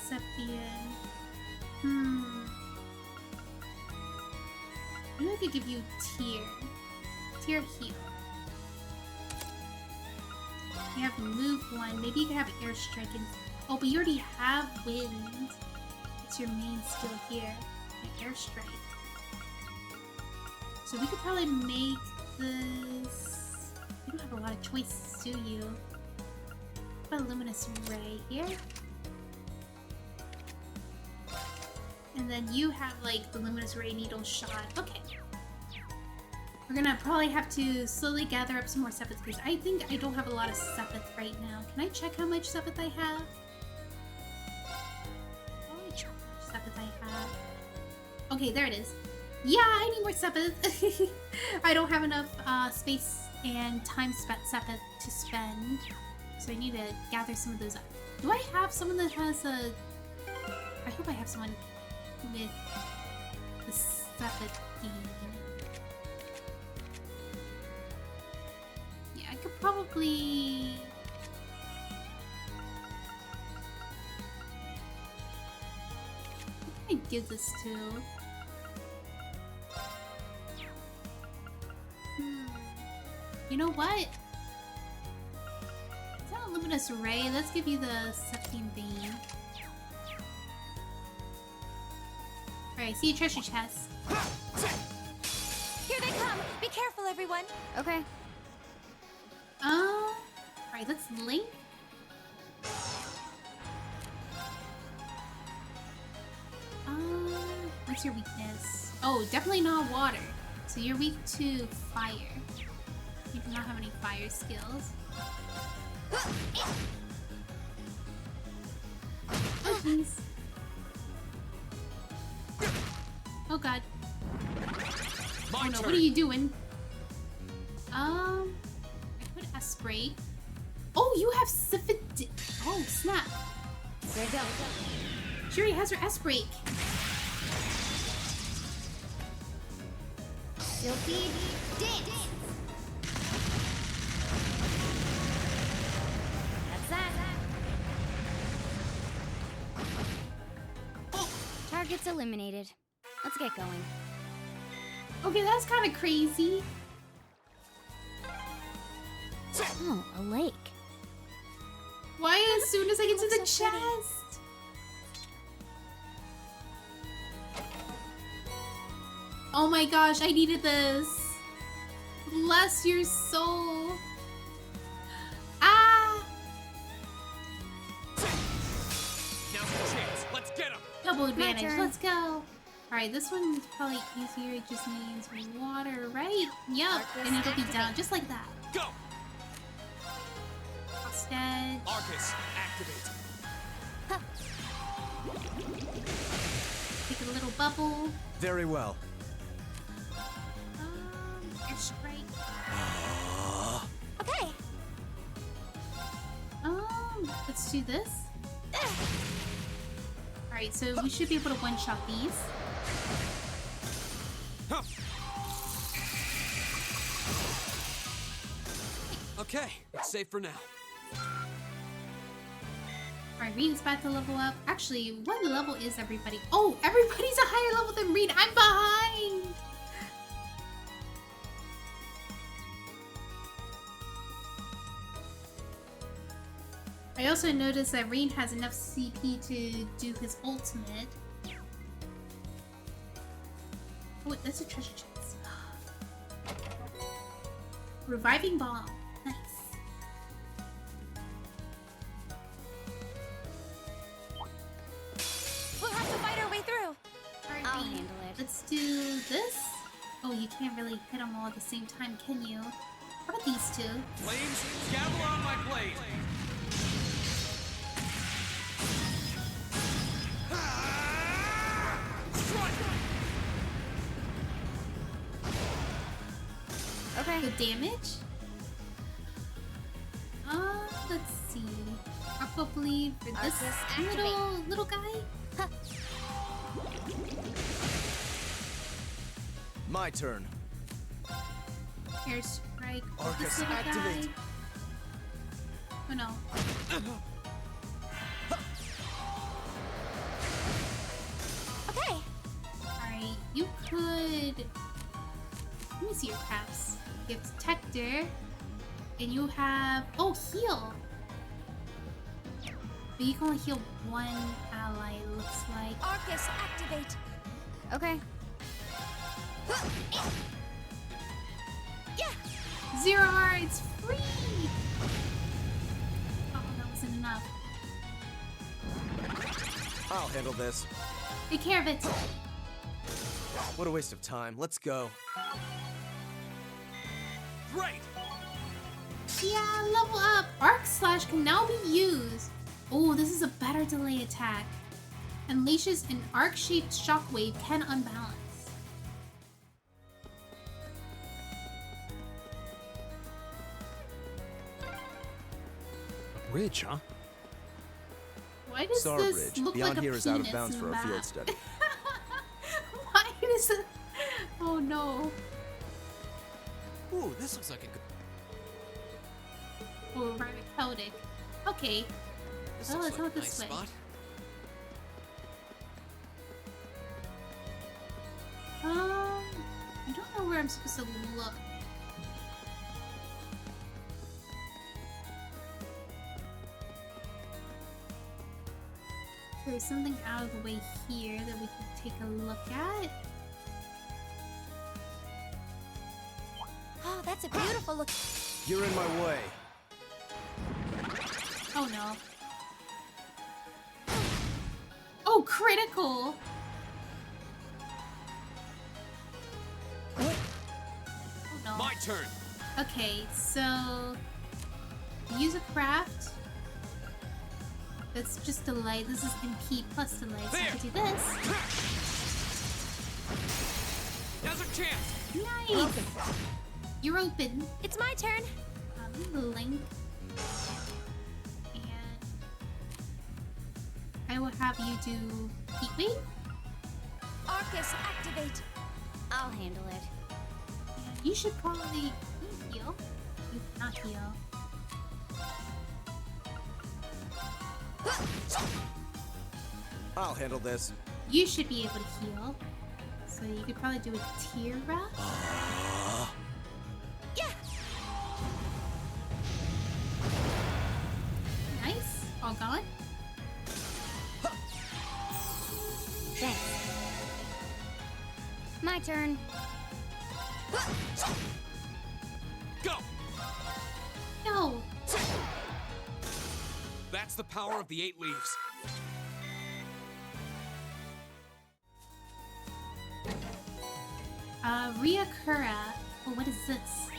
A: Seppian. Maybe I could give you Tear Heal. You have Move 1. Maybe you could have Airstrike and... Oh, but you already have Wind. It's your main skill here. Like Airstrike. So we could probably make this... You don't have a lot of choices, do you? What about Luminous Ray here? And then you have, like, the Luminous Ray Needle Shot. Okay. We're gonna probably have to slowly gather up some more Sepith, because I think I don't have a lot of Sepith right now. Can I check how much Sepith I have? How much Sepith I have? Okay, there it is. Yeah, I need more Sepith. I don't have enough space and time Sepith to spend. So I need to gather some of those up. Do I have someone that has a... I hope I have someone with the Sepith theme. Yeah, I could probably... Who can I give this to? You know what? It's not a Luminous Ray. Let's give you the Septian Vein. Alright, see a treasure chest.
B: Here they come! Be careful, everyone!
O: Okay.
A: Alright, let's link. What's your weakness? Oh, definitely not water. So you're weak to fire. You do not have any fire skills. Oh, jeez. Oh, God. Oh, no. What are you doing? I could S-break. Oh, you have Syphid... Oh, snap.
O: There you go.
A: She already has her S-break.
O: Silky dance. That's that. Targets eliminated. Let's get going.
A: Okay, that's kind of crazy.
O: Oh, a lake.
A: Why as soon as I get to the chest? Oh my gosh, I needed this. Bless your soul. Ah!
K: Now's the chance. Let's get him.
A: Double advantage. Let's go. Alright, this one's probably easier. It just needs water, right? Yup. And it'll be down just like that.
K: Go!
A: Hostage.
K: Arcus, activate.
A: Take a little bubble.
D: Very well.
A: Airstrike.
B: Okay.
A: Let's do this. Alright, so we should be able to one-shot these.
C: Okay, it's safe for now.
A: Alright, Reed's about to level up. Actually, what level is everybody? Oh, everybody's a higher level than Reed. I'm behind! I also noticed that Reed has enough CP to do his ultimate. Oh, wait, that's a treasure chest. Reviving bomb. Nice.
B: We'll have to fight our way through.
O: I'll handle it.
A: Let's do this. Oh, you can't really hit them all at the same time, can you? How about these two?
K: Flames, gather on my blade.
A: Okay. Good damage. Let's see. Aqua bleed for this little guy.
D: My turn.
A: Airstrike for
D: Arcus,
A: this little
D: activate.
A: guy. Oh no.
B: Okay.
A: Alright, you could... Let me see your caps. You have Detector. And you have... Oh, heal! But you can only heal one ally, it looks like.
B: Arcus, activate.
O: Okay.
B: Yeah.
A: 0 hearts, free! Oh, that wasn't enough.
D: I'll handle this.
A: Take care of it.
D: What a waste of time. Let's go.
K: Great.
A: Yeah, level up. Arc Slash can now be used. Oh, this is a better delay attack. Unleashes an arc-shaped shockwave, can unbalance.
E: A bridge, huh?
A: Why does
D: Star
A: this
D: Bridge.
A: look
D: Beyond
A: like a
D: here is out of
A: penis
D: bounds
A: in
D: for
A: the
D: our field
A: map?
D: study.
A: Why does it... Oh no.
C: Ooh, this looks like a good...
A: Oh, rather chaotic. Okay.
C: This
A: Oh,
C: looks
A: let's
C: like
A: go
C: a
A: this
C: nice
A: way.
C: spot.
A: I don't know where I'm supposed to look. There's something out of the way here that we can take a look at.
B: Oh, that's a beautiful look.
D: You're in my way.
A: Oh no. Oh, critical! Oh no.
K: My turn.
A: Okay, so use a craft. That's just delay. This is MP plus delay. So I can do this.
C: Now's our chance.
A: Nice. You're open.
B: It's my turn.
A: Link. And I will have you do Heat Wave.
B: Arcus, activate.
O: I'll handle it.
A: And you should probably heal. You cannot heal.
D: I'll handle this.
A: You should be able to heal. So you could probably do a tear rush.
B: Yeah.
A: Nice. All gone.
O: Thanks. My turn.
C: Go!
A: No.
C: That's the power of the 8 leaves.
A: Ryakura. Oh, what is this?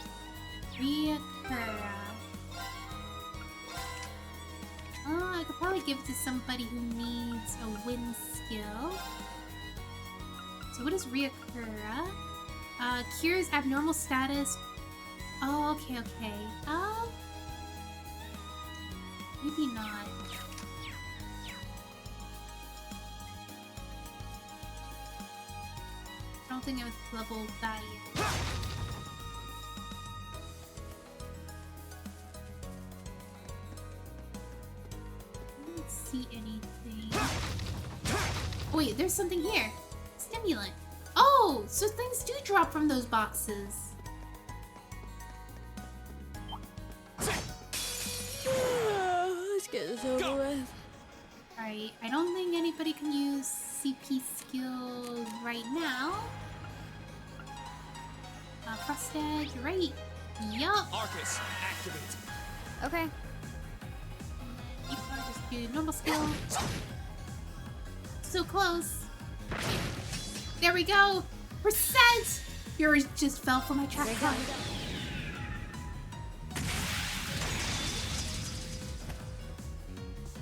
A: Ryakura. Oh, I could probably give it to somebody who needs a wind skill. So what is Ryakura? Cures abnormal status. Oh, okay, okay. Maybe not. I don't think I was level that yet. I don't see anything. Oh, wait, there's something here. Stimulant. Oh, so things do drop from those boxes.
G: Let's get this over with.
A: Alright, I don't think anybody can use CP skills right now. Frost Edge, right? Yup.
C: Arcus, activate.
O: Okay.
A: You can just do normal skill. So close. There we go. Percent. Yours just fell for my track card.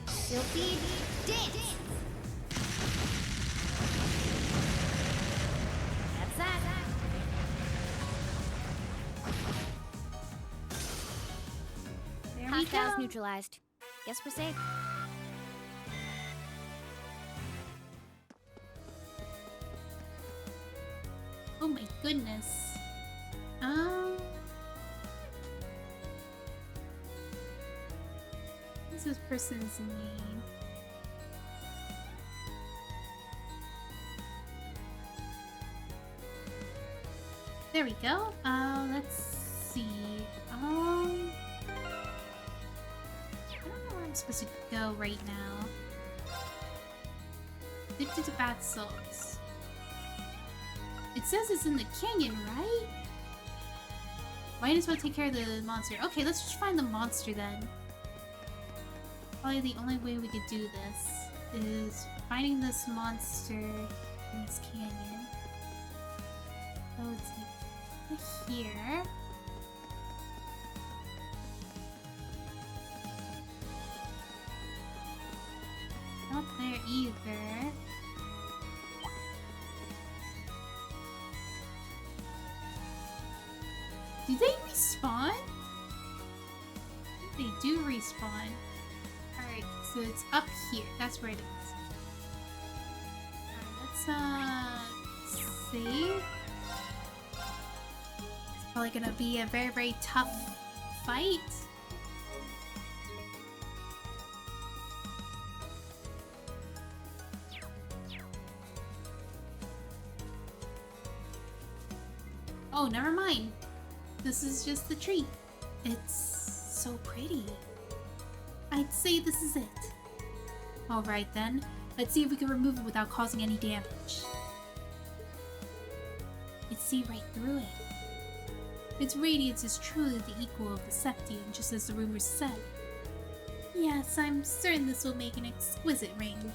O: Silky dance. That's that.
A: There we
O: Hostiles
A: go.
O: neutralized. Guess we're safe.
A: Oh my goodness. What's this person's name? There we go. Let's see. I don't know where I'm supposed to go right now. Addicted to bath salts. It says it's in the canyon, right? Might as well take care of the monster. Okay, let's just find the monster then. Probably the only way we could do this is finding this monster in this canyon. Oh, it's like here. Not there either. Do they respawn? I think they do respawn. Alright, so it's up here. That's where it is. Alright, let's save. It's probably gonna be a very, very tough fight. Oh, never mind. This is just the tree. It's so pretty. I'd say this is it. Alright then, let's see if we can remove it without causing any damage. You'd see right through it. Its radiance is truly the equal of the Septian, just as the rumors said. Yes, I'm certain this will make an exquisite ring.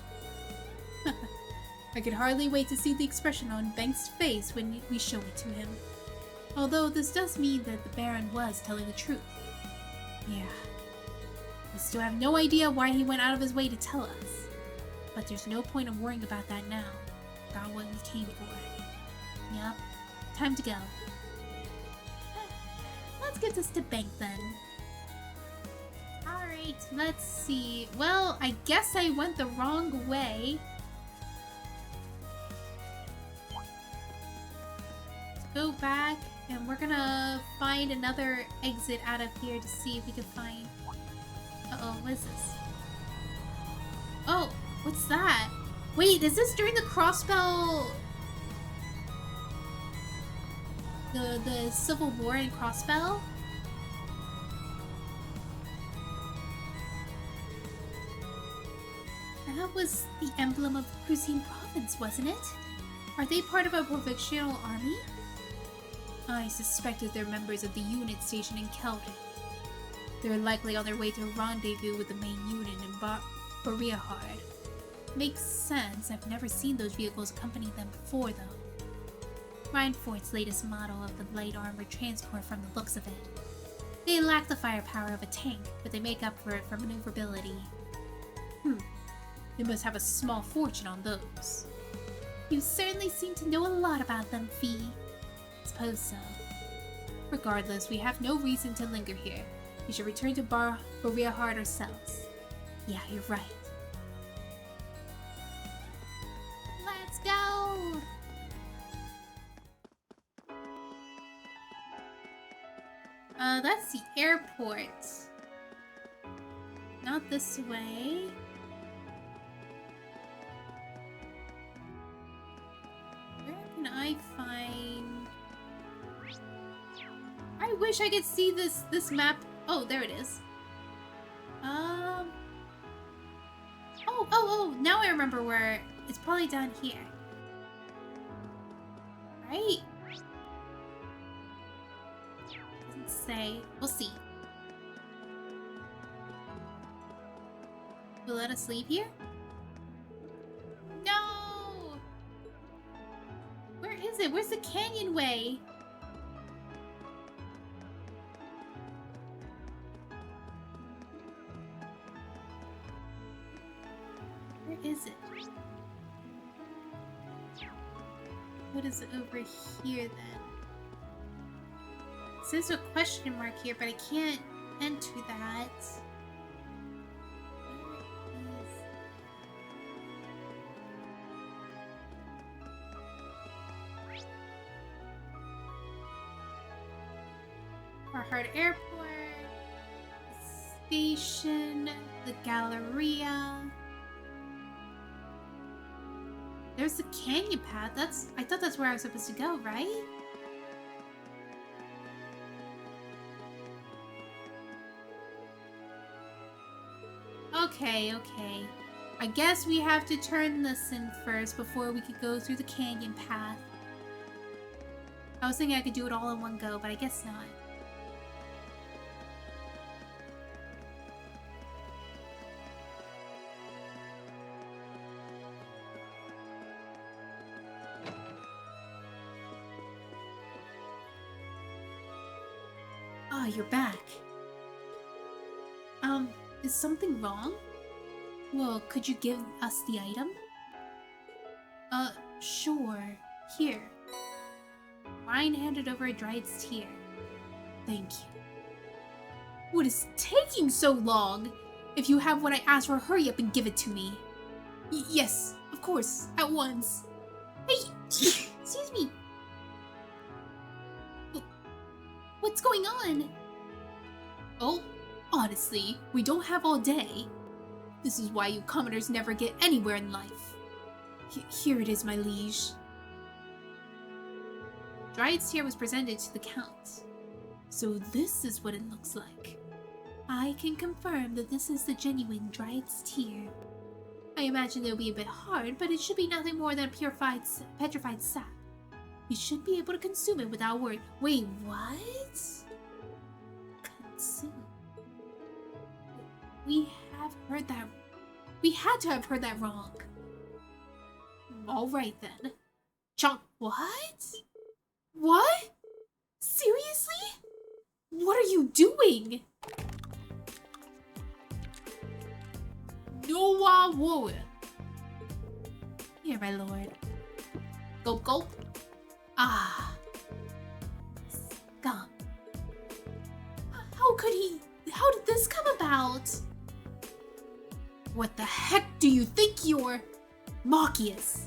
A: I can hardly wait to see the expression on Banks' face when we show it to him. Although this does mean that the Baron was telling the truth. Yeah. We still have no idea why he went out of his way to tell us. But there's no point in worrying about that now. Got what we came for. Yep. Time to go. Let's get this to bank then. Alright, let's see. Well, I guess I went the wrong way. Let's go back, and we're gonna find another exit out of here to see if we can find... Uh-oh, what is this? Oh, what's that? Wait, is this during the Crossbell... The Civil War in Crossbell? That was the emblem of the Crusine province, wasn't it? Are they part of a provincial army? I suspected they're members of the unit stationed in Keldon. They're likely on their way to rendezvous with the main unit in Boreahard. Makes sense. I've never seen those vehicles accompany them before, though. Rhinefort's latest model of the light armored transport from the looks of it. They lack the firepower of a tank, but they make up for it from maneuverability. They must have a small fortune on those. You certainly seem to know a lot about them, Fee. Suppose so. Regardless, we have no reason to linger here. We should return to Boreahard ourselves. Yeah, you're right. Let's go! That's the airport. Not this way. Where can I find... I wish I could see this map. Oh, there it is. Oh, now I remember where. It's probably down here. Right? Doesn't say. We'll see. Will let us leave here? No! Where is it? Where's the canyon way? Where is it? What is it over here then? It says a question mark here, but I can't enter that. Boreahard Airport, the station, the Galleria. There's the canyon path. I thought that's where I was supposed to go, right? Okay. I guess we have to turn this in first before we could go through the canyon path. I was thinking I could do it all in one go, but I guess not. Oh, you're back. Is something wrong? Well, could you give us the item? Sure. Here. Ryan handed over a Dryad's tear. Thank you. What is taking so long? If you have what I asked for, hurry up and give it to me. Yes, of course, at once. Hey, excuse me. What's going on? Oh, honestly, we don't have all day. This is why you commoners never get anywhere in life. Here it is, my liege. Dryad's tear was presented to the Count. So this is what it looks like. I can confirm that this is the genuine Dryad's tear. I imagine it'll be a bit hard, but it should be nothing more than petrified sap. You should be able to consume it without worry. Wait, what? Consume? We have heard that. We had to have heard that wrong. Alright then. What? What? Seriously? What are you doing? No war. Here, my lord. Gulp, gulp. Ah. Scum. How could he? How did this come about? What the heck do you think you're? Marcius.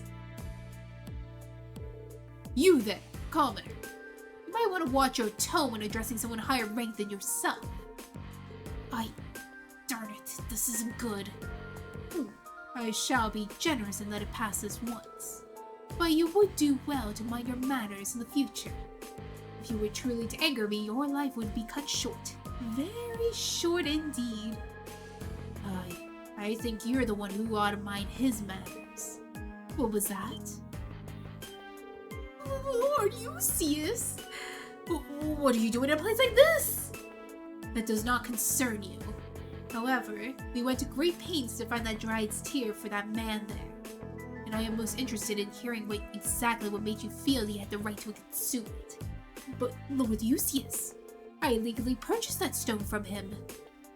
A: You there, commoner. You might want to watch your tone when addressing someone higher ranked than yourself. Darn it, this isn't good. I shall be generous and let it pass this once. But you would do well to mind your manners in the future. If you were truly to anger me, your life would be cut short. Very short indeed. I think you're the one who ought to mind his manners. What was that? Lord Jusis! What are you doing in a place like this? That does not concern you. However, we went to great pains to find that Dryad's tear for that man there. And I am most interested in hearing exactly what made you feel he had the right to consume it. But Lord Jusis, I illegally purchased that stone from him.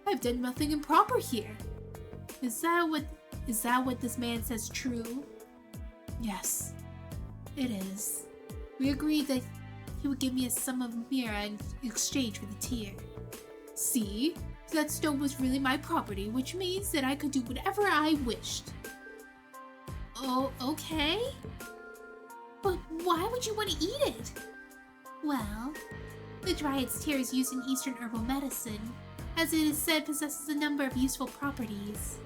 A: I've done nothing improper here. Is that what this man says true? Yes, it is. We agreed that he would give me a sum of mira in exchange for the tear. See? That stone was really my property, which means that I could do whatever I wished. Oh, okay. But why would you want to eat it? Well, the Dryad's tear is used in Eastern herbal medicine, as it is said possesses a number of useful properties.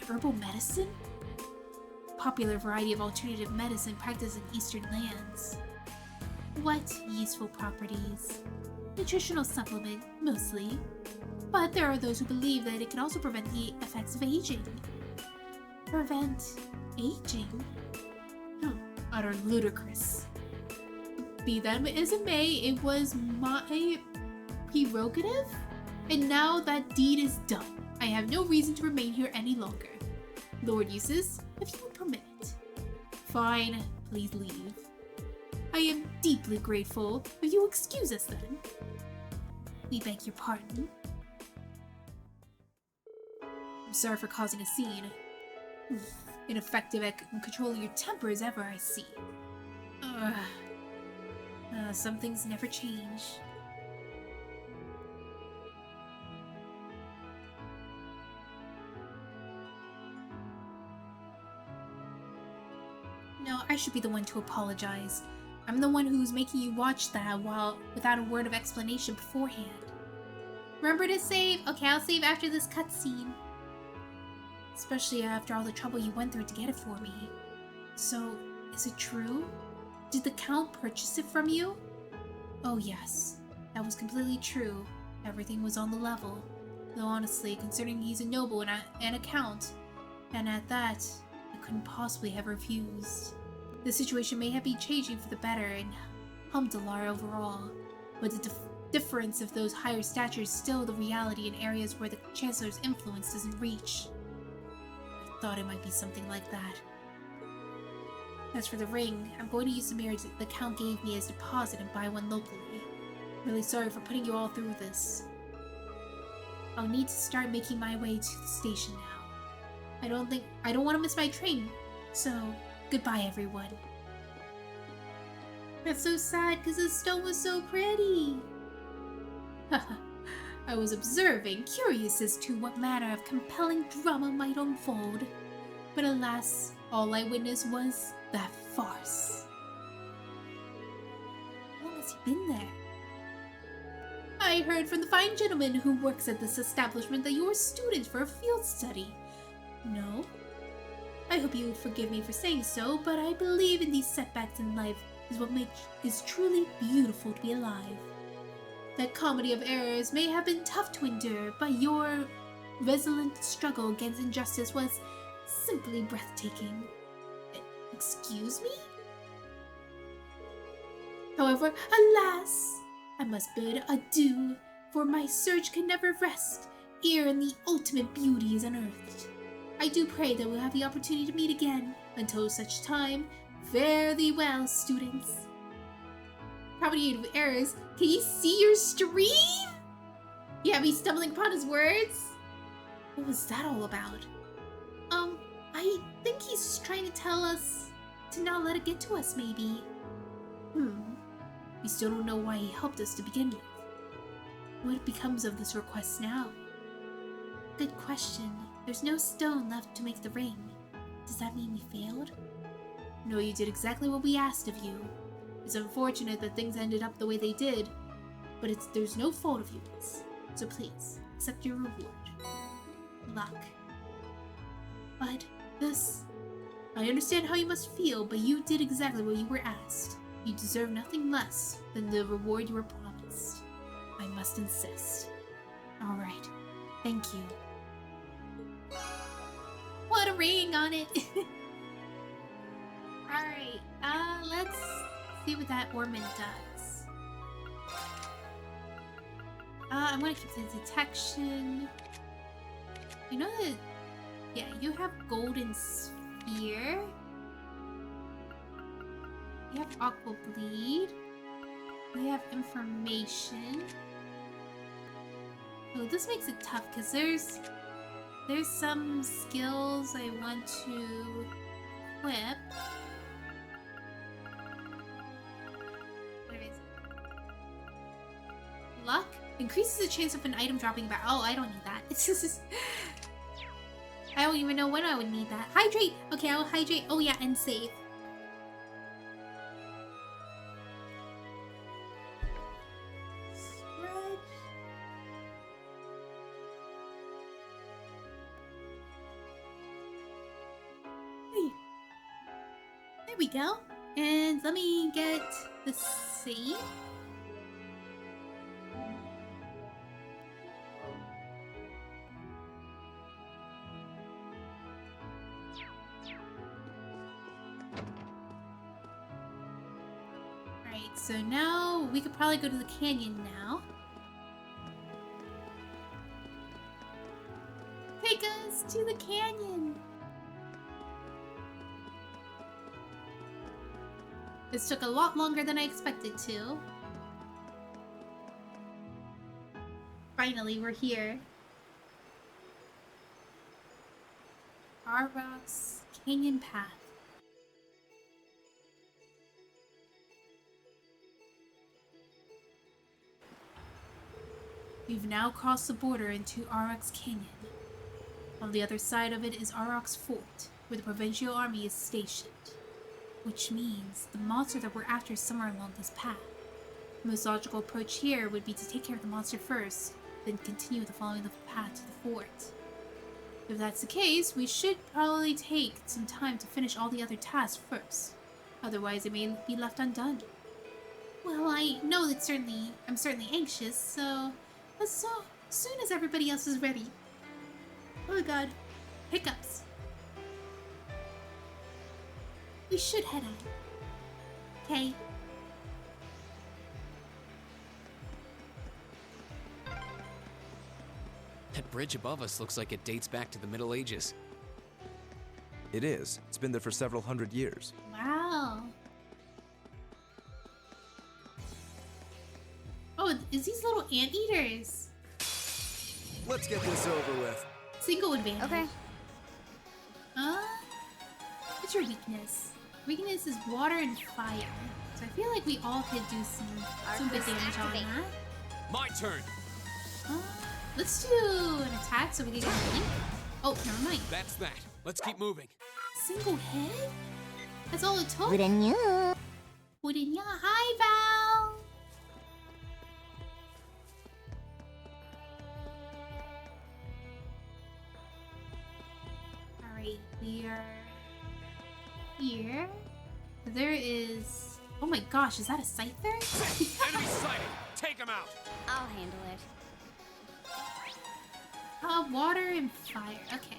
A: Herbal medicine? Popular variety of alternative medicine practiced in Eastern lands. What useful properties? Nutritional supplement, mostly. But there are those who believe that it can also prevent the effects of aging. Prevent aging? Utter ludicrous. Be them as it may, it was my prerogative, and now that deed is done. I have no reason to remain here any longer. Lord Jusis, if you would permit it. Fine, please leave. I am deeply grateful. Will you excuse us then? We beg your pardon. I'm sorry for causing a scene. Ineffective at controlling your temper as ever, I see. Some things never change. No, I should be the one to apologize. I'm the one who's making you watch that without a word of explanation beforehand. Remember to save? Okay, I'll save after this cutscene. Especially after all the trouble you went through to get it for me. So, is it true? Did the Count purchase it from you? Oh yes, that was completely true. Everything was on the level. Though honestly, considering he's a noble and a count, and at that, I couldn't possibly have refused. The situation may have been changing for the better in Humdalar overall, but the difference of those higher statures is still the reality in areas where the Chancellor's influence doesn't reach. I thought it might be something like that. As for the ring, I'm going to use the mirror the Count gave me as deposit and buy one locally. I'm really sorry for putting you all through this. I'll need to start making my way to the station now. I don't want to miss my train, so goodbye everyone. That's so sad because the stone was so pretty. Haha, I was observing, curious as to what manner of compelling drama might unfold. But alas, all I witnessed was that farce. How long has he been there? I heard from the fine gentleman who works at this establishment that you're a student for a field study. No? I hope you would forgive me for saying so, but I believe in these setbacks in life is what makes it truly beautiful to be alive. That comedy of errors may have been tough to endure, but your resolute struggle against injustice was simply breathtaking. Excuse me? However, alas, I must bid adieu, for my search can never rest, ere in the ultimate beauty is unearthed. I do pray that we'll have the opportunity to meet again. Until such time, fare thee well, students. propagated errors. Can you see your stream? Yeah, me stumbling upon his words? What was that all about? I think he's trying to tell us to not let it get to us, maybe. We still don't know why he helped us to begin with. What becomes of this request now? Good question. There's no stone left to make the ring. Does that mean we failed? No, you did exactly what we asked of you. It's unfortunate that things ended up the way they did, but there's no fault of yours. So please, accept your reward. Luck. But I understand how you must feel, but you did exactly what you were asked. You deserve nothing less than the reward you were promised. I must insist. Alright, thank you. What a ring on it! Alright, let's see what that ornament does. I want to keep the detection. You know that, yeah, you have golden sphere. We have aqua bleed. We have information. Oh, this makes it tough because there's some skills I want to equip. Where is it? Luck increases the chance of an item dropping back. Oh, I don't need that. It's just I don't even know when I would need that. Hydrate. Okay, I'll hydrate. Oh yeah, and save. There we go. And let me get the save. Alright, so now we could probably go to the canyon now. Take us to the canyon! This took a lot longer than I expected to. Finally, we're here. Arrock's Canyon Path. We've now crossed the border into Arrock's Canyon. On the other side of it is Arrock's Fort, where the Provincial Army is stationed. Which means the monster that we're after is somewhere along this path. The most logical approach here would be to take care of the monster first, then continue the following the path to the fort. If that's the case, we should probably take some time to finish all the other tasks first. Otherwise, it may be left undone. Well, I know that I'm certainly anxious, so as soon as everybody else is ready. Oh my god, hiccups. We should head out. Okay.
C: That bridge above us looks like it dates back to the Middle Ages.
D: It is. It's been there for several hundred years.
A: Wow. Oh, it's these little anteaters.
D: Let's get this over with.
A: Single advantage.
O: Okay.
A: What's your weakness? Weakness is water and fire. So I feel like we all could do some good damage on that.
C: My turn.
A: Let's do an attack so we can get a blink. Oh, never mind.
C: That's that. Let's keep moving.
A: Single hit? That's all it took?
O: Wouldn't you?
A: Wouldn't ya? Hi, Val! Alright, we are here. There is... Oh my gosh, is that a Scyther?
K: Enemy sighted! Take him out!
O: I'll handle it.
A: Water and fire. Okay.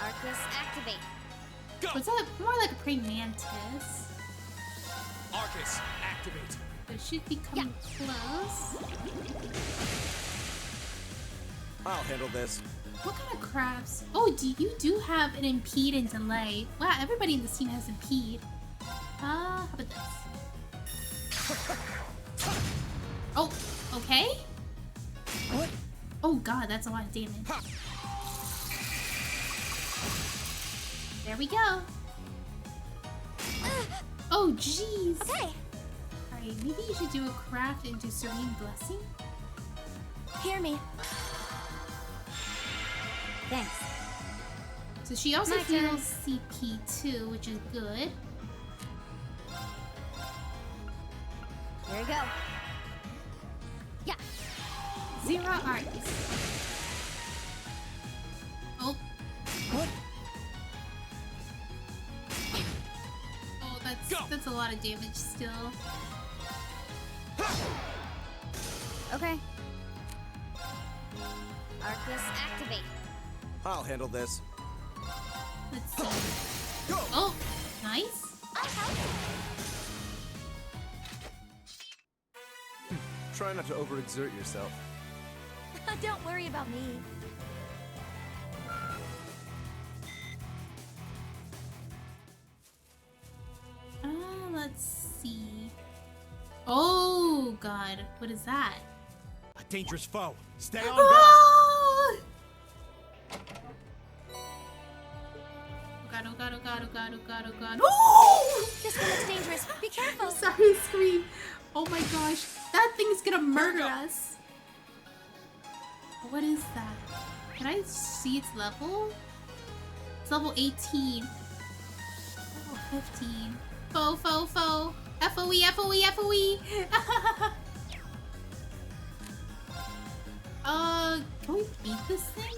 O: Arcus, activate.
K: Go!
A: Was that more like a praying mantis?
K: Arcus, activate.
A: It should be coming close.
D: I'll handle this.
A: What kind of crabs? Oh, you do have an impede and delay. Wow, everybody in this team has impede. How about this? Oh, okay.
H: What?
A: Oh god, that's a lot of damage. There we go. Oh, jeez.
B: Okay.
A: Alright, maybe you should do a craft and do Serene Blessing?
B: Hear me.
O: Thanks.
A: So she also
O: My turn.
A: heals CP too, which is good.
O: Here we go. Yeah.
A: Zero arts. Oh.
H: What?
A: Oh, that's a lot of damage still.
O: Okay. Arcus activate.
D: I'll handle this.
A: Let's see. Oh, nice.
D: Try not to overexert yourself.
B: Don't worry about me.
A: Let's see. Oh god, what is that?
H: A dangerous foe. Stay on guard.
A: Oh! Oh god, oh god, oh god, oh god, oh god, oh god. Oh!
B: This one looks dangerous. Be careful.
A: I'm sorry to scream. Oh my gosh, that thing's gonna murder us. What is that? Can I see its level? It's level 18. Level 15. Foe, foe, foe. FOE, FOE, FOE. Can we beat this thing?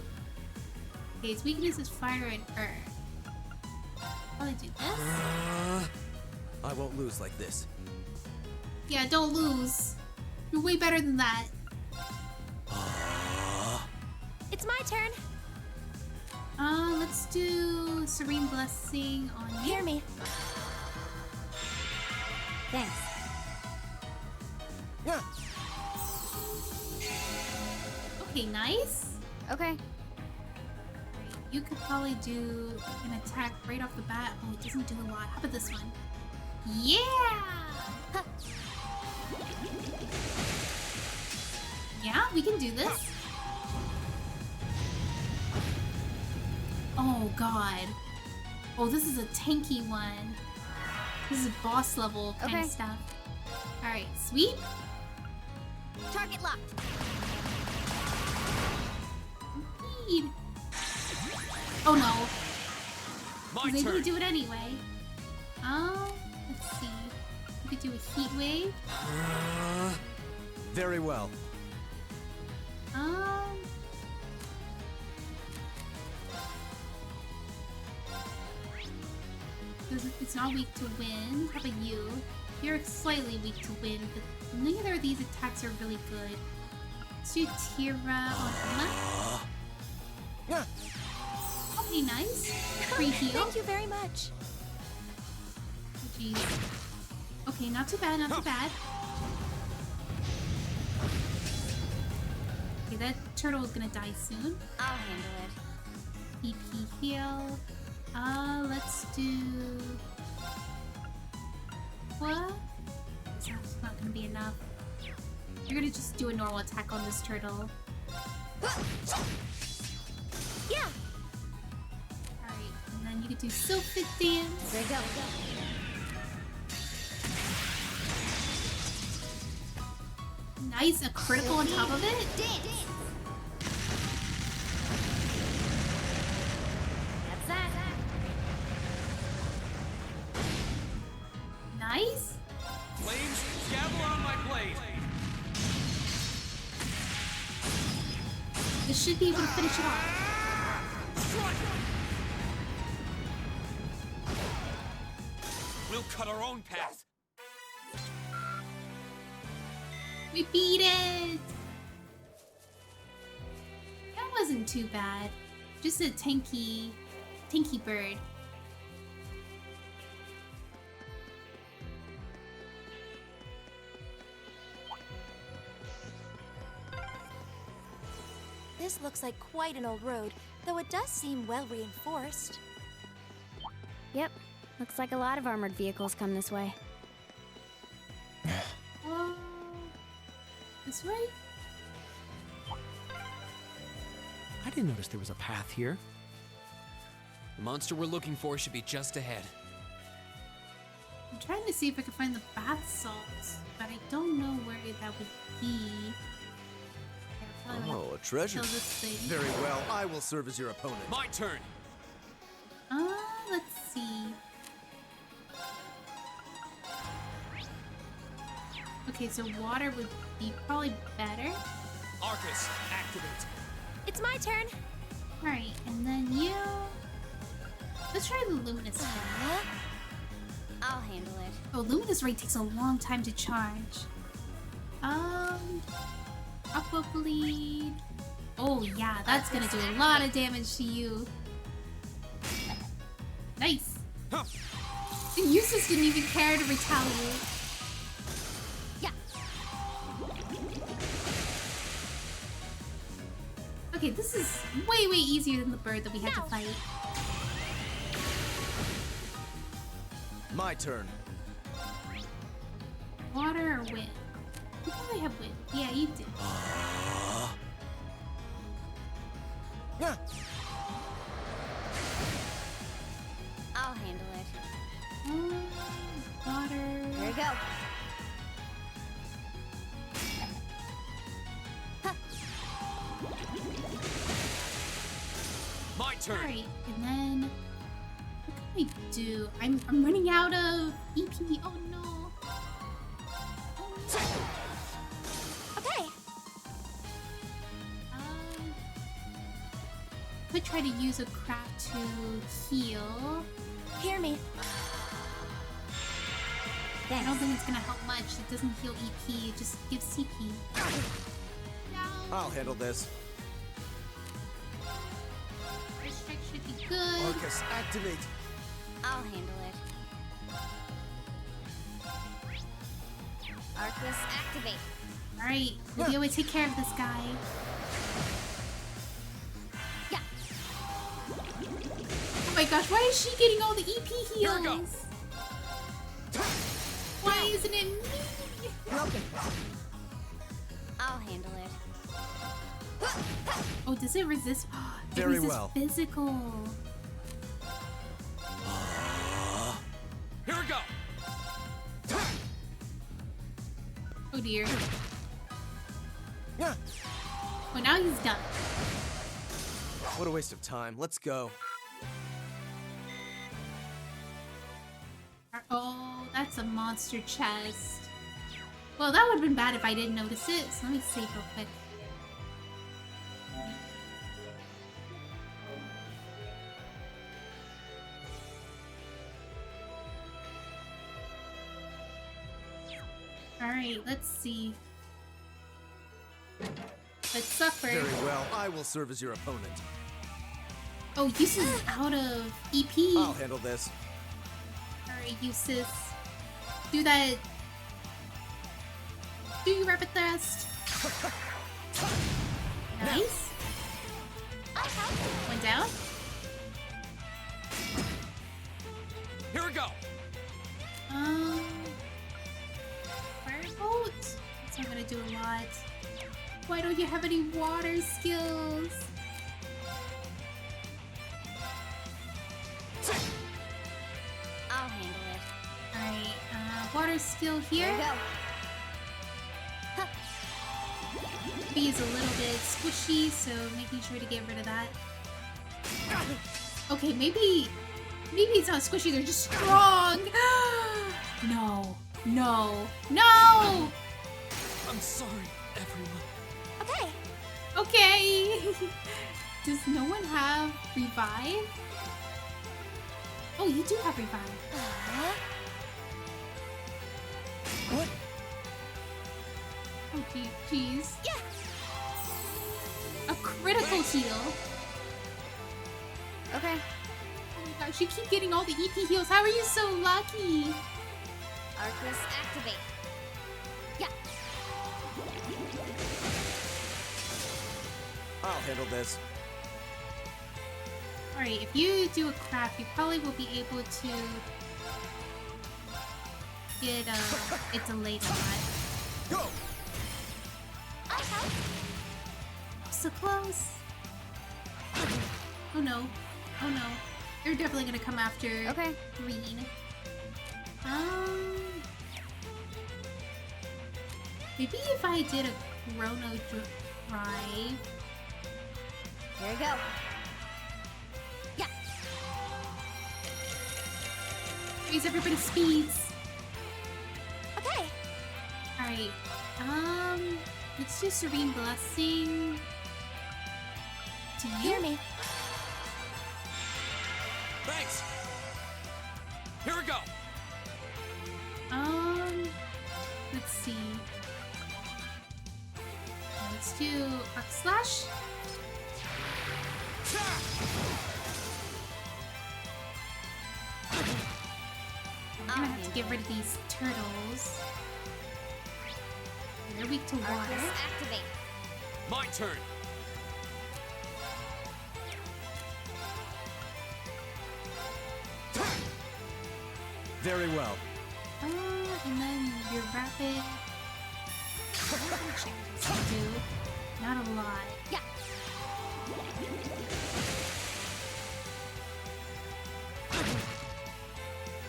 A: Okay, its weakness is fire and earth. Probably do this.
D: I won't lose like this.
A: Yeah, don't lose. You're way better than that.
B: It's my turn.
A: Let's do Serene Blessing on you.
B: Hear me.
O: Thanks.
D: Yeah.
A: Okay, nice.
O: Okay.
A: You could probably do an attack right off the bat. Oh, it doesn't do a lot. How about this one? Yeah! Huh. Yeah, we can do this. Oh, God. Oh, this is a tanky one. This is boss level kind of stuff. Alright, sweep.
O: Target locked.
A: Indeed. Oh no.
K: My
A: Maybe
K: turn.
A: we do it anyway. Let's see. We could do a heat wave.
D: Very well.
A: It's not weak to wind. How about you? You're slightly weak to wind, but neither of these attacks are really good. Let's do Tira on Emma.
D: Yeah.
A: Okay, nice. Free heal.
B: Thank you very much.
A: Oh, jeez. Okay, not too bad, not too bad. Okay, that turtle is gonna die soon.
O: I'll handle it.
A: PP heal. Let's do... What? That's not gonna be enough. You're gonna just do a normal attack on this turtle.
B: Yeah.
A: Alright, and then you could do Sylphid Dance.
O: There you go.
A: Nice, a critical on top of it?
O: Dance. That's that.
A: Nice.
K: Flames, gavel on my blade.
A: This should be able to finish it off.
K: We'll cut our own path.
A: We beat it! That wasn't too bad. Just a tanky bird.
B: This looks like quite an old road, though it does seem well reinforced.
O: Yep. Looks like a lot of armored vehicles come this way.
A: This way?
E: I didn't notice there was a path here.
C: The monster we're looking for should be just ahead.
A: I'm trying to see if I can find the bath salts, but I don't know where that would be.
D: Oh, a treasure.
A: Kill this thing.
D: Very well, I will serve as your opponent.
C: My turn.
A: Let's see. Okay, so water would be probably better.
C: Arcus, activate.
B: It's my turn.
A: Alright, and then you... Let's try the Luminous Ray.
O: I'll handle it.
A: Oh, Luminous Ray takes a long time to charge. Aqua Bleed. Oh yeah, that's gonna do a lot of damage to you. Nice.
C: Huh.
A: The Jusis didn't even care to retaliate.
B: Yeah.
A: Okay, this is way, way easier than the bird that we had to fight.
D: My turn.
A: Water or wind? You probably have wind. Yeah, you do.
O: I'll handle it.
A: Water.
O: Here we go.
C: My turn.
A: Alright, and then what can I do? I'm running out of EP. Oh no.
B: Okay.
A: Could try to use a craft to heal.
B: Hear me.
A: I don't think it's gonna help much. It doesn't heal EP, it just gives CP.
D: I'll handle this.
A: First strike should be good.
D: Arcus, activate.
O: I'll handle it. Arcus, activate.
A: Alright, we'll be able to take care of this guy.
O: Yeah.
A: Oh my gosh, why is she getting all the EP
C: Here we go.
A: heals? Why isn't it me?
O: I'll handle it.
A: Oh, does it resist? It
D: Very
A: resists
D: well.
A: physical.
C: Here we go.
A: Oh dear. Oh, now he's done.
D: What a waste of time. Let's go.
A: Oh, that's a monster chest. Well, that would have been bad if I didn't notice it, so let me save real quick. Alright, let's see. Let's suffer.
D: Very well, I will serve as your opponent.
A: Oh, Jusis is out of EP.
D: I'll handle this.
A: Alright, Jusis. Do that. Do your rapid thrust. Nice. One down.
C: Here we go.
A: Firebolt? That's not gonna do a lot. Why don't you have any water skills?
O: I'll handle it.
A: Alright, water skill here.
O: Here we go.
A: B is a little bit squishy, so making sure to get rid of that. Okay, maybe it's not squishy, they're just strong! No, no, no!
C: I'm sorry, everyone.
B: Okay.
A: Okay! Does no one have revive? Oh, you do have revive.
D: What?
A: Oh, jeez.
B: Yeah.
A: A critical heal.
O: Okay.
A: Oh my gosh, you keep getting all the EP heals. How are you so lucky?
O: Arcus, activate.
B: Yeah.
D: I'll handle this.
A: Alright, if you do a craft, you probably will be able to get it delayed a lot.
D: Go!
A: so close. Oh no. Oh no. They're definitely gonna come after green. Maybe if I did a chrono drive.
O: Here we go. Yeah.
A: Raise everybody's speeds.
O: Okay.
A: Alright. Let's do Serene Blessing. Do you
O: hear me?
K: Thanks. Here we go.
A: Let's see. Let's do Arc Slash. I'm gonna have to get rid of these turtles. They're weak to water.
O: Activate.
K: My turn.
E: Very well.
A: And then your rapid. Changes to do. Not a lot.
O: Yeah.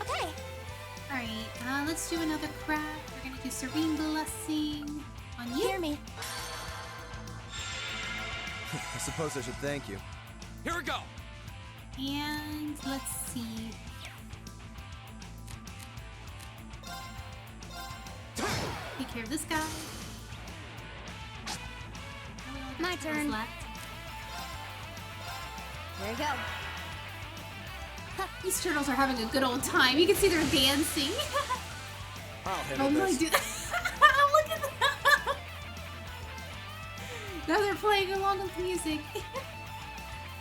O: Okay.
A: Alright, let's do another craft. We're gonna do Serene Blessing on you.
O: Hear me?
D: I suppose I should thank you.
K: Here we go.
A: And let's see. Take care of this guy.
O: My turn.
A: Left.
O: Here we go.
A: These turtles are having a good old time. You can see they're dancing.
D: I'll handle
A: Oh my
D: this.
A: dude. Look at that. Now they're playing along with music.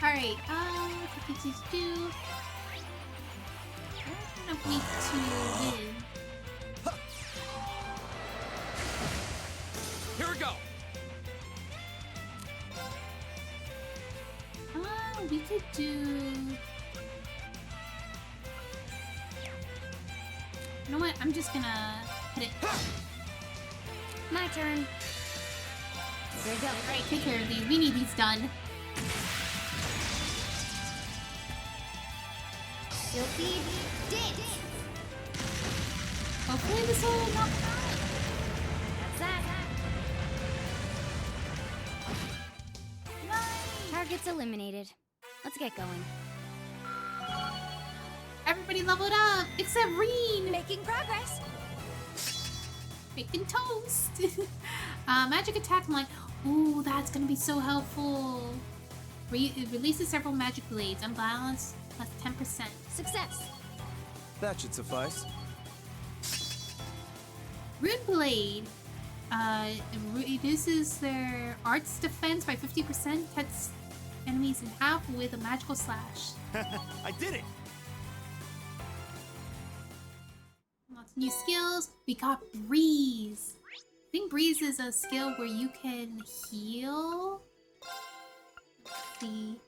A: Alright, what did you do? I don't need to win.
K: Here we go.
A: We could do... You know what? I'm just gonna hit it.
O: My turn. Here we go.
A: Alright, take care of these. We need these done.
O: Silky dance.
A: Hopefully this will knock them out.
O: That's that.
A: Nice.
O: Targets eliminated. Let's get going.
A: Everybody leveled up except Reen.
B: Making progress.
A: Bacon toast. Magic attack line. Ooh, that's gonna be so helpful. It releases several magic blades. Unbalanced plus 10%.
O: Success.
D: That should suffice.
A: Rune Blade. It reduces their arts defense by 50%. Cuts enemies in half with a magical slash.
H: I did it!
A: Lots of new skills. We got Breeze. I think Breeze is a skill where you can heal. Let's see.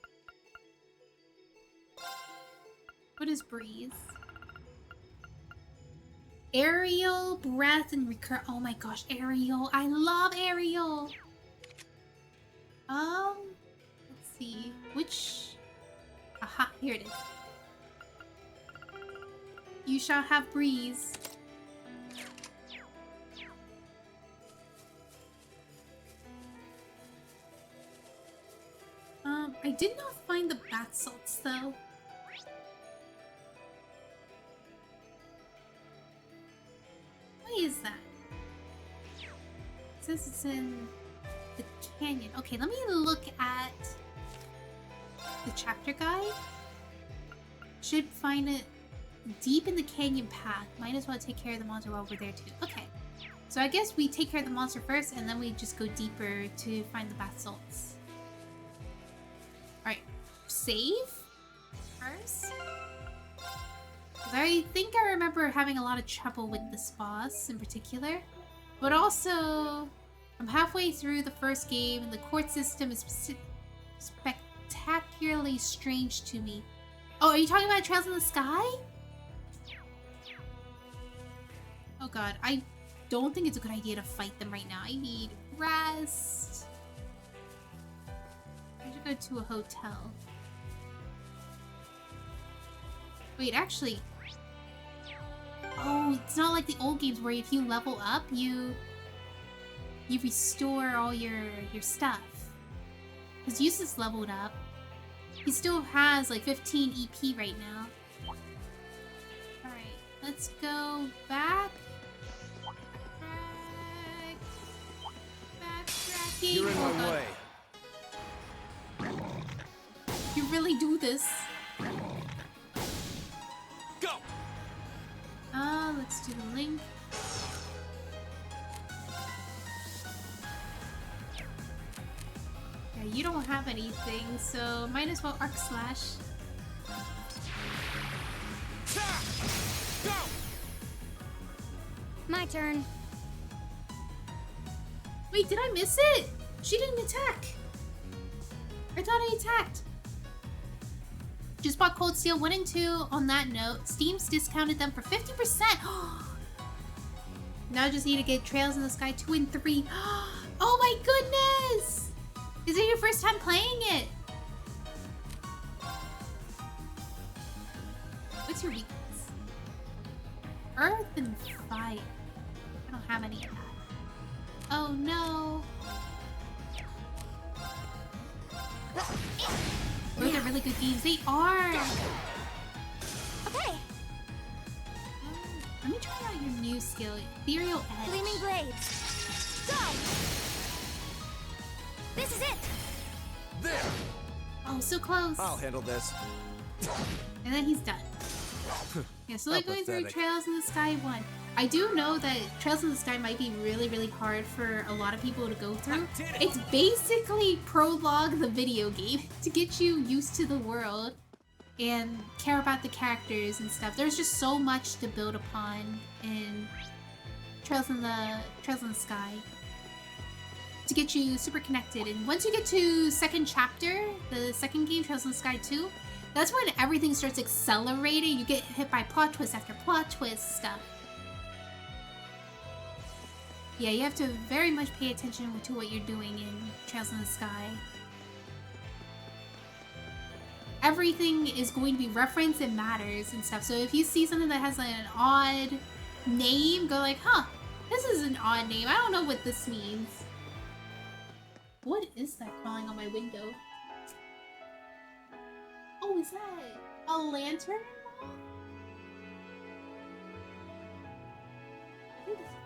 A: What is Breeze? Aerial, breath, and recur. Oh my gosh, Aerial. I love Aerial. Let's see. Which... Aha, here it is. You shall have Breeze. I did not find the bath salts though. Why is that? It says it's in the canyon. Okay, let me look at the chapter guide. Should find it deep in the canyon path. Might as well take care of the monster while we're there too. Okay. So I guess we take care of the monster first and then we just go deeper to find the bath salts. Alright. Save first. 'Cause I think I remember having a lot of trouble with this boss in particular. But also, I'm halfway through the first game and the court system is spectacularly strange to me. Oh, are you talking about Trails in the Sky? Oh god, I don't think it's a good idea to fight them right now. I need rest. I should go to a hotel. Wait, actually... Oh, it's not like the old games where if you level up, you restore all your stuff. Because Jusis leveled up. He still has like 15 EP right now. Alright, let's go back. Backtracking.
K: You're in my way.
A: You really do this.
K: Go!
A: Let's do the link. Yeah, you don't have anything, so might as well arc slash.
K: Go!
O: My turn.
A: Wait, did I miss it? She didn't attack. I thought I attacked. Just bought Cold Steel 1 and 2. On that note, Steam's discounted them for 50%. Now I just need to get Trails in the Sky 2 and 3. Oh my goodness! Is it your first time playing it? What's your weakness? Earth and Fire. I don't have any of that. Oh no. Those are really good games. They are!
B: Okay.
A: Let me try out your new skill, Ethereal Edge.
B: Gleaming Blades. Go! This is it!
K: There!
A: Oh, so close.
D: I'll handle this.
A: And then he's done. Yeah, so like going through
D: pathetic.
A: Trails in the Sky 1. I do know that Trails in the Sky might be really, really hard for a lot of people to go through. It's basically prologue the video game to get you used to the world and care about the characters and stuff. There's just so much to build upon in Trails in the Sky to get you super connected. And once you get to second chapter, the second game, Trails in the Sky 2, that's when everything starts accelerating. You get hit by plot twist after plot twist stuff. Yeah, you have to very much pay attention to what you're doing in Trails in the Sky. Everything is going to be referenced and matters and stuff. So if you see something that has like an odd name, go like, huh, this is an odd name. I don't know what this means. What is that crawling on my window? Oh, is that a lantern?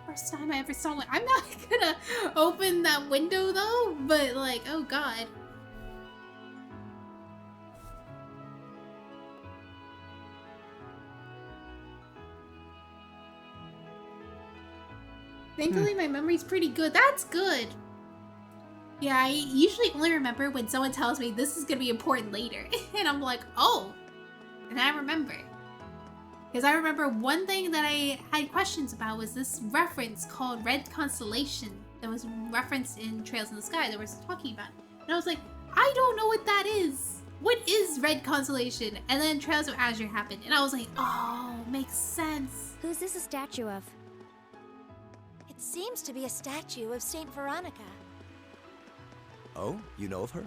A: First time I ever saw one. I'm not gonna open that window though, but like, oh god. Thankfully my memory's pretty good. That's good. Yeah, I usually only remember when someone tells me this is gonna be important later. And I'm like, oh. And I remember. Because I remember one thing that I had questions about was this reference called Red Constellation that was referenced in Trails in the Sky that we're talking about. And I was like, I don't know what that is. What is Red Constellation? And then Trails of Azure happened. And I was like, oh, makes sense.
O: Who's this a statue of?
B: It seems to be a statue of Saint Veronica.
D: Oh, you know of her?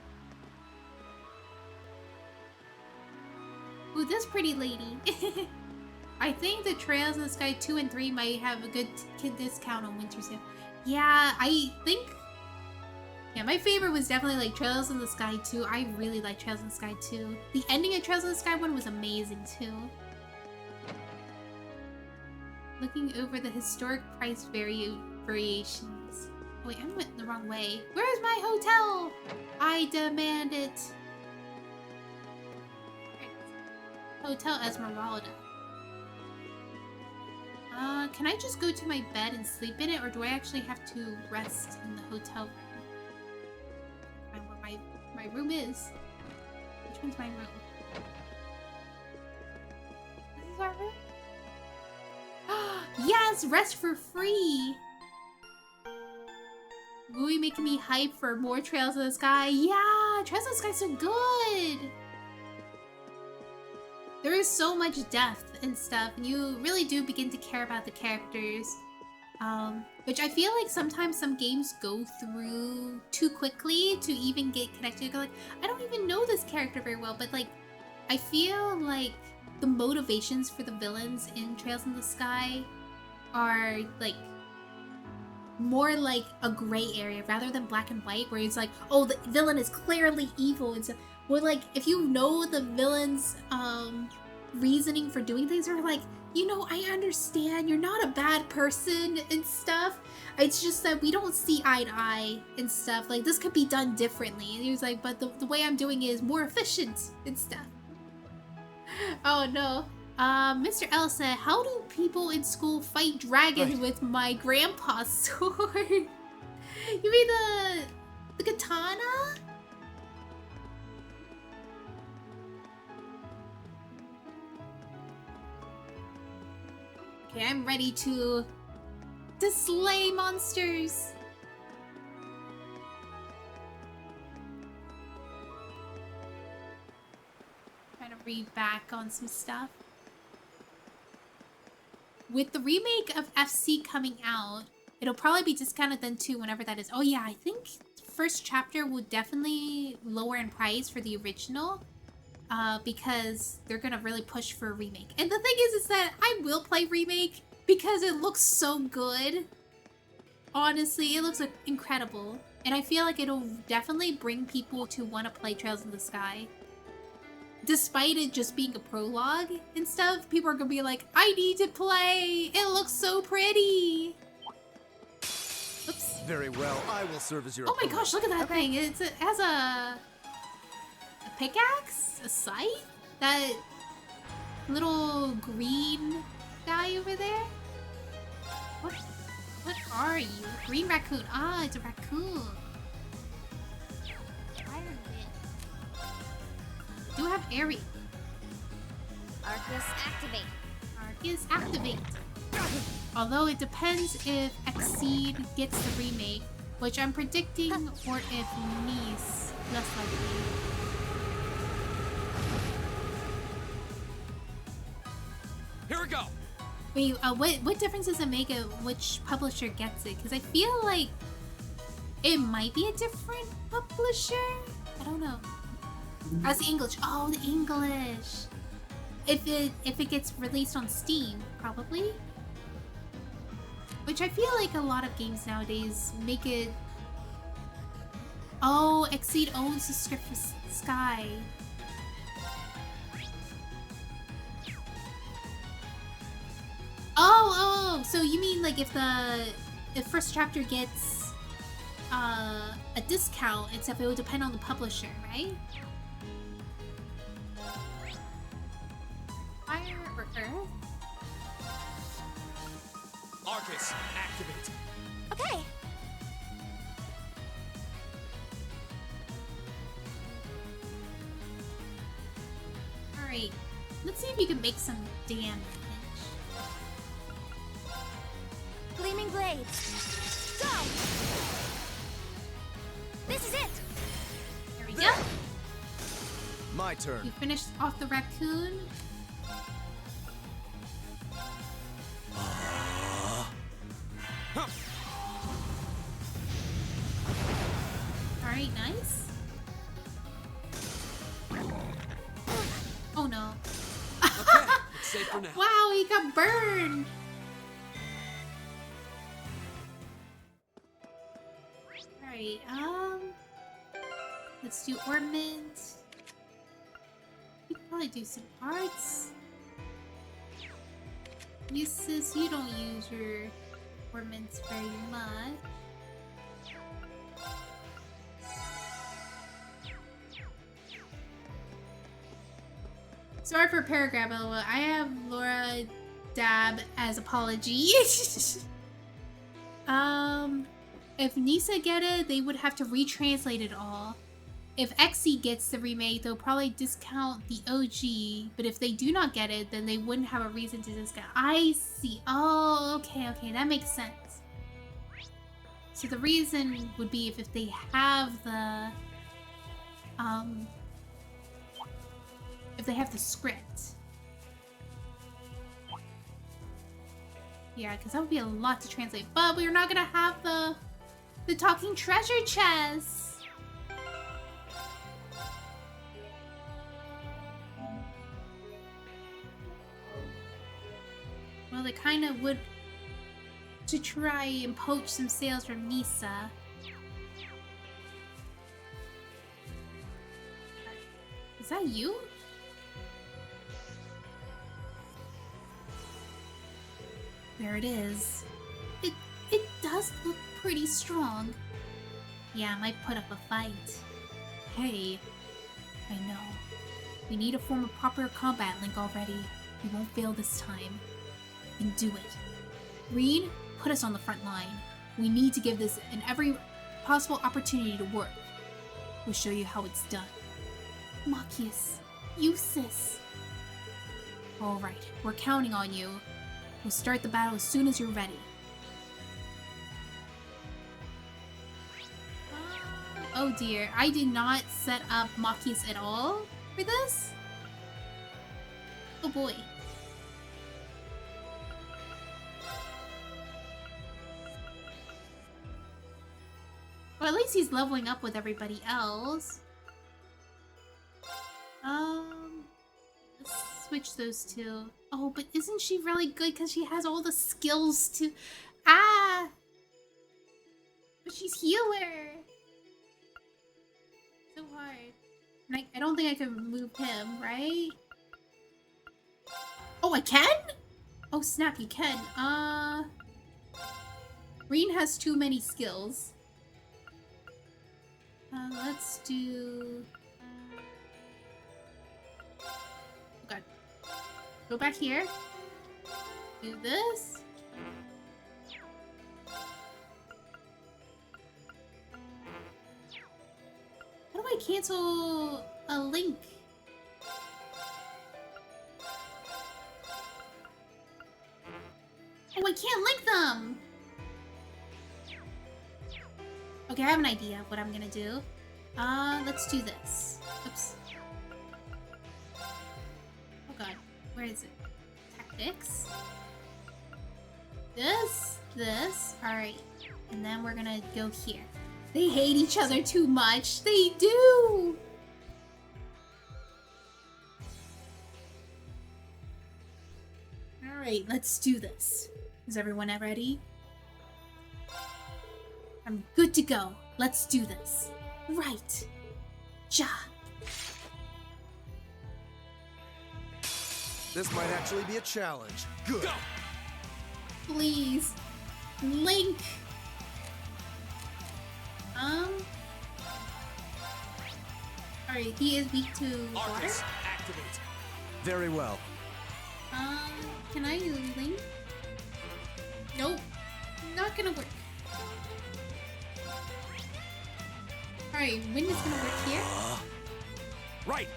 A: Ooh, this pretty lady. I think the Trails in the Sky 2 and 3 might have a good kid discount on Winter Sale. Yeah, I think... Yeah, my favorite was definitely like Trails in the Sky 2. I really like Trails in the Sky 2. The ending of Trails in the Sky 1 was amazing too. Looking over the historic price variations. Oh, wait, I went the wrong way. Where's my hotel? I demand it. Hotel Esmeralda. Can I just go to my bed and sleep in it, or do I actually have to rest in the hotel room? Find where my room is. Which one's my room? This is our room? Yes! Rest for free! Really making me hype for more Trails in the Sky. Yeah! Trails in the Sky is so good! There is so much depth and stuff, and you really do begin to care about the characters. Which I feel like sometimes some games go through too quickly to even get connected. You go like, I don't even know this character very well, but like, I feel like the motivations for the villains in Trails in the Sky are like more like a gray area rather than black and white, where it's like, oh, the villain is clearly evil and so. Well, like if you know the villain's reasoning for doing things, are like, you know, I understand you're not a bad person and stuff. It's just that we don't see eye to eye and stuff. Like, this could be done differently. And he was like, but the way I'm doing it is more efficient and stuff. Oh, no. Mr. L said, how do people in school fight dragons with my grandpa's sword? You mean the katana? Okay, I'm ready to slay monsters. Trying to read back on some stuff. With the remake of FC coming out, it'll probably be discounted then too whenever that is. Oh yeah, I think first chapter will definitely lower in price for the original. Because they're gonna really push for a remake. And the thing is that I will play remake because it looks so good. Honestly, it looks incredible. And I feel like it'll definitely bring people to want to play Trails in the Sky. Despite it just being a prologue and stuff, people are gonna be like, I need to play! It looks so pretty! Oops.
D: Very well, I will serve as your
A: Oh my gosh, look at that thing! It has a pickaxe? A scythe? That little green guy over there? What are you? Green raccoon. Ah, it's a raccoon. Iron Man. Do have Airy.
L: Arcus activate.
A: Arcus activate. Although it depends if Exceed gets the remake, which I'm predicting, or if Nice, less likely.
K: Here we go.
A: Wait, what difference does it make of which publisher gets it? Because I feel like it might be a different publisher. I don't know. As the English. Oh, the English. If it gets released on Steam, probably. Which I feel like a lot of games nowadays make it. Oh, Exceed owns the script for Sky. Oh, so you mean like if first chapter gets a discount, except it would depend on the publisher, right? Fire or Earth?
K: Arcus, activate.
B: Okay.
A: Alright. Let's see if you can make some damage.
B: Gleaming blades. Go! This is it!
A: Here we go.
D: My turn.
A: You finished off the raccoon. Alright, nice. Oh no.
K: Okay, it's safe for now.
A: Wow, he got burned. Alright, let's do ornament. We could probably do some arts. Jusis, you don't use your ornaments very much. Sorry for paragraph, LOL. I have Laura Dab as apology. If Nisa get it, they would have to retranslate it all. If Xe gets the remake, they'll probably discount the OG, but if they do not get it, then they wouldn't have a reason to discount. I see. Oh, okay, that makes sense. So the reason would be if they have the, if they have the script. Yeah, because that would be a lot to translate. But we're not gonna have the talking treasure chest. Well, they kind of would to try and poach some sales from Nisa. Is that you? There it is. It does look pretty strong. Yeah, I might put up a fight. Hey, I know. We need to form a proper combat link already. We won't fail this time. We can do it. Reed, put us on the front line. We need to give this an every possible opportunity to work. We'll show you how it's done. Machias, Jusis. Alright, we're counting on you. We'll start the battle as soon as you're ready. Oh dear, I did not set up Machias at all for this? Oh boy. Well, at least he's leveling up with everybody else. Let's switch those two. Oh, but isn't she really good because she has all the skills to... Ah! But she's healer! So hard. And I don't think I can remove him, right? Oh, I can? Oh, snap, you can. Reen has too many skills. Let's do... Oh god. Go back here. Do this. How do I cancel a link? Oh, I can't link them! Okay, I have an idea of what I'm gonna do. Let's do this. Oops. Oh god, where is it? Tactics? This. Alright. And then we're gonna go here. They hate each other too much. They do! Alright, let's do this. Is everyone ready? I'm good to go. Let's do this. Right. Ja.
D: This might actually be a challenge. Good.
K: Go.
A: Please. Link. Alright, he is weak to water.
K: Arcus, activate.
D: Very well.
A: Can I link? Nope. Not gonna work. Alright, wind is gonna work here.
K: Right.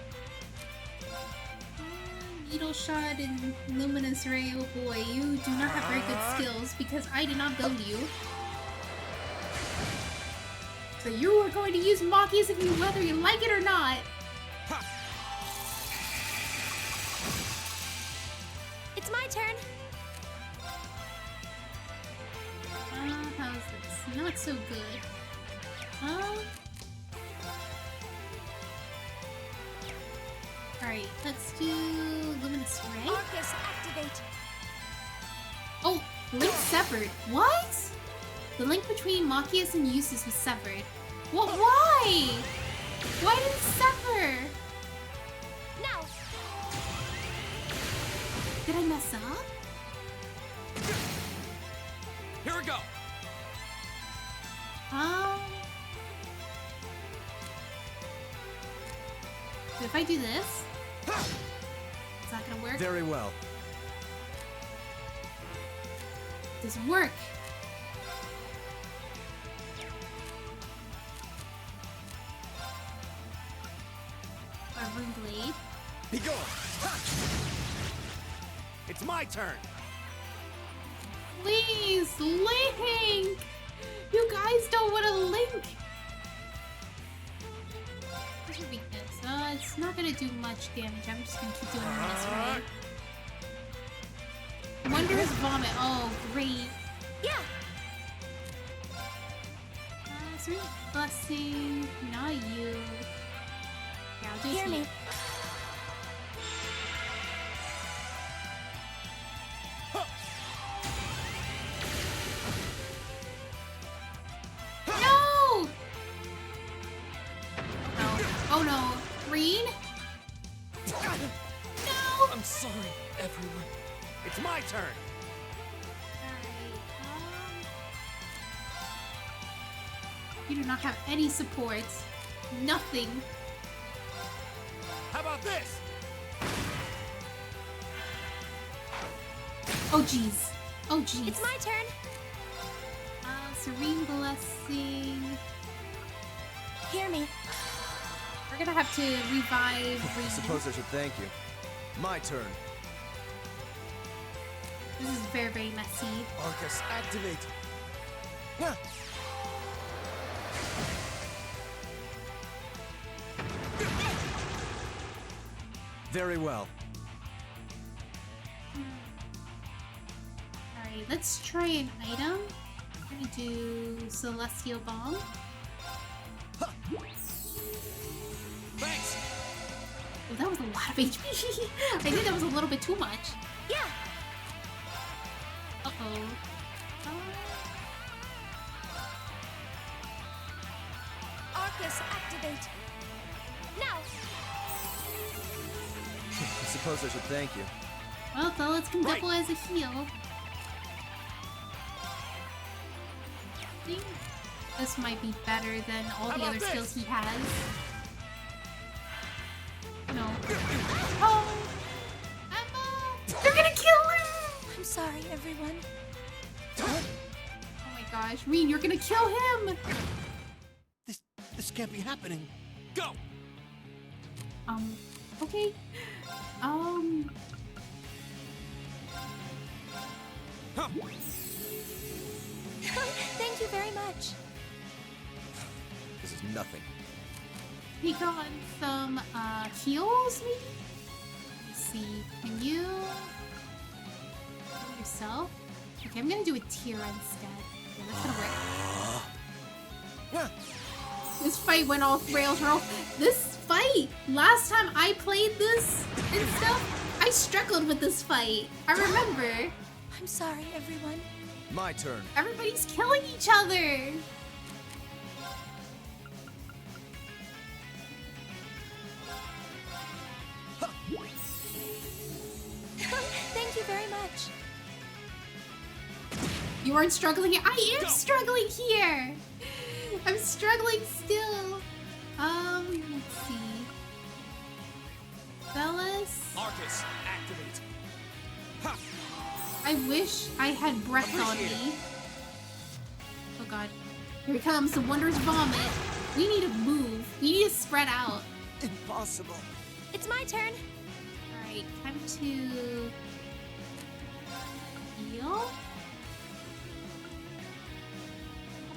A: Needle shot and luminous ray. Oh boy, you do not have very good skills because I did not build you. So you are going to use Machias if you whether you like it or not.
B: It's my turn.
A: How's this? Not so good. Alright, let's do Luminous Ray.
B: Arcus, activate.
A: Oh, link severed. What? The link between Machias and Jusis was severed. Well, why? Why did it sever?
B: No.
A: Did I mess up?
K: Here we go.
A: So if I do this, it's not gonna work.
D: Very well.
A: Doesn't work. Our Rune Blade.
H: Be gone. It's my turn.
A: Please, link! You guys don't want to link! What's your weakness? It's not gonna do much damage. I'm just gonna keep doing this, right? Wondrous Vomit. Oh, great.
B: Yeah.
A: Sweet Blessing. Not you. Yeah, I'll do
B: Hear me.
A: heat. No! Oh no. Green? No!
H: I'm sorry, everyone. It's my turn.
A: You do not have any support. Nothing.
H: How about this?
A: Oh jeez. Oh jeez.
B: It's my turn.
A: Serene Blessing.
B: Hear me.
A: We're gonna have to revive
D: I
A: Reed.
D: suppose I should thank you. My turn.
A: This is very, very messy.
D: Arcus, activate. Yeah. Very well.
A: Alright, let's try an item. We're gonna do Celestial Bomb.
H: Thanks.
A: Oh, that was a lot of HP. I think that was a little bit too much.
B: Yeah.
A: Uh-oh.
B: Arcus, activate. Now.
D: I suppose I should thank you.
A: Well, Zealots can double as a heal. I think this might be better than all the other skills he has. No. Oh! Emma! They're gonna kill him!
B: I'm sorry, everyone.
A: Oh my gosh, Reen, you're gonna kill him!
H: This can't be happening. Go.
A: Okay.
B: Thank you very much.
D: This is nothing.
A: He got some, heals, maybe? Let's see. Can you... do it yourself? Okay, I'm gonna do a tier instead. Yeah, that's gonna work. This fight went off rails, bro. This fight! Last time I played this and stuff, I struggled with this fight. I remember.
B: I'm sorry, everyone.
D: My turn.
A: Everybody's killing each other.
B: Thank you very much.
A: You weren't struggling here. I am struggling here. I'm struggling still. Let's see. Bellis.
H: Arcus, activate.
A: I wish I had breath on me. Oh god. Here it comes, the Wondrous Vomit. We need to move. We need to spread out.
D: Impossible.
B: It's my turn.
A: Alright, time to heal. How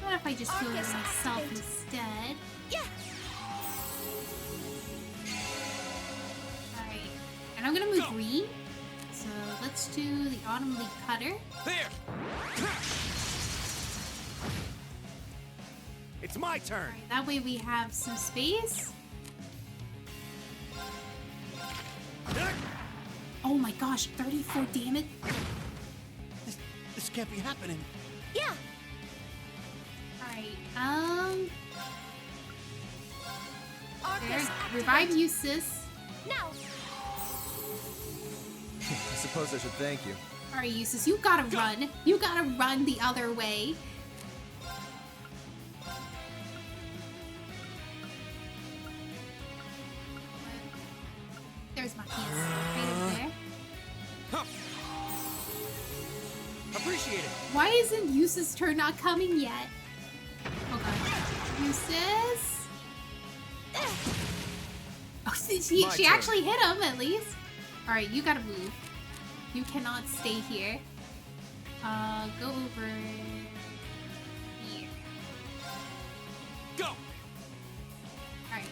A: about if I just heal
B: Arcus,
A: myself
B: activate.
A: instead?
B: Yeah.
A: Alright. And I'm gonna move green. So let's do the Autumn Leaf Cutter.
H: There. It's my turn.
A: Alright, that way we have some space. Oh my gosh, 34 damage.
H: This can't be happening.
B: Yeah.
A: Alright,
B: Arcus,
A: there,
B: activate.
A: revive Jusis.
B: Now.
D: I suppose I should thank you.
A: Alright, Jusis, you gotta run. You gotta run the other way. There's my piece. Right over there.
H: Appreciate it.
A: Why isn't Jusis' turn not coming yet? Oh god. Jusis? Oh, she
D: turn.
A: actually hit him at least. Alright, you gotta move. You cannot stay here. Go over here.
H: Go.
A: Alright.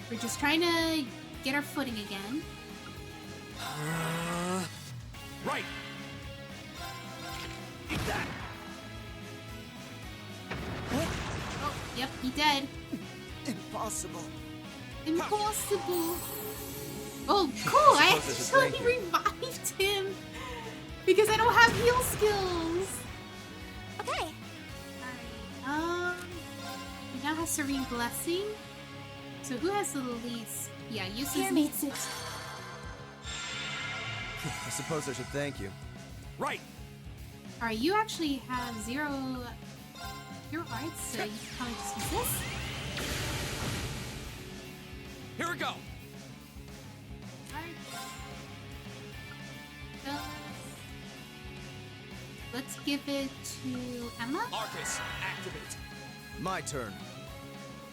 A: We're just trying to get our footing again.
H: Right. Eat that.
A: Oh, yep, he dead.
D: Impossible.
A: Impossible. Oh, cool! I
D: Suppose I should thank
A: actually
D: you.
A: revived him because I don't have heal skills.
B: Okay.
A: Alright, he now has Serene Blessing. So who has the least? Yeah, Jusis needs it.
D: I suppose I should thank you.
H: Right.
A: Alright, you actually have zero arts, so you can probably just use this.
K: Here we go.
A: Let's give it to Emma.
K: Arcus, activate.
D: My turn.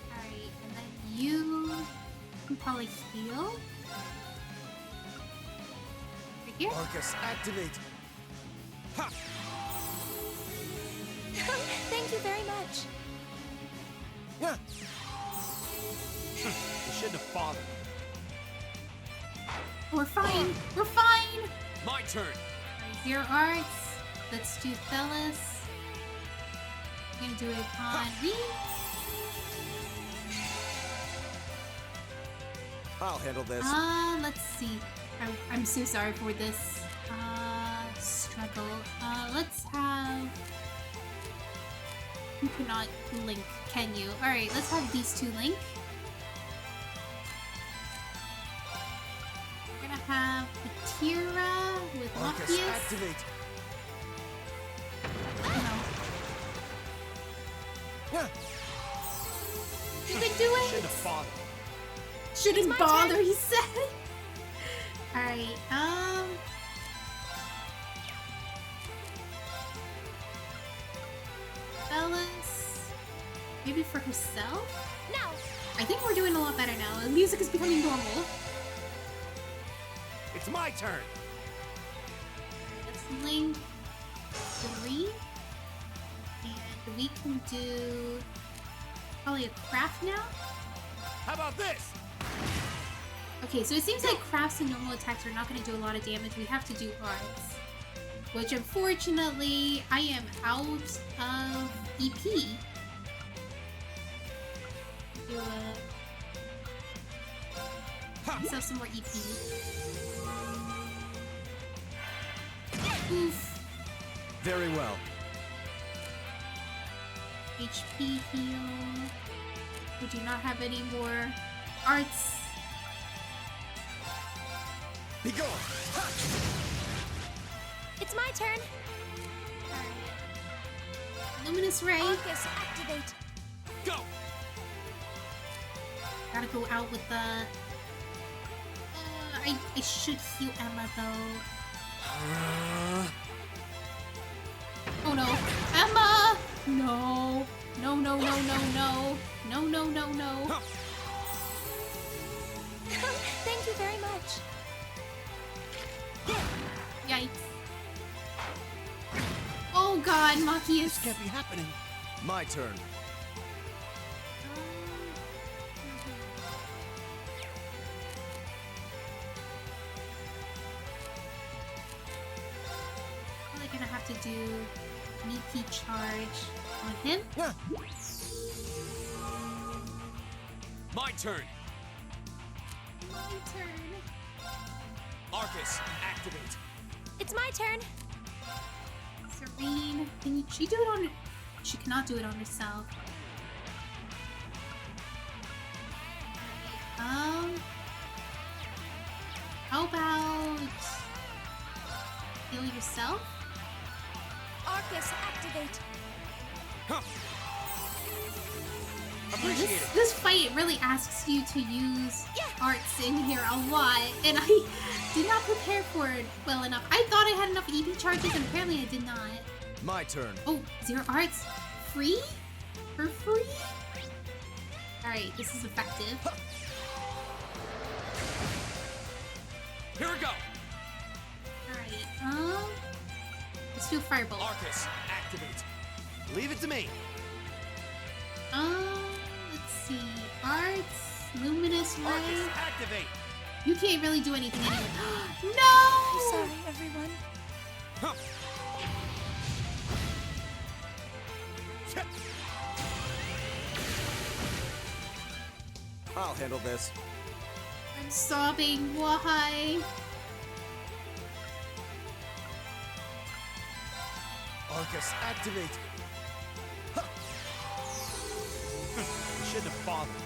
A: Alright, and then you can probably heal. Right here.
D: Arcus, activate.
H: Ha!
B: Thank you very much.
D: Yeah.
H: You shouldn't have bothered.
A: We're fine. We're fine.
K: My turn.
A: Alright, zero arts. Let's do Thelis. I'm gonna do it on me.
D: I'll handle this.
A: Let's see. I'm so sorry for this struggle. Let's have. You cannot link, can you? Alright, let's have these two link. We're gonna have Patira with
D: Arcus,
A: Morpheus.
D: activate.
A: No.
D: Yeah.
A: You can do it!
H: Shouldn't have bothered.
A: Shouldn't bother, he said. Alright, Fellas. Maybe for herself?
B: No.
A: I think we're doing a lot better now. The music is becoming normal.
H: It's my turn.
A: Let's link 3. And we can do probably a craft now.
H: How about this?
A: Okay, so it seems like crafts and normal attacks are not going to do a lot of damage. We have to do arts. Which, unfortunately, I am out of EP. Do let's have some more EP. Oof.
D: Very well.
A: HP heal. We do not have any more arts.
D: Be gone.
B: It's my turn.
A: Luminous Ray.
B: Arcus, activate.
H: Go.
A: Gotta go out with the. I should heal Emma though. Oh no, Emma! No, no, no, no, no, no, no, no, no, no.
B: Thank you very much.
A: Yikes! Oh God, Maki is.
H: This can't be happening.
D: My turn.
A: Probably gonna have to do an EP charge on him.
D: Yeah.
K: My turn.
A: My turn.
K: Arcus, activate.
B: It's my turn.
A: Serene, can she do it on? She cannot do it on herself. How about heal yourself?
B: Arcus, activate.
H: Appreciate it.
A: This fight really asks you to use arts in here a lot, and I did not prepare for it well enough. I thought I had enough EP charges, and apparently I did not.
D: My turn.
A: Oh, 0 arts? Free? For free? Alright, this is effective.
K: Here we go.
A: Alright, let's do a fireball.
K: Arcus, activate.
H: Leave it to me.
A: Let's see. Arts, Luminous Ray.
H: Arcus, activate.
A: You can't really do anything anyway. No!
B: I'm sorry, everyone.
D: I'll handle this.
A: I'm sobbing. Why?
H: Arcus, activate! Huh. I shouldn't have bothered.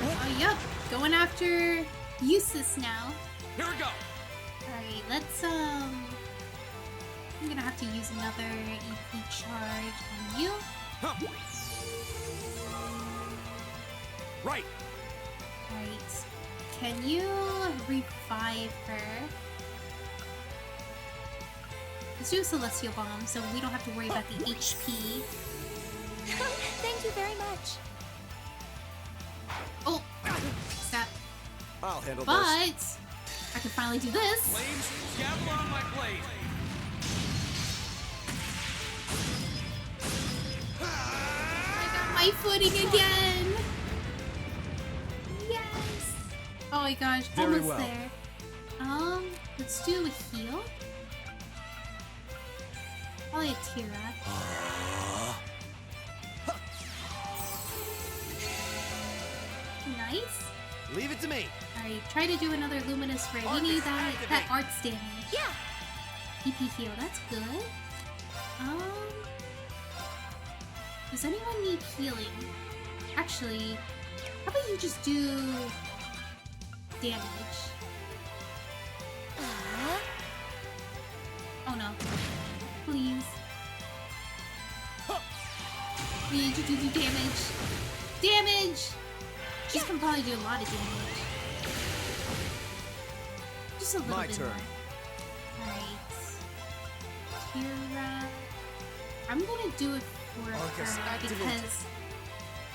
A: Oh, yep. Going after Jusis now.
K: Here we go.
A: Alright, let's, I'm gonna have to use another EP charge on you.
H: Huh. Right.
A: Alright. Can you revive her? Let's do a Celestial Bomb so we don't have to worry about the HP.
B: Thank you very much.
A: Oh! Stop.
D: I'll handle
A: But
D: this.
A: I can finally do this.
K: Flames, gavel on my blade.
A: I got my footing again. Yes. Oh my gosh,
E: Very
A: almost
E: well.
A: there. Let's do a heal. Probably a Tira. Nice.
H: Leave it to me.
A: Alright, try to do another Luminous Ray. We
H: Arcus,
A: need that
H: activate.
A: arts damage.
B: Yeah.
A: EP heal, that's good. Does anyone need healing? Actually, how about you just do damage? Oh no. Please. We need you to do damage. Damage! She's can probably do a lot of damage. Just a little
D: My
A: bit
D: turn.
A: more. Alright. Tira. I'm gonna do it for
D: Arcus,
A: her
D: activate.
A: because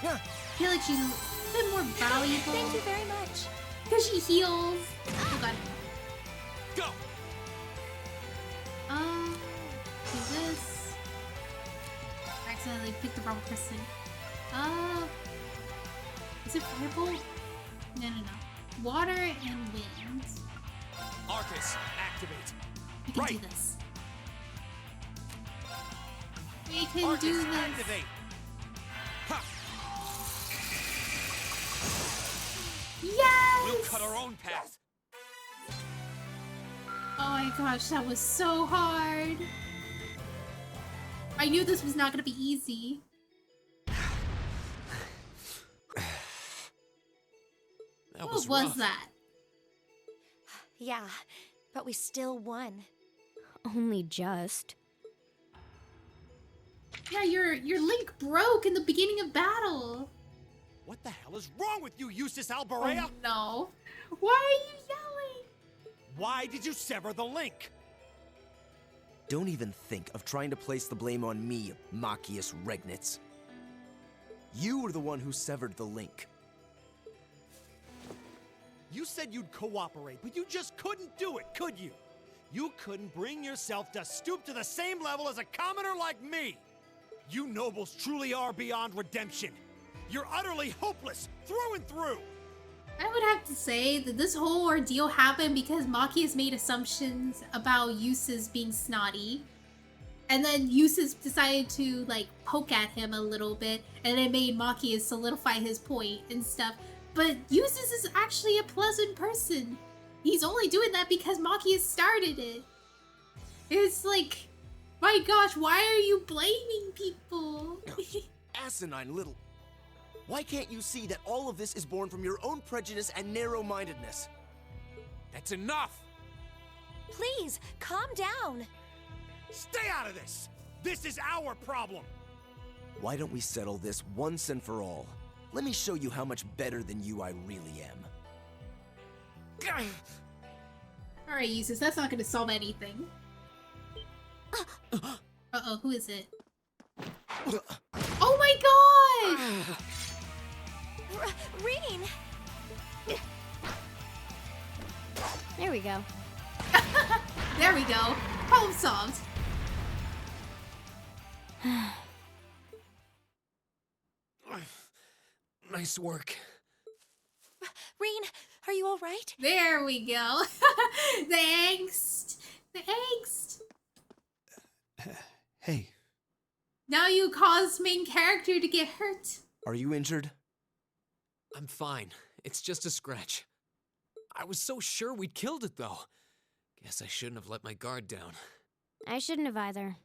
D: Yeah.
A: I feel like she's a bit more valuable.
B: Thank you very much.
A: Because she heals. Oh god.
K: Go.
A: Do this. I accidentally picked the wrong person. Is it Firebolt? No. Water and wind.
H: Arcus, activate.
A: We can
H: Right.
A: do this. We can
H: Arcus,
A: do this.
H: activate. Ha.
A: Yes!
K: We'll cut our own path.
A: Oh my gosh, that was so hard. I knew this was not gonna be easy.
K: That
A: What
K: was
A: was
K: rough.
A: that?
B: Yeah, but we still won.
O: Only just.
A: Yeah, your link broke in the beginning of battle.
H: What the hell is wrong with you, Jusis Alberea?
A: Oh no. Why are you yelling?
H: Why did you sever the link?
D: Don't even think of trying to place the blame on me, Machias Regnitz. You were the one who severed the link.
H: You said you'd cooperate, but you just couldn't do it, could you? You couldn't bring yourself to stoop to the same level as a commoner like me. You nobles truly are beyond redemption. You're utterly hopeless, through and through.
A: I would have to say that this whole ordeal happened because Maki has made assumptions about Jusis being snotty. And then Jusis decided to, like, poke at him a little bit, and it made Maki solidify his point and stuff. But Jusis is actually a pleasant person. He's only doing that because Maki has started it. It's like, my gosh, why are you blaming people?
D: Asinine little... Why can't you see that all of this is born from your own prejudice and narrow-mindedness?
K: That's enough.
B: Please, calm down.
H: Stay out of this. This is our problem.
D: Why don't we settle this once and for all? Let me show you how much better than you I really am.
A: Alright, Jusis, that's not gonna solve anything. Uh-oh, who is it? Oh my god!
B: Reen!
O: There we go.
A: There we go. Problem solved.
C: Nice work.
B: Reen, are you all right?
A: There we go. The angst. The angst.
E: Hey.
A: Now you caused main character to get hurt.
D: Are you injured?
C: I'm fine. It's just a scratch. I was so sure we'd killed it, though. Guess I shouldn't have let my guard down.
O: I shouldn't have either.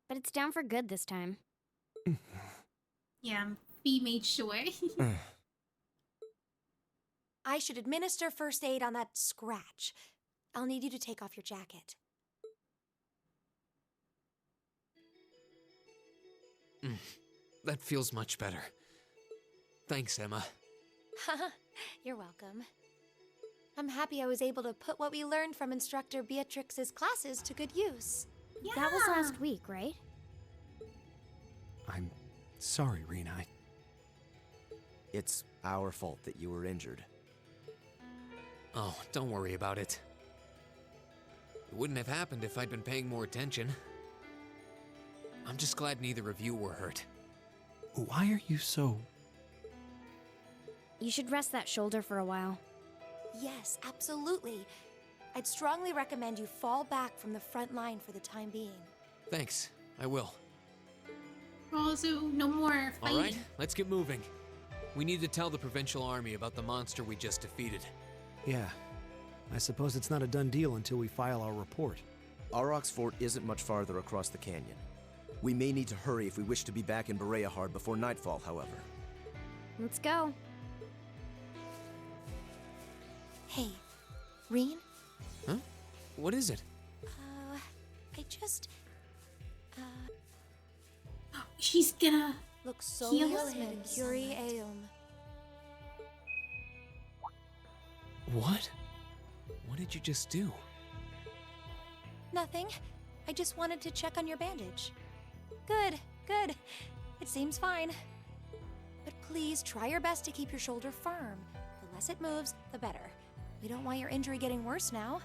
O: But it's down for good this time.
A: Yeah, we made sure.
B: I should administer first aid on that scratch. I'll need you to take off your jacket.
C: That feels much better. Thanks, Emma.
B: You're welcome. I'm happy I was able to put what we learned from Instructor Beatrix's classes to good use.
A: Yeah.
O: That was last week, right?
E: I'm sorry, Rena.
D: It's our fault that you were injured.
C: Oh, don't worry about it. It wouldn't have happened if I'd been paying more attention. I'm just glad neither of you were hurt.
E: Why are you so...
O: You should rest that shoulder for a while.
B: Yes, absolutely. I'd strongly recommend you fall back from the front line for the time being.
C: Thanks, I will.
A: Also, no more fighting.
C: Alright, let's get moving. We need to tell the Provincial Army about the monster we just defeated.
E: Yeah. I suppose it's not a done deal until we file our report.
D: Aurochs Fort isn't much farther across the canyon. We may need to hurry if we wish to be back in Bereahard before nightfall, however.
O: Let's go.
B: Hey, Reen?
C: Huh? What is it?
B: I just...
A: She's gonna...
B: Look so
A: heal
B: him, Curie Eum.
C: What? What did you just do?
B: Nothing. I just wanted to check on your bandage. Good, good. It seems fine. But please try your best to keep your shoulder firm. The less it moves, the better. We don't want your injury getting worse now.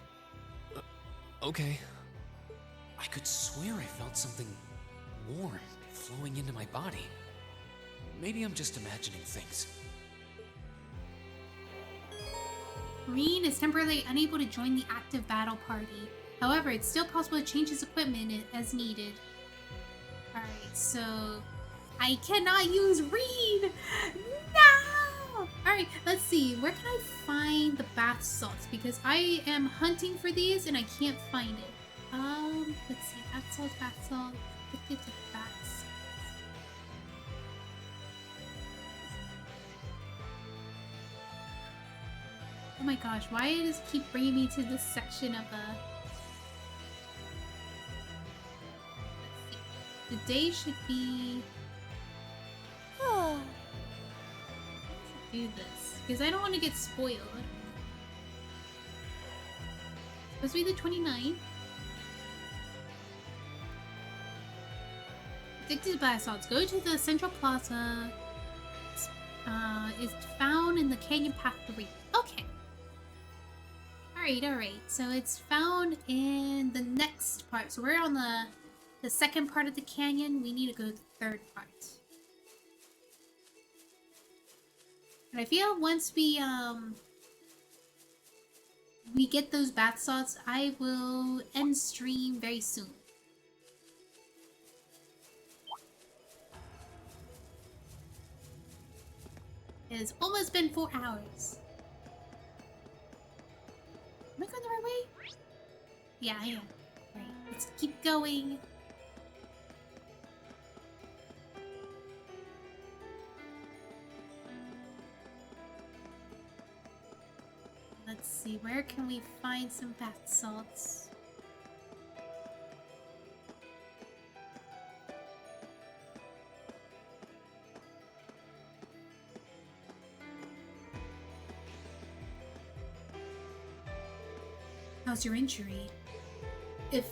C: Okay. I could swear I felt something warm flowing into my body. Maybe I'm just imagining things.
A: Reen is temporarily unable to join the active battle party. However, it's still possible to change his equipment as needed. Alright, so... I cannot use Reen! No! Alright, let's see. Where can I find the bath salts? Because I am hunting for these and I can't find it. Let's see. Bath salts, bath salts. Get to bath salts. Oh my gosh, why does it keep bringing me to this section of the... Let's see. The day should be... do this, because I don't want to get spoiled. It's supposed to be the 29th. Addicted bath salts. Go to the Central Plaza. Is found in the Canyon Path 3. Okay. Alright. So it's found in the next part. So we're on the second part of the canyon. We need to go to the third part. And I feel once we get those bath salts, I will end stream very soon. It has almost been 4 hours. Am I going the right way? Yeah, I am. Right, let's keep going. Let's see, where can we find some bath salts? How's your injury? If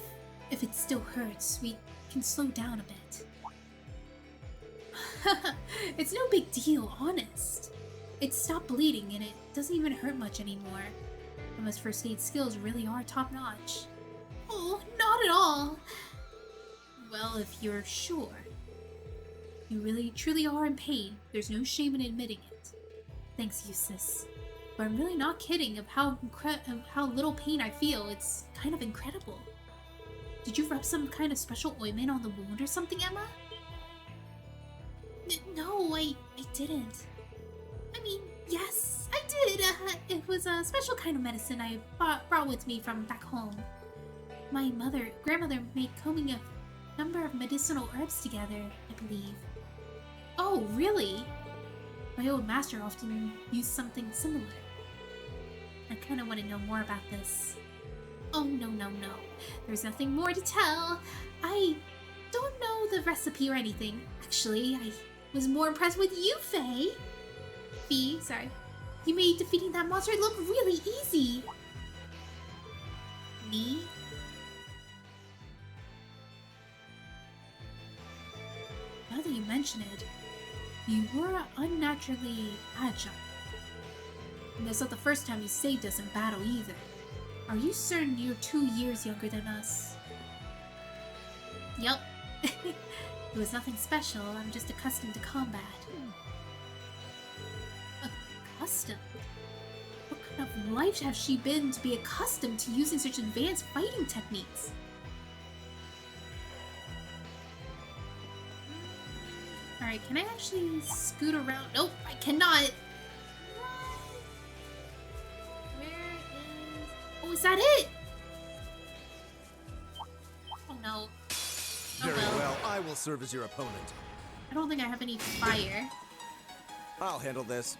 A: it still hurts, we can slow down a bit. It's no big deal, honest. It stopped bleeding and it doesn't even hurt much anymore. Emma's first aid skills really are top notch. Oh, not at all. Well, if you're sure. You really truly are in pain. There's no shame in admitting it. Thanks, Jusis. But I'm really not kidding of how little pain I feel. It's kind of incredible. Did you rub some kind of special ointment on the wound or something, Emma? No, I didn't. I mean, yes, I did. It was a special kind of medicine I brought with me from back home. My grandmother made combing a number of medicinal herbs together, I believe. Oh, really? My old master often used something similar. I kind of want to know more about this. Oh, no. There's nothing more to tell. I don't know the recipe or anything. Actually, I was more impressed with you, Faye. Fee, sorry. You made defeating that monster look really easy. Me? Now that you mention it, you were unnaturally agile. And that's not the first time you saved us in battle either. Are you certain you're 2 years younger than us? Yup. It was nothing special, I'm just accustomed to combat. Accustomed? What kind of life has she been to be accustomed to using such advanced fighting techniques? Alright, can I actually scoot around? Nope, I cannot! Oh, is that it? Oh no.
D: Very well, I will serve as your opponent.
A: I don't think I have any fire.
D: I'll handle this.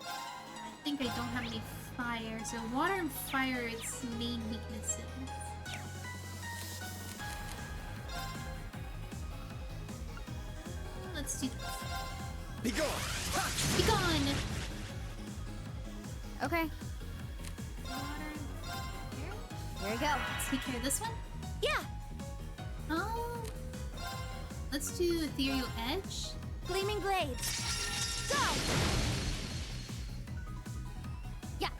A: I think I don't have any fire, so water and fire are its main weaknesses. Let's do this.
D: Be gone!
A: Be gone!
O: Okay. Here we go.
A: Let's take care of this one?
B: Yeah!
A: Let's do Ethereal Edge.
B: Gleaming Blades. Go! Yeah.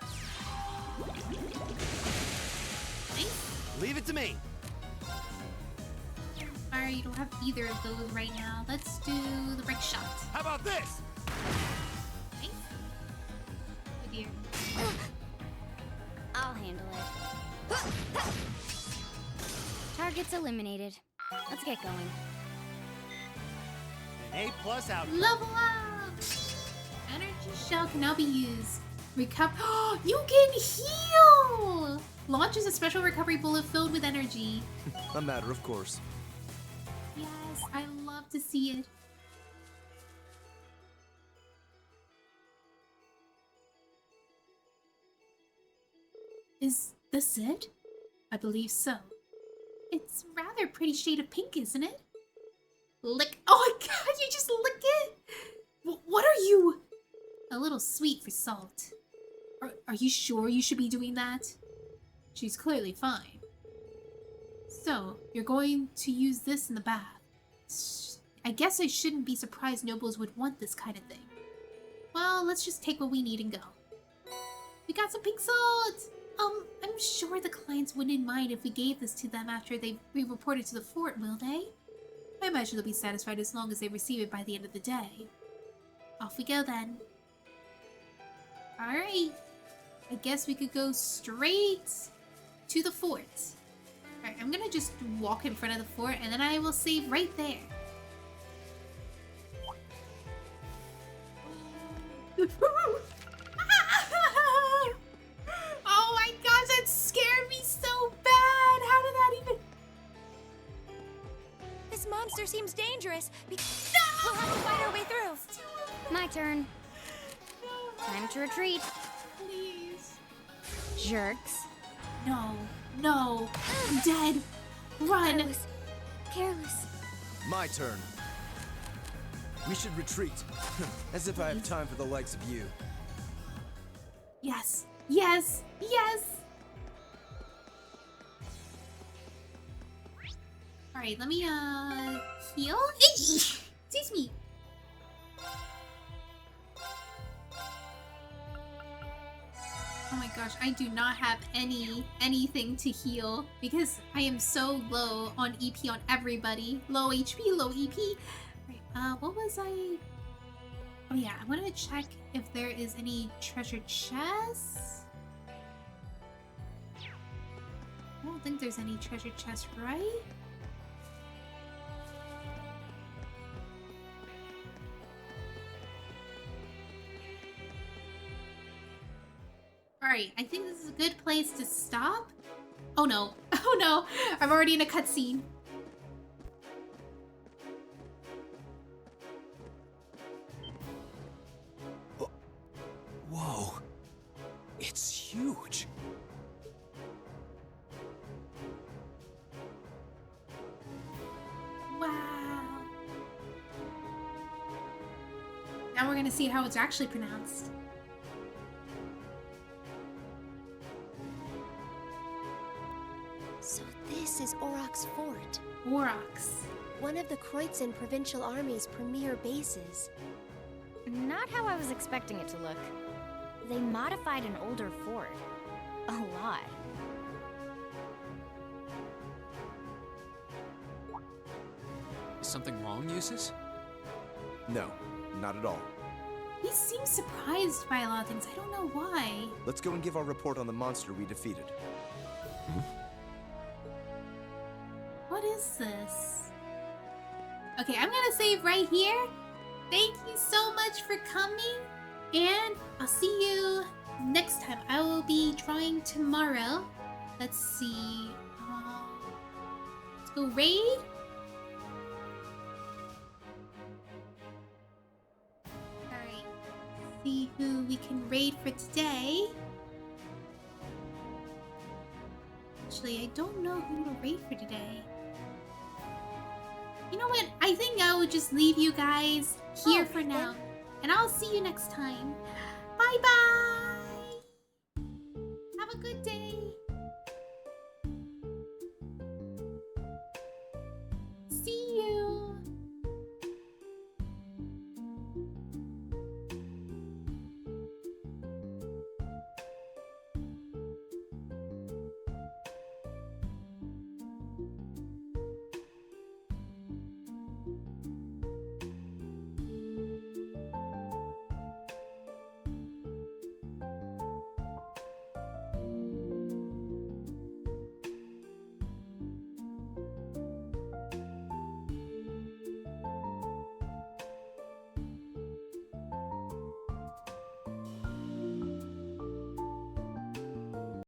A: Nice.
H: Leave it to me.
A: Fire, you don't have either of those right now. Let's do the Brick Shot.
H: How about this?
A: Nice. Oh dear.
O: I'll handle it. Target's eliminated. Let's get going.
H: An A+ out.
A: Level up! Energy Shell can now be used. Oh, you can heal! Launches a special recovery bullet filled with energy.
D: A matter of course.
A: Yes, I love to see it. Is this it? I believe so. It's rather a pretty shade of pink, isn't it? Lick. Oh my god, you just lick it? What are you? A little sweet for salt. Are you sure you should be doing that? She's clearly fine. So, you're going to use this in the bath. I guess I shouldn't be surprised nobles would want this kind of thing. Well, let's just take what we need and go. We got some pink salt! I'm sure the clients wouldn't mind if we gave this to them after we reported to the fort, will they? I imagine they'll be satisfied as long as they receive it by the end of the day. Off we go then. Alright. I guess we could go straight to the fort. Alright, I'm gonna just walk in front of the fort and then I will save right there. Oh my gosh, that scared me so bad! How did that even...
B: This monster seems dangerous.
A: No!
B: We'll have to fight our way through.
O: My turn.
A: No.
O: Time to retreat.
A: Please.
O: Jerks.
A: No. I'm dead. Run.
B: Careless.
D: My turn. We should retreat. As if I have time for the likes of you.
A: Yes. Alright, let me, heal? Excuse me. Oh my gosh, I do not have anything to heal because I am so low on EP on everybody. Low HP, low EP. Right, what was I... Oh yeah, I wanted to check if there is any treasure chests. I don't think there's any treasure chests, right? Alright, I think this is a good place to stop. Oh no. Oh no. I'm already in a cutscene.
C: Whoa. It's huge.
A: Wow. Now we're gonna see how it's actually pronounced.
P: So this is Auroch's fort.
A: Auroch's.
P: One of the Kreutzen Provincial Army's premier bases.
O: Not how I was expecting it to look. They modified an older fort. A lot.
C: Is something wrong, Jusis?
D: No, not at all.
A: He seems surprised by a lot of things. I don't know why.
D: Let's go and give our report on the monster we defeated.
A: What is this? Okay, I'm gonna save right here. Thank you so much for coming, and I'll see you next time. I will be drawing tomorrow. Let's see. Let's go raid. Alright. See who we can raid for today. Actually, I don't know who to raid for today. You know what? I think I will just leave you guys here for now. And I'll see you next time. Bye-bye! Have a good day!